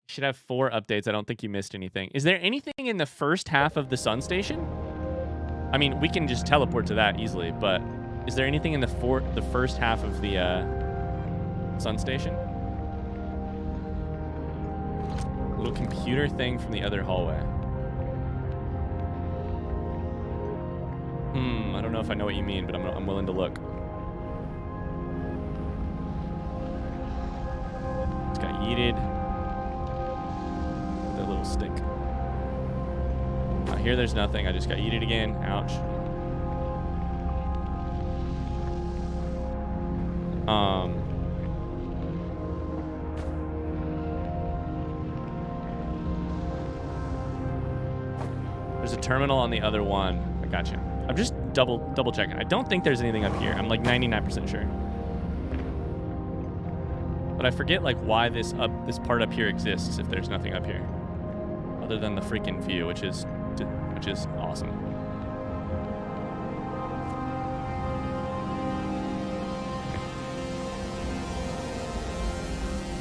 Should have 4 updates. I don't think you missed anything. Is there anything in the first half of the sun station? I mean, we can just teleport to that easily, but is there anything in the first half of the sun station? A little computer thing from the other hallway. I don't know if I know what you mean, but I'm willing to look. It's got yeeted. That little stick. Here there's nothing. I just got yeeted again. Ouch. There's a terminal on the other one. I gotcha. I'm just double checking. I don't think there's anything up here. I'm like 99% sure. But I forget like why this part up here exists if there's nothing up here. Other than the freaking view, which is awesome.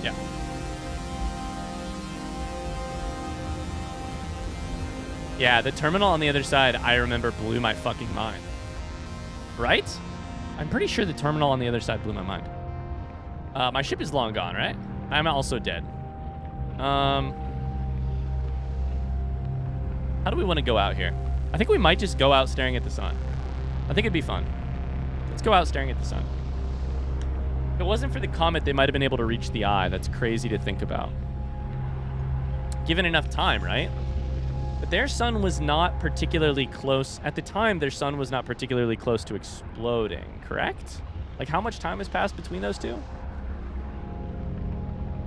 Yeah. Yeah, the terminal on the other side, I remember, blew my fucking mind. Right? I'm pretty sure the terminal on the other side blew my mind. My ship is long gone, right? I'm also dead. How do we want to go out here? I think we might just go out staring at the sun. I think it'd be fun. Let's go out staring at the sun. If it wasn't for the comet, they might have been able to reach the eye. That's crazy to think about. Given enough time, right? But their sun was not particularly close. At the time, their sun was not particularly close to exploding, correct? Like, how much time has passed between those two?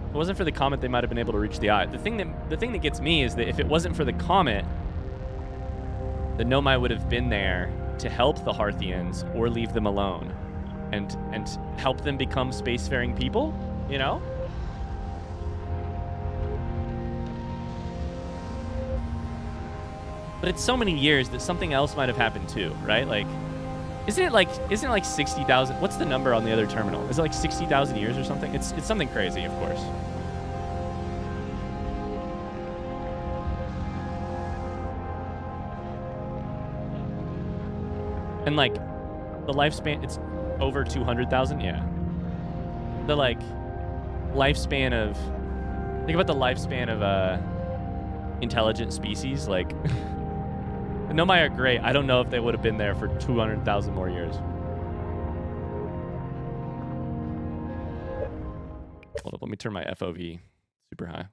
If it wasn't for the comet, they might have been able to reach the eye. The thing that gets me is that if it wasn't for the comet, the Nomai would have been there to help the Harthians or leave them alone and help them become spacefaring people, you know? But it's so many years that something else might have happened too, right? Like, isn't it like 60,000? What's the number on the other terminal? Is it like 60,000 years or something? It's something crazy, of course. And like, the lifespan, it's over 200,000, yeah. The like lifespan of, think about the lifespan of intelligent species, like. The Nomai are great. I don't know if they would have been there for 200,000 more years. Hold up, let me turn my FOV super high.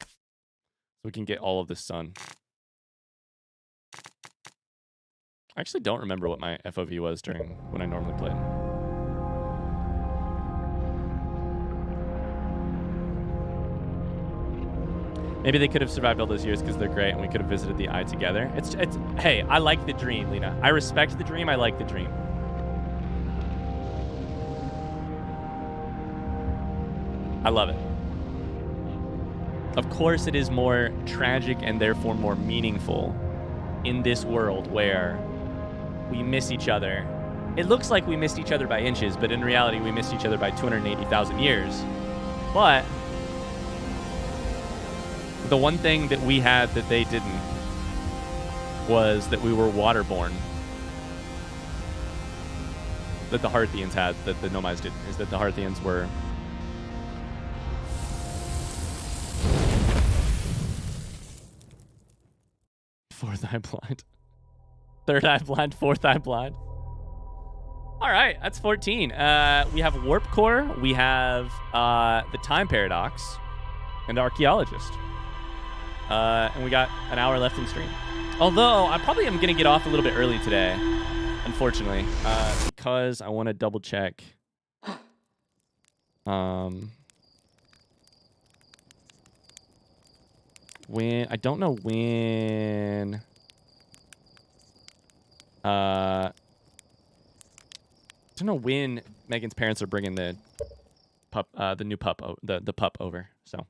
So we can get all of the sun. I actually don't remember what my FOV was during when I normally played. Maybe they could have survived all those years because they're great and we could have visited the eye together. It's hey, I like the dream, Lena. I respect the dream. I like the dream. I love it. Of course, it is more tragic and therefore more meaningful in this world where we miss each other. It looks like we missed each other by inches, but in reality, we missed each other by 280,000 years. But the one thing that we had that they didn't was that we were waterborne. That the Harthians had, that the Nomais didn't, is that the Harthians were... Fourth eye blind. Third eye blind, fourth eye blind. All right, that's 14. We have Warp Core, we have the Time Paradox, and Archaeologist. And we got an hour left in stream. Although, I probably am going to get off a little bit early today, unfortunately, because I want to double check. When, I don't know when... I don't know when Megan's parents are bringing the pup, the new pup, the pup over. So,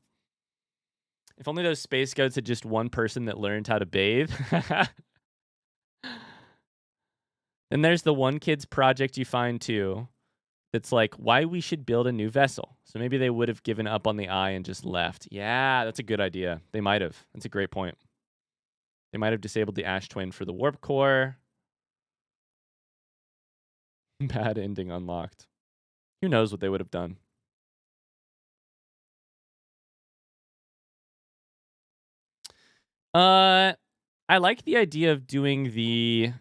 if only those space goats had just one person that learned how to bathe. And there's the one kid's project you find too. That's like why we should build a new vessel. So maybe they would have given up on the eye and just left. Yeah, that's a good idea. They might have. That's a great point. They might have disabled the Ash Twin for the warp core. Bad ending unlocked. Who knows what they would have done? I like the idea of doing the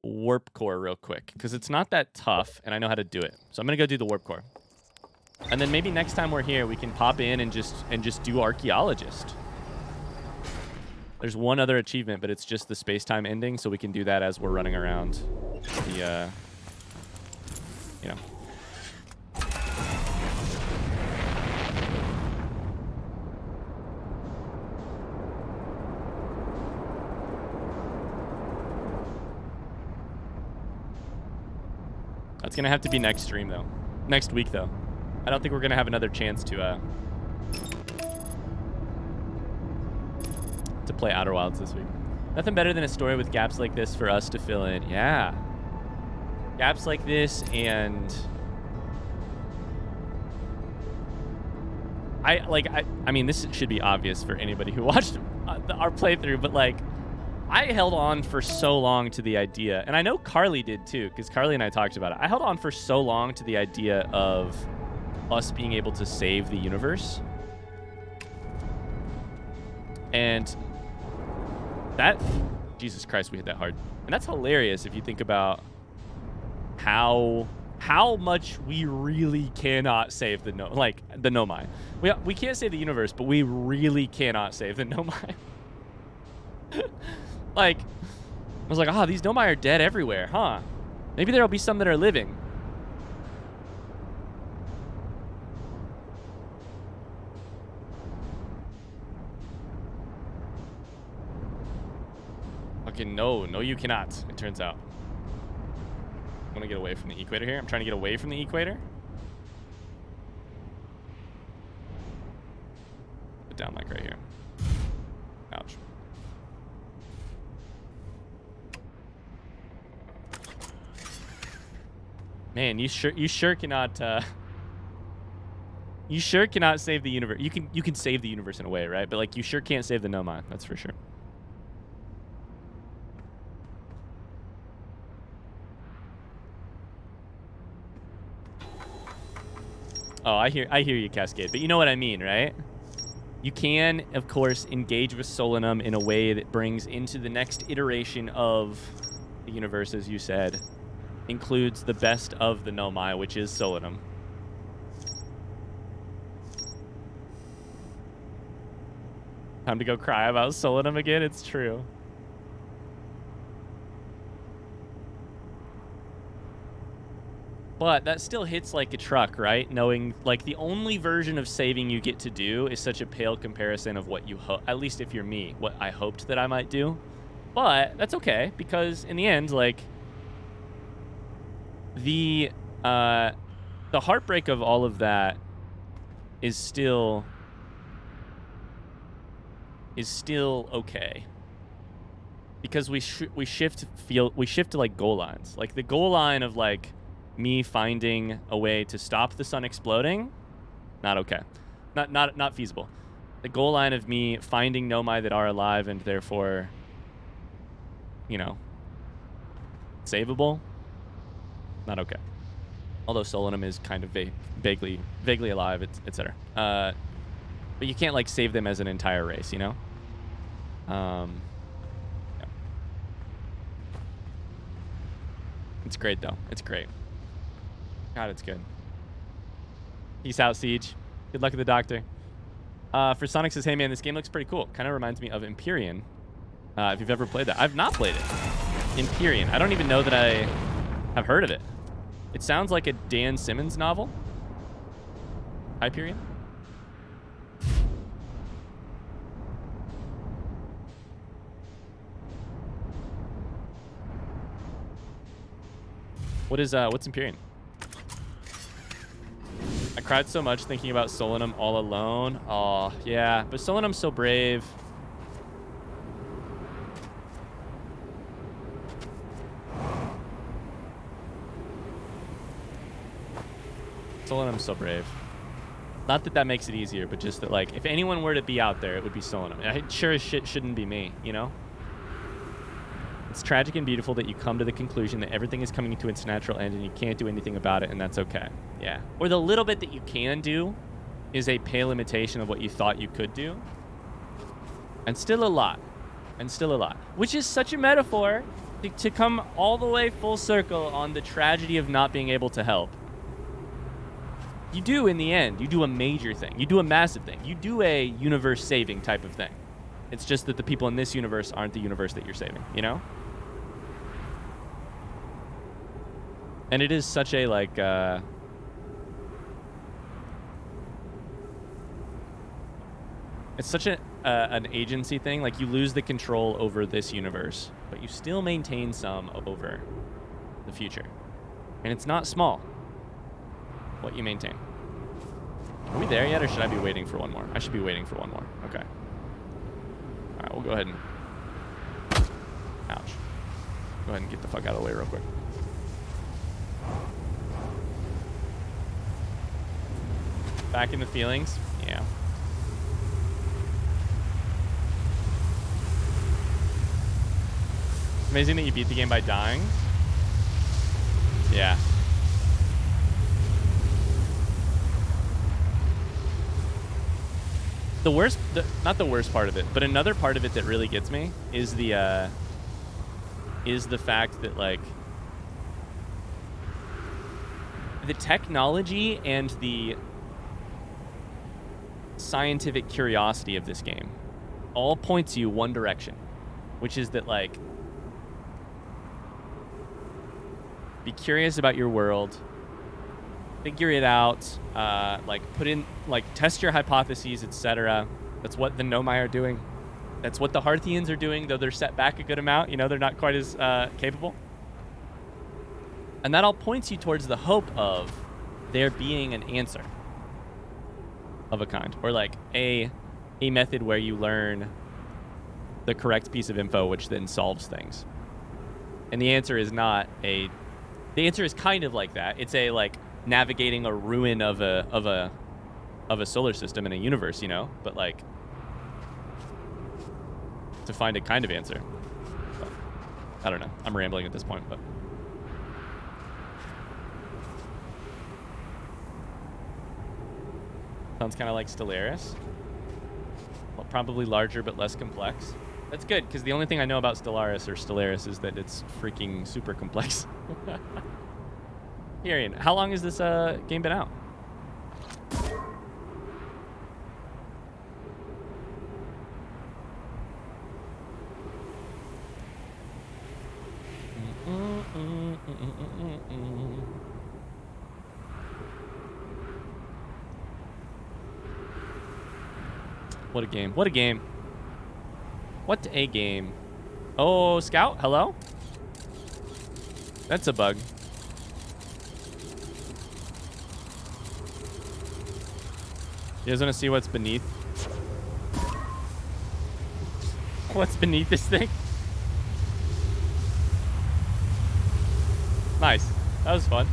warp core real quick because it's not that tough and I know how to do it. So I'm gonna go do the warp core. And then maybe next time we're here we can pop in and just do Archaeologist. There's one other achievement, but it's just the space-time ending, so we can do that as we're running around the you know. That's gonna have to be next stream though. Next week though. I don't think we're gonna have another chance to play Outer Wilds this week. Nothing better than a story with gaps like this for us to fill in. Yeah. Gaps like this, and I mean, this should be obvious for anybody who watched our playthrough, but like, I held on for so long to the idea, and I know Carly did too, because Carly and I talked about it. I held on for so long to the idea of us being able to save the universe. And that, Jesus Christ, we hit that hard. And that's hilarious if you think about how much we really cannot save the Nomai. We can't save the universe, but we really cannot save the Nomai. Like, I was like, these Nomai are dead everywhere, huh? Maybe there'll be some that are living. Okay, no, you cannot, it turns out. I want to get away from the equator here. I'm trying to get away from the equator. Put down like right here. Ouch. Man, you sure cannot you sure cannot save the universe. You can save the universe in a way, right? But like you sure can't save the Nomai, that's for sure. Oh, I hear you, Cascade. But you know what I mean, right? You can, of course, engage with Solanum in a way that brings into the next iteration of the universe, as you said, includes the best of the Nomai, which is Solanum. Time to go cry about Solanum again? It's true. But that still hits like a truck, right? Knowing like the only version of saving you get to do is such a pale comparison of what you at least if you're me, what I hoped that I might do. But that's okay, because in the end, like the heartbreak of all of that is still okay. Because we shift to like goal lines. Like the goal line of like me finding a way to stop the sun exploding, not okay. Not feasible. The goal line of me finding Nomai that are alive and therefore, you know, savable, not okay. Although Solanum is kind of vaguely alive, etc. But you can't like save them as an entire race, you know? Yeah. It's great though. It's great. God, it's good. Peace out, Siege. Good luck with the doctor. For Sonic says, hey man, this game looks pretty cool. Kind of reminds me of Empyrean. If you've ever played that. I've not played it. Empyrean. I don't even know that I have heard of it. It sounds like a Dan Simmons novel. Hyperion? What's Empyrean? I cried so much thinking about Solanum all alone. Oh, yeah. But Solanum's so brave. Solanum's so brave. Not that that makes it easier, but just that, like, if anyone were to be out there, it would be Solanum. It sure as shit shouldn't be me, you know? It's tragic and beautiful that you come to the conclusion that everything is coming to its natural end and you can't do anything about it, and that's okay. Yeah. Or the little bit that you can do is a pale imitation of what you thought you could do. And still a lot. And still a lot. Which is such a metaphor to come all the way full circle on the tragedy of not being able to help. You do, in the end, you do a major thing. You do a massive thing. You do a universe-saving type of thing. It's just that the people in this universe aren't the universe that you're saving, you know? And it is such a, like, it's such an agency thing. Like, you lose the control over this universe, but you still maintain some over the future. And it's not small what you maintain. Are we there yet, or should I be waiting for one more? I should be waiting for one more. Okay. All right, we'll go ahead and... Ouch. Go ahead and get the fuck out of the way real quick. Back in the feelings? Yeah. Amazing that you beat the game by dying. Yeah. The worst, not the worst part of it, but another part of it that really gets me is the fact that, like, the technology and the scientific curiosity of this game all points you one direction, which is that, like, be curious about your world, figure it out, like, put in, like, test your hypotheses, etc. That's what the Nomai are doing. That's what the Harthians are doing, though they're set back a good amount. You know, they're not quite as capable. And that all points you towards the hope of there being an answer of a kind, or like a method where you learn the correct piece of info, which then solves things. And the answer is not the answer is kind of like that. It's a, like, navigating a ruin of a solar system in a universe, you know, but, like, to find a kind of answer. But, I don't know. I'm rambling at this point, but. Sounds kind of like Stellaris. Well, probably larger but less complex. That's good, because the only thing I know about Stellaris is that it's freaking super complex. Arian, how long has this game been out? What a game. What a game. What a game. Oh, Scout, hello? That's a bug. You guys want to see what's beneath? What's beneath this thing? Nice. That was fun.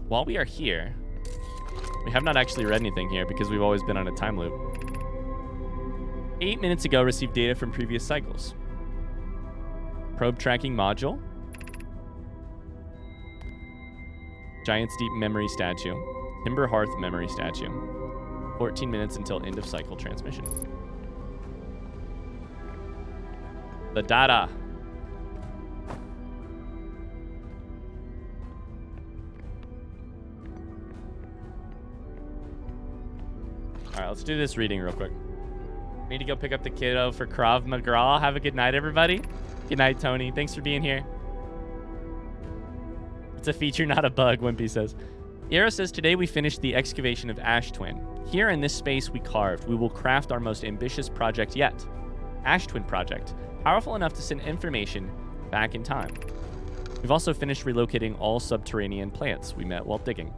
While we are here, we have not actually read anything here because we've always been on a time loop. 8 minutes ago, received data from previous cycles. Probe tracking module. Giant's Deep memory statue. Timber Hearth memory statue. 14 minutes until end of cycle transmission. The data. All right, let's do this reading real quick. Need to go pick up the kiddo for Krav Maga. Have a good night, everybody. Good night, Tony. Thanks for being here. It's a feature, not a bug, Wimpy says. Yero says, today we finished the excavation of Ash Twin. Here in this space we carved, we will craft our most ambitious project yet. Ash Twin Project, powerful enough to send information back in time. We've also finished relocating all subterranean plants we met while digging.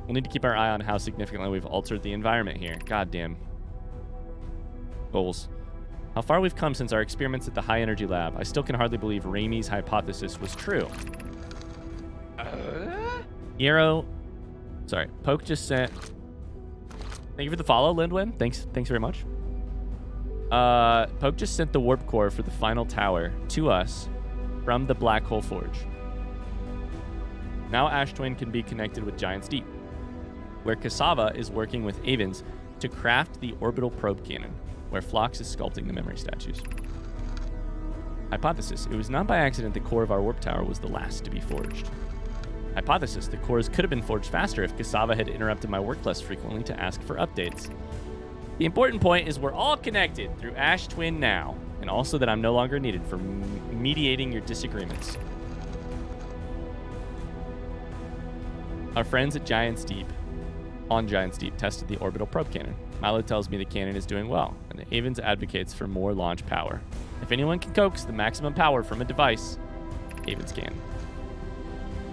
We'll need to keep our eye on how significantly we've altered the environment here. Goddamn. Goals. How far we've come since our experiments at the high energy lab. I still can hardly believe Raimi's hypothesis was true. Yero. Sorry. Poke just sent. Thank you for the follow, Lindwin. Thanks very much. Poke just sent the warp core for the final tower to us from the Black Hole Forge. Now Ash Twin can be connected with Giant's Deep, where Cassava is working with Avens to craft the orbital probe cannon, where Phlox is sculpting the memory statues. Hypothesis. It was not by accident the core of our warp tower was the last to be forged. Hypothesis. The cores could have been forged faster if Cassava had interrupted my work less frequently to ask for updates. The important point is we're all connected through Ash Twin now, and also that I'm no longer needed for mediating your disagreements. Our friends at Giant's Deep, on Giant's Deep, tested the orbital probe cannon. Milo tells me the cannon is doing well, and the Avens advocates for more launch power. If anyone can coax the maximum power from a device, Avens can.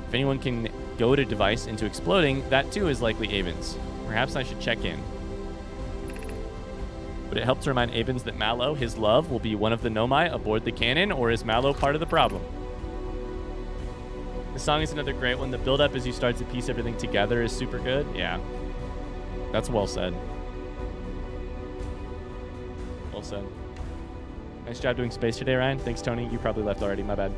If anyone can goad a device into exploding, that too is likely Avens. Perhaps I should check in. Would it help to remind Avens that Mallow, his love, will be one of the Nomai aboard the cannon, or is Mallow part of the problem? The song is another great one. The build-up as you start to piece everything together is super good. Yeah. That's well said. Well said. Nice job doing space today, Ryan. Thanks, Tony. You probably left already. My bad.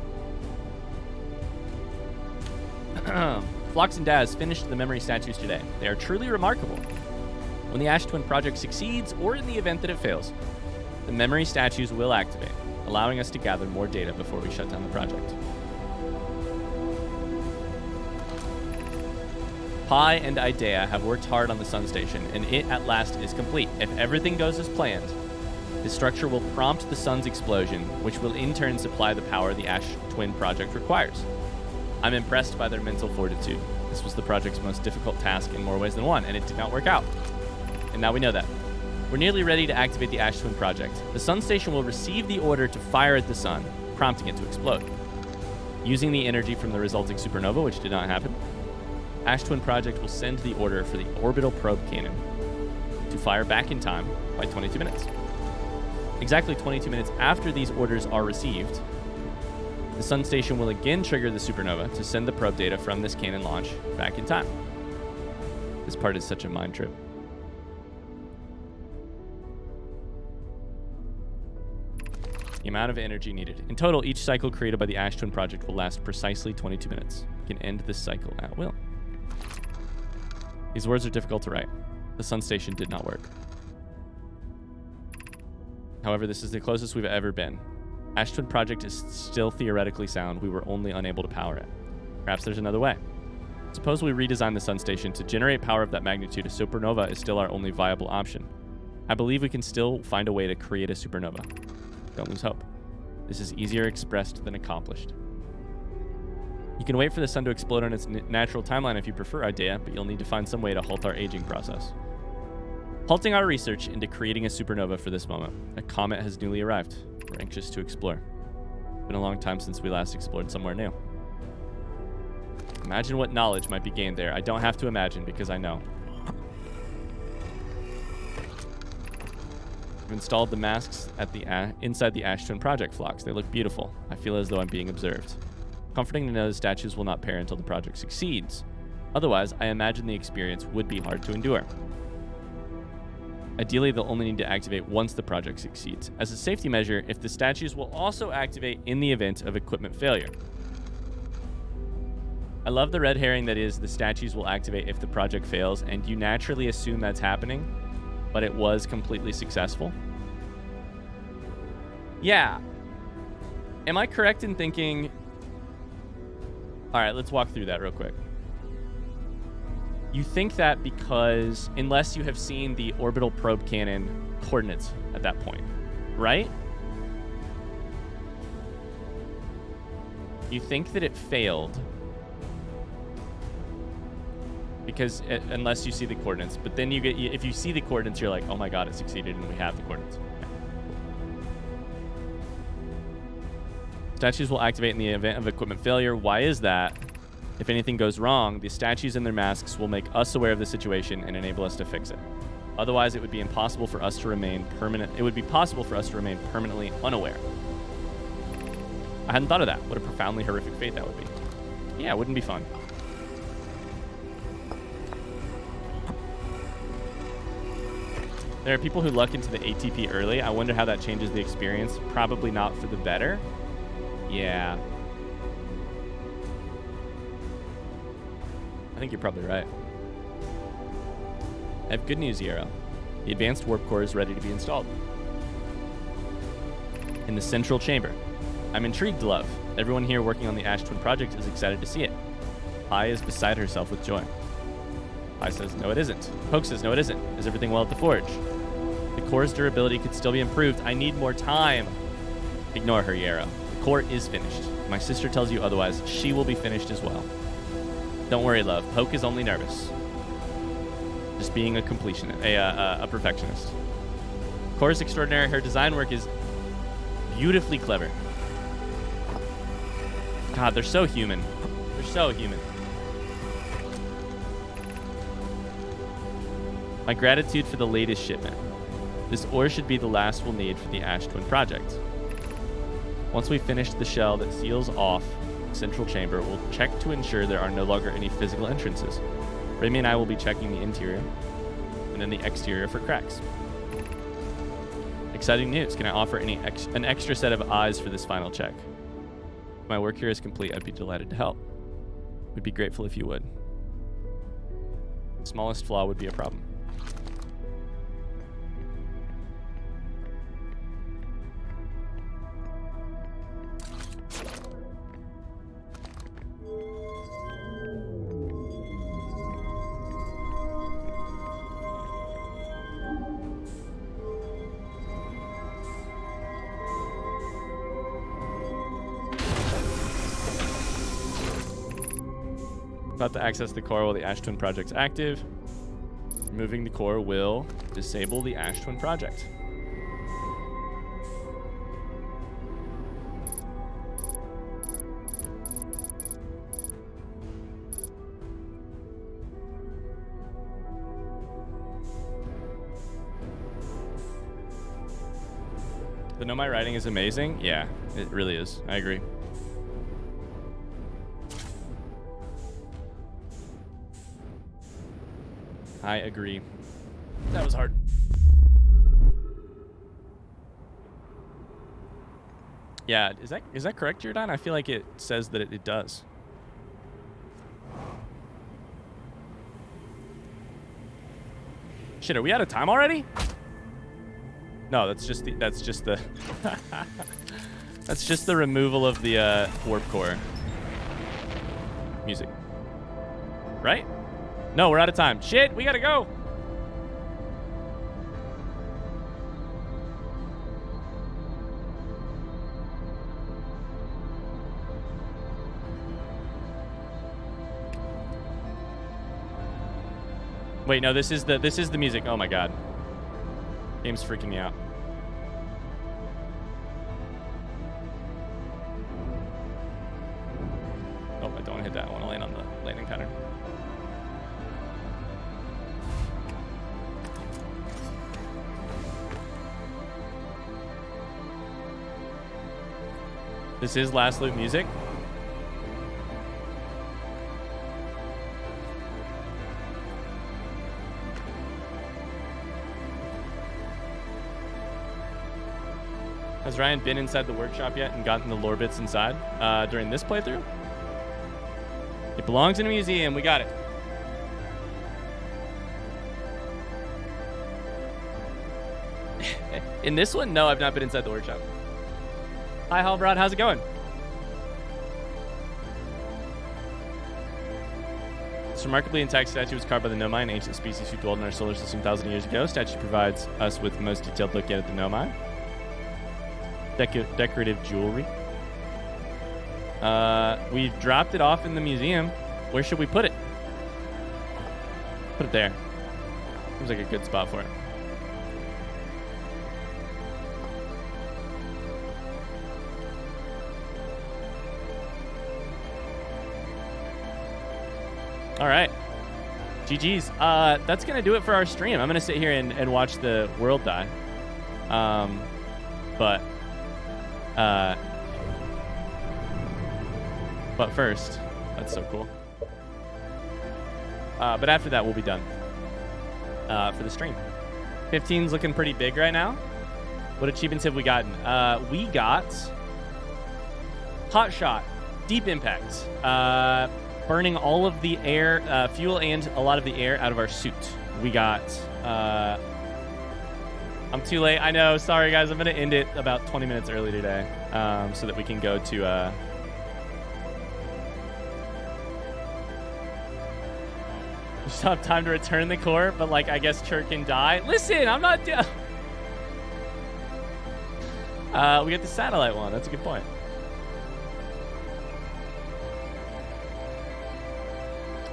Phlox and Daz finished the memory statues today. They are truly remarkable. When the Ash Twin project succeeds, or in the event that it fails, the memory statues will activate, allowing us to gather more data before we shut down the project. Pi and Idea have worked hard on the Sun Station, and it at last is complete. If everything goes as planned, the structure will prompt the Sun's explosion, which will in turn supply the power the Ash Twin project requires. I'm impressed by their mental fortitude. This was the project's most difficult task in more ways than one, and it did not work out. And now we know that. We're nearly ready to activate the Ash Twin project. The Sun Station will receive the order to fire at the Sun, prompting it to explode. Using the energy from the resulting supernova, which did not happen, Ash Twin project will send the order for the orbital probe cannon to fire back in time by 22 minutes. Exactly 22 minutes after these orders are received, the Sun Station will again trigger the supernova to send the probe data from this cannon launch back in time. This part is such a mind trip. The amount of energy needed. In total, each cycle created by the Ash Twin project will last precisely 22 minutes. You can end this cycle at will. These words are difficult to write. The Sun Station did not work. However, this is the closest we've ever been. Ash Twin project is still theoretically sound. We were only unable to power it. Perhaps there's another way. Suppose we redesign the Sun Station to generate power of that magnitude. A supernova is still our only viable option. I believe we can still find a way to create a supernova. Don't lose hope. This is easier expressed than accomplished. You can wait for the sun to explode on its natural timeline if you prefer, Idea, but you'll need to find some way to halt our aging process. Halting our research into creating a supernova for this moment. A comet has newly arrived. We're anxious to explore. It's been a long time since we last explored somewhere new. Imagine what knowledge might be gained there. I don't have to imagine because I know. I've installed the masks at the inside the Ash Twin Project flocks. They look beautiful. I feel as though I'm being observed. Comforting to know the statues will not pair until the project succeeds. Otherwise, I imagine the experience would be hard to endure. Ideally, they'll only need to activate once the project succeeds. As a safety measure, if the statues will also activate in the event of equipment failure. I love the red herring that is the statues will activate if the project fails, and you naturally assume that's happening, but it was completely successful. Yeah. Am I correct in thinking... All right, let's walk through that real quick. You think that because, unless you have seen the orbital probe cannon coordinates at that point, right? You think that it failed because unless you see the coordinates, but then you get, if you see the coordinates, you're like, oh my god, it succeeded and we have the coordinates. Okay. Statues will activate in the event of equipment failure. Why is that? If anything goes wrong, the statues and their masks will make us aware of the situation and enable us to fix it. Otherwise, it would be impossible for us to remain permanently unaware. I hadn't thought of that. What a profoundly horrific fate that would be. Yeah, it wouldn't be fun. There are people who luck into the ATP early. I wonder how that changes the experience. Probably not for the better. Yeah. I think you're probably right. I have good news, Yarrow. The advanced warp core is ready to be installed. In the central chamber. I'm intrigued, love. Everyone here working on the Ash Twin project is excited to see it. Pi is beside herself with joy. Pi says, no it isn't. Poke says, no it isn't. Is everything well at the forge? The core's durability could still be improved. I need more time. Ignore her, Yarrow. The core is finished. My sister tells you otherwise. She will be finished as well. Don't worry, love. Poke is only nervous. Just being a completionist, a perfectionist. Core is extraordinary. Her design work is beautifully clever. God, they're so human. They're so human. My gratitude for the latest shipment. This ore should be the last we'll need for the Ash Twin project. Once we finish the shell that seals off the central chamber, we'll check to ensure there are no longer any physical entrances. Remy and I will be checking the interior and then the exterior for cracks. Exciting news. Can I offer an extra set of eyes for this final check? If my work here is complete, I'd be delighted to help. We'd be grateful if you would. The smallest flaw would be a problem. About to access the core while the Ash Twin project's active. Removing the core will disable the Ash Twin project. The Nomai writing is amazing. Yeah, it really is. I agree. I agree. That was hard. Yeah, is that correct, Jordan? I feel like it says that it does. Shit, are we out of time already? No, that's just the that's just the removal of the warp core music. Right? No, we're out of time. Shit, we gotta go. Wait, no, this is the music. Oh my god. Game's freaking me out. Oh, I don't want to hit that. I want to land on the landing pattern. This is Last Loop music. Has Ryan been inside the workshop yet and gotten the lore bits inside during this playthrough? It belongs in a museum. We got it. In this one, no, I've not been inside the workshop. Hi, Halbrod. How's it going? This remarkably intact statue was carved by the Nomai, an ancient species who dwelled in our solar system 1,000 years ago. Statue provides us with the most detailed look at the Nomai. Decorative jewelry. We've dropped it off in the museum. Where should we put it? Put it there. Seems like a good spot for it. All right. GG's. That's going to do it for our stream. I'm going to sit here and watch the world die. But first, that's so cool. But after that, we'll be done for the stream. 15's looking pretty big right now. What achievements have we gotten? We got Hot Shot, Deep Impact, burning all of the air, fuel and a lot of the air out of our suit. We got... I'm too late. I know. Sorry, guys. I'm going to end it about 20 minutes early today so that we can go to... We still have time to return the core, but, like, I guess Church can die. Listen, I'm not... we got the satellite one. That's a good point.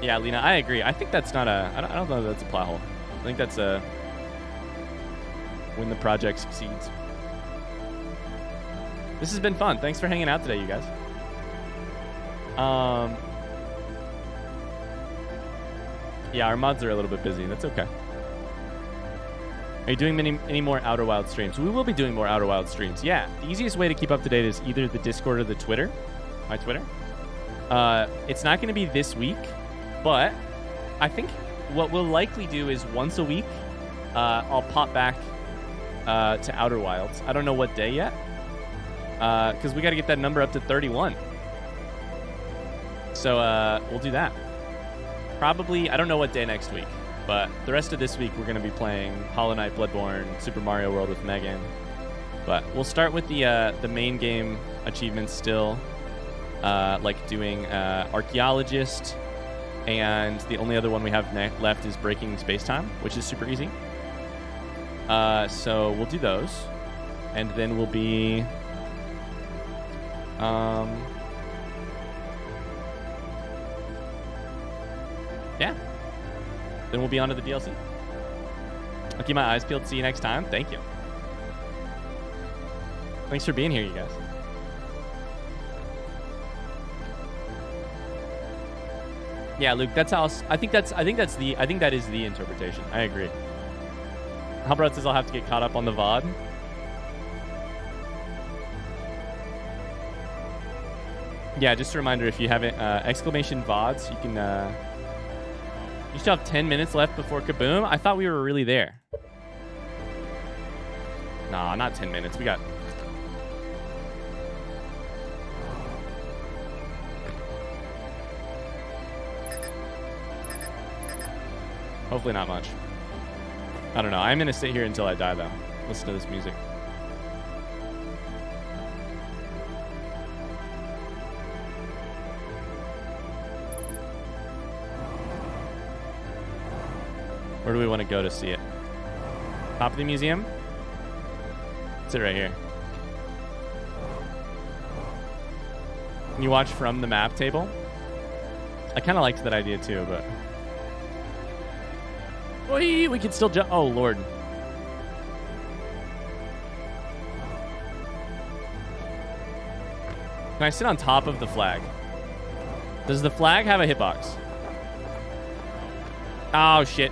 Yeah, Lena, I agree. I think that's not a... I don't know if that's a plot hole. I think that's a... when the project succeeds. This has been fun. Thanks for hanging out today, you guys. Yeah, our mods are a little bit busy. That's okay. Are you doing any more Outer Wild streams? We will be doing more Outer Wild streams. Yeah, the easiest way to keep up to date is either the Discord or the Twitter. My Twitter. It's not going to be this week, but I think what we'll likely do is once a week, I'll pop back to Outer Wilds. I don't know what day yet, because we got to get that number up to 31. So we'll do that. Probably, I don't know what day next week, but the rest of this week we're going to be playing Hollow Knight, Bloodborne, Super Mario World with Megan. But we'll start with the main game achievements still, like doing Archaeologist, and the only other one we have left is Breaking Spacetime, which is super easy. So we'll do those, and then we'll be yeah, then we'll be on to the DLC. I'll keep my eyes peeled. See you next time. Thank you. Thanks for being here, you guys. Yeah, Luke, that's how I think that is the interpretation. I agree. Halbrod says I'll have to get caught up on the VOD. Yeah, just a reminder, if you haven't, exclamation VODs, you can, you still have 10 minutes left before Kaboom. I thought we were really there. Nah, not 10 minutes. We got... Hopefully not much. I don't know. I'm going to sit here until I die, though. Listen to this music. Where do we want to go to see it? Top of the museum? It's it right here. Can you watch from the map table? I kind of liked that idea too, but... We can still jump. Oh, Lord. Can I sit on top of the flag? Does the flag have a hitbox? Oh, shit.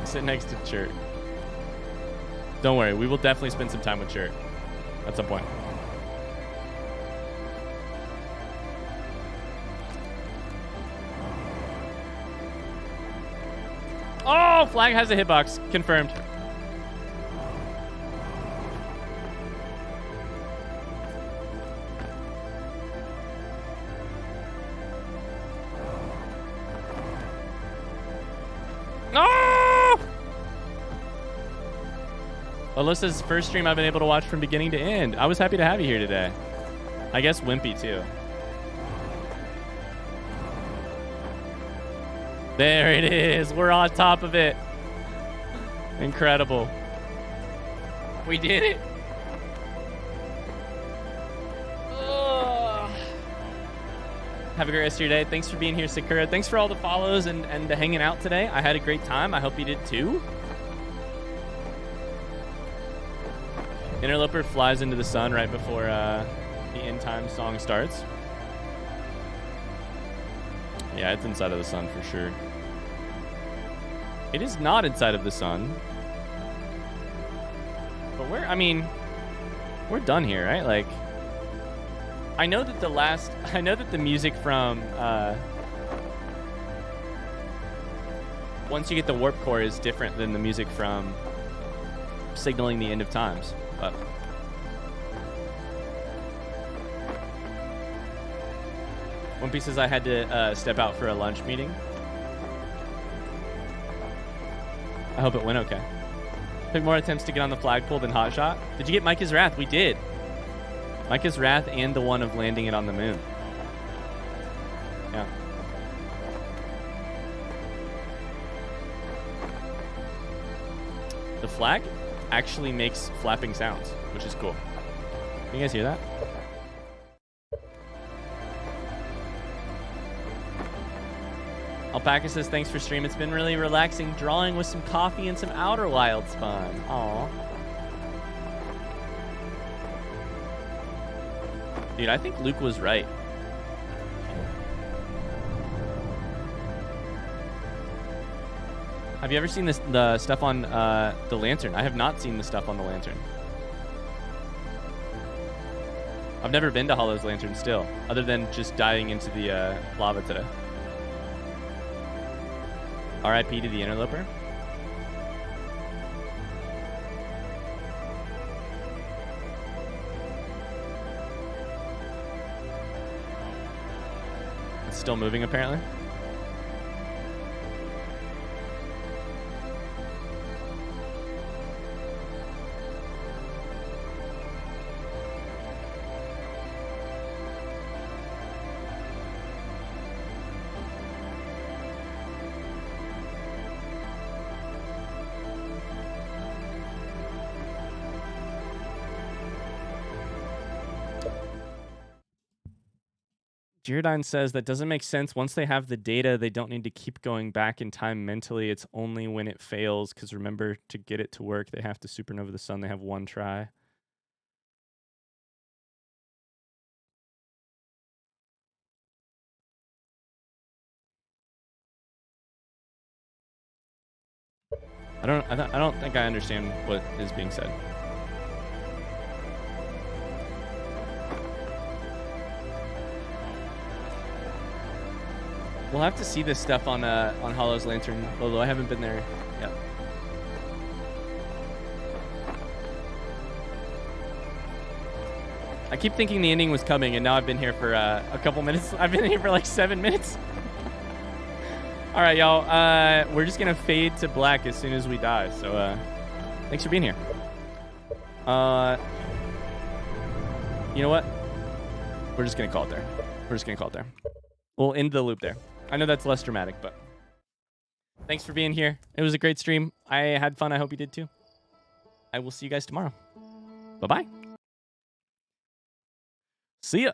Sit next to Chert. Don't worry, we will definitely spend some time with Chert at some point. Oh, flag has a hitbox. Confirmed. No! Alyssa's first stream I've been able to watch from beginning to end. I was happy to have you here today. I guess Wimpy too. There it is. We're on top of it. Incredible. We did it. Ugh. Have a great rest of your day. Thanks for being here, Sakura. Thanks for all the follows and hanging out today. I had a great time. I hope you did too. Interloper flies into the sun right before the end time song starts. Yeah, it's inside of the sun for sure. It is not inside of the sun. But we're done here, right? Like, I know that the music from once you get the warp core is different than the music from signaling the end of times. But One Piece says I had to step out for a lunch meeting. I hope it went okay. Took more attempts to get on the flagpole than Hotshot. Did you get Micah's Wrath? We did. Micah's Wrath and the one of landing it on the moon. Yeah. The flag actually makes flapping sounds, which is cool. Can you guys hear that? Alpaca says, thanks for stream. It's been really relaxing drawing with some coffee and some Outer Wilds fun. Aw. Dude, I think Luke was right. Have you ever seen the stuff on the Lantern? I have not seen the stuff on the Lantern. I've never been to Hollow's Lantern still, other than just diving into the lava today. R.I.P. to the Interloper. It's still moving, apparently. Girodine says that doesn't make sense. Once they have the data, they don't need to keep going back in time mentally. It's only when it fails, because remember, to get it to work, they have to supernova the sun. They have one try. I don't think I understand what is being said. We'll have to see this stuff on Hollow's Lantern, although I haven't been there yet. I keep thinking the ending was coming, and now I've been here for a couple minutes. I've been here for like 7 minutes. All right, y'all. We're just gonna fade to black as soon as we die. So thanks for being here. You know what? We're just gonna call it there. We're just gonna call it there. We'll end the loop there. I know that's less dramatic, but thanks for being here. It was a great stream. I had fun. I hope you did too. I will see you guys tomorrow. Bye-bye. See ya.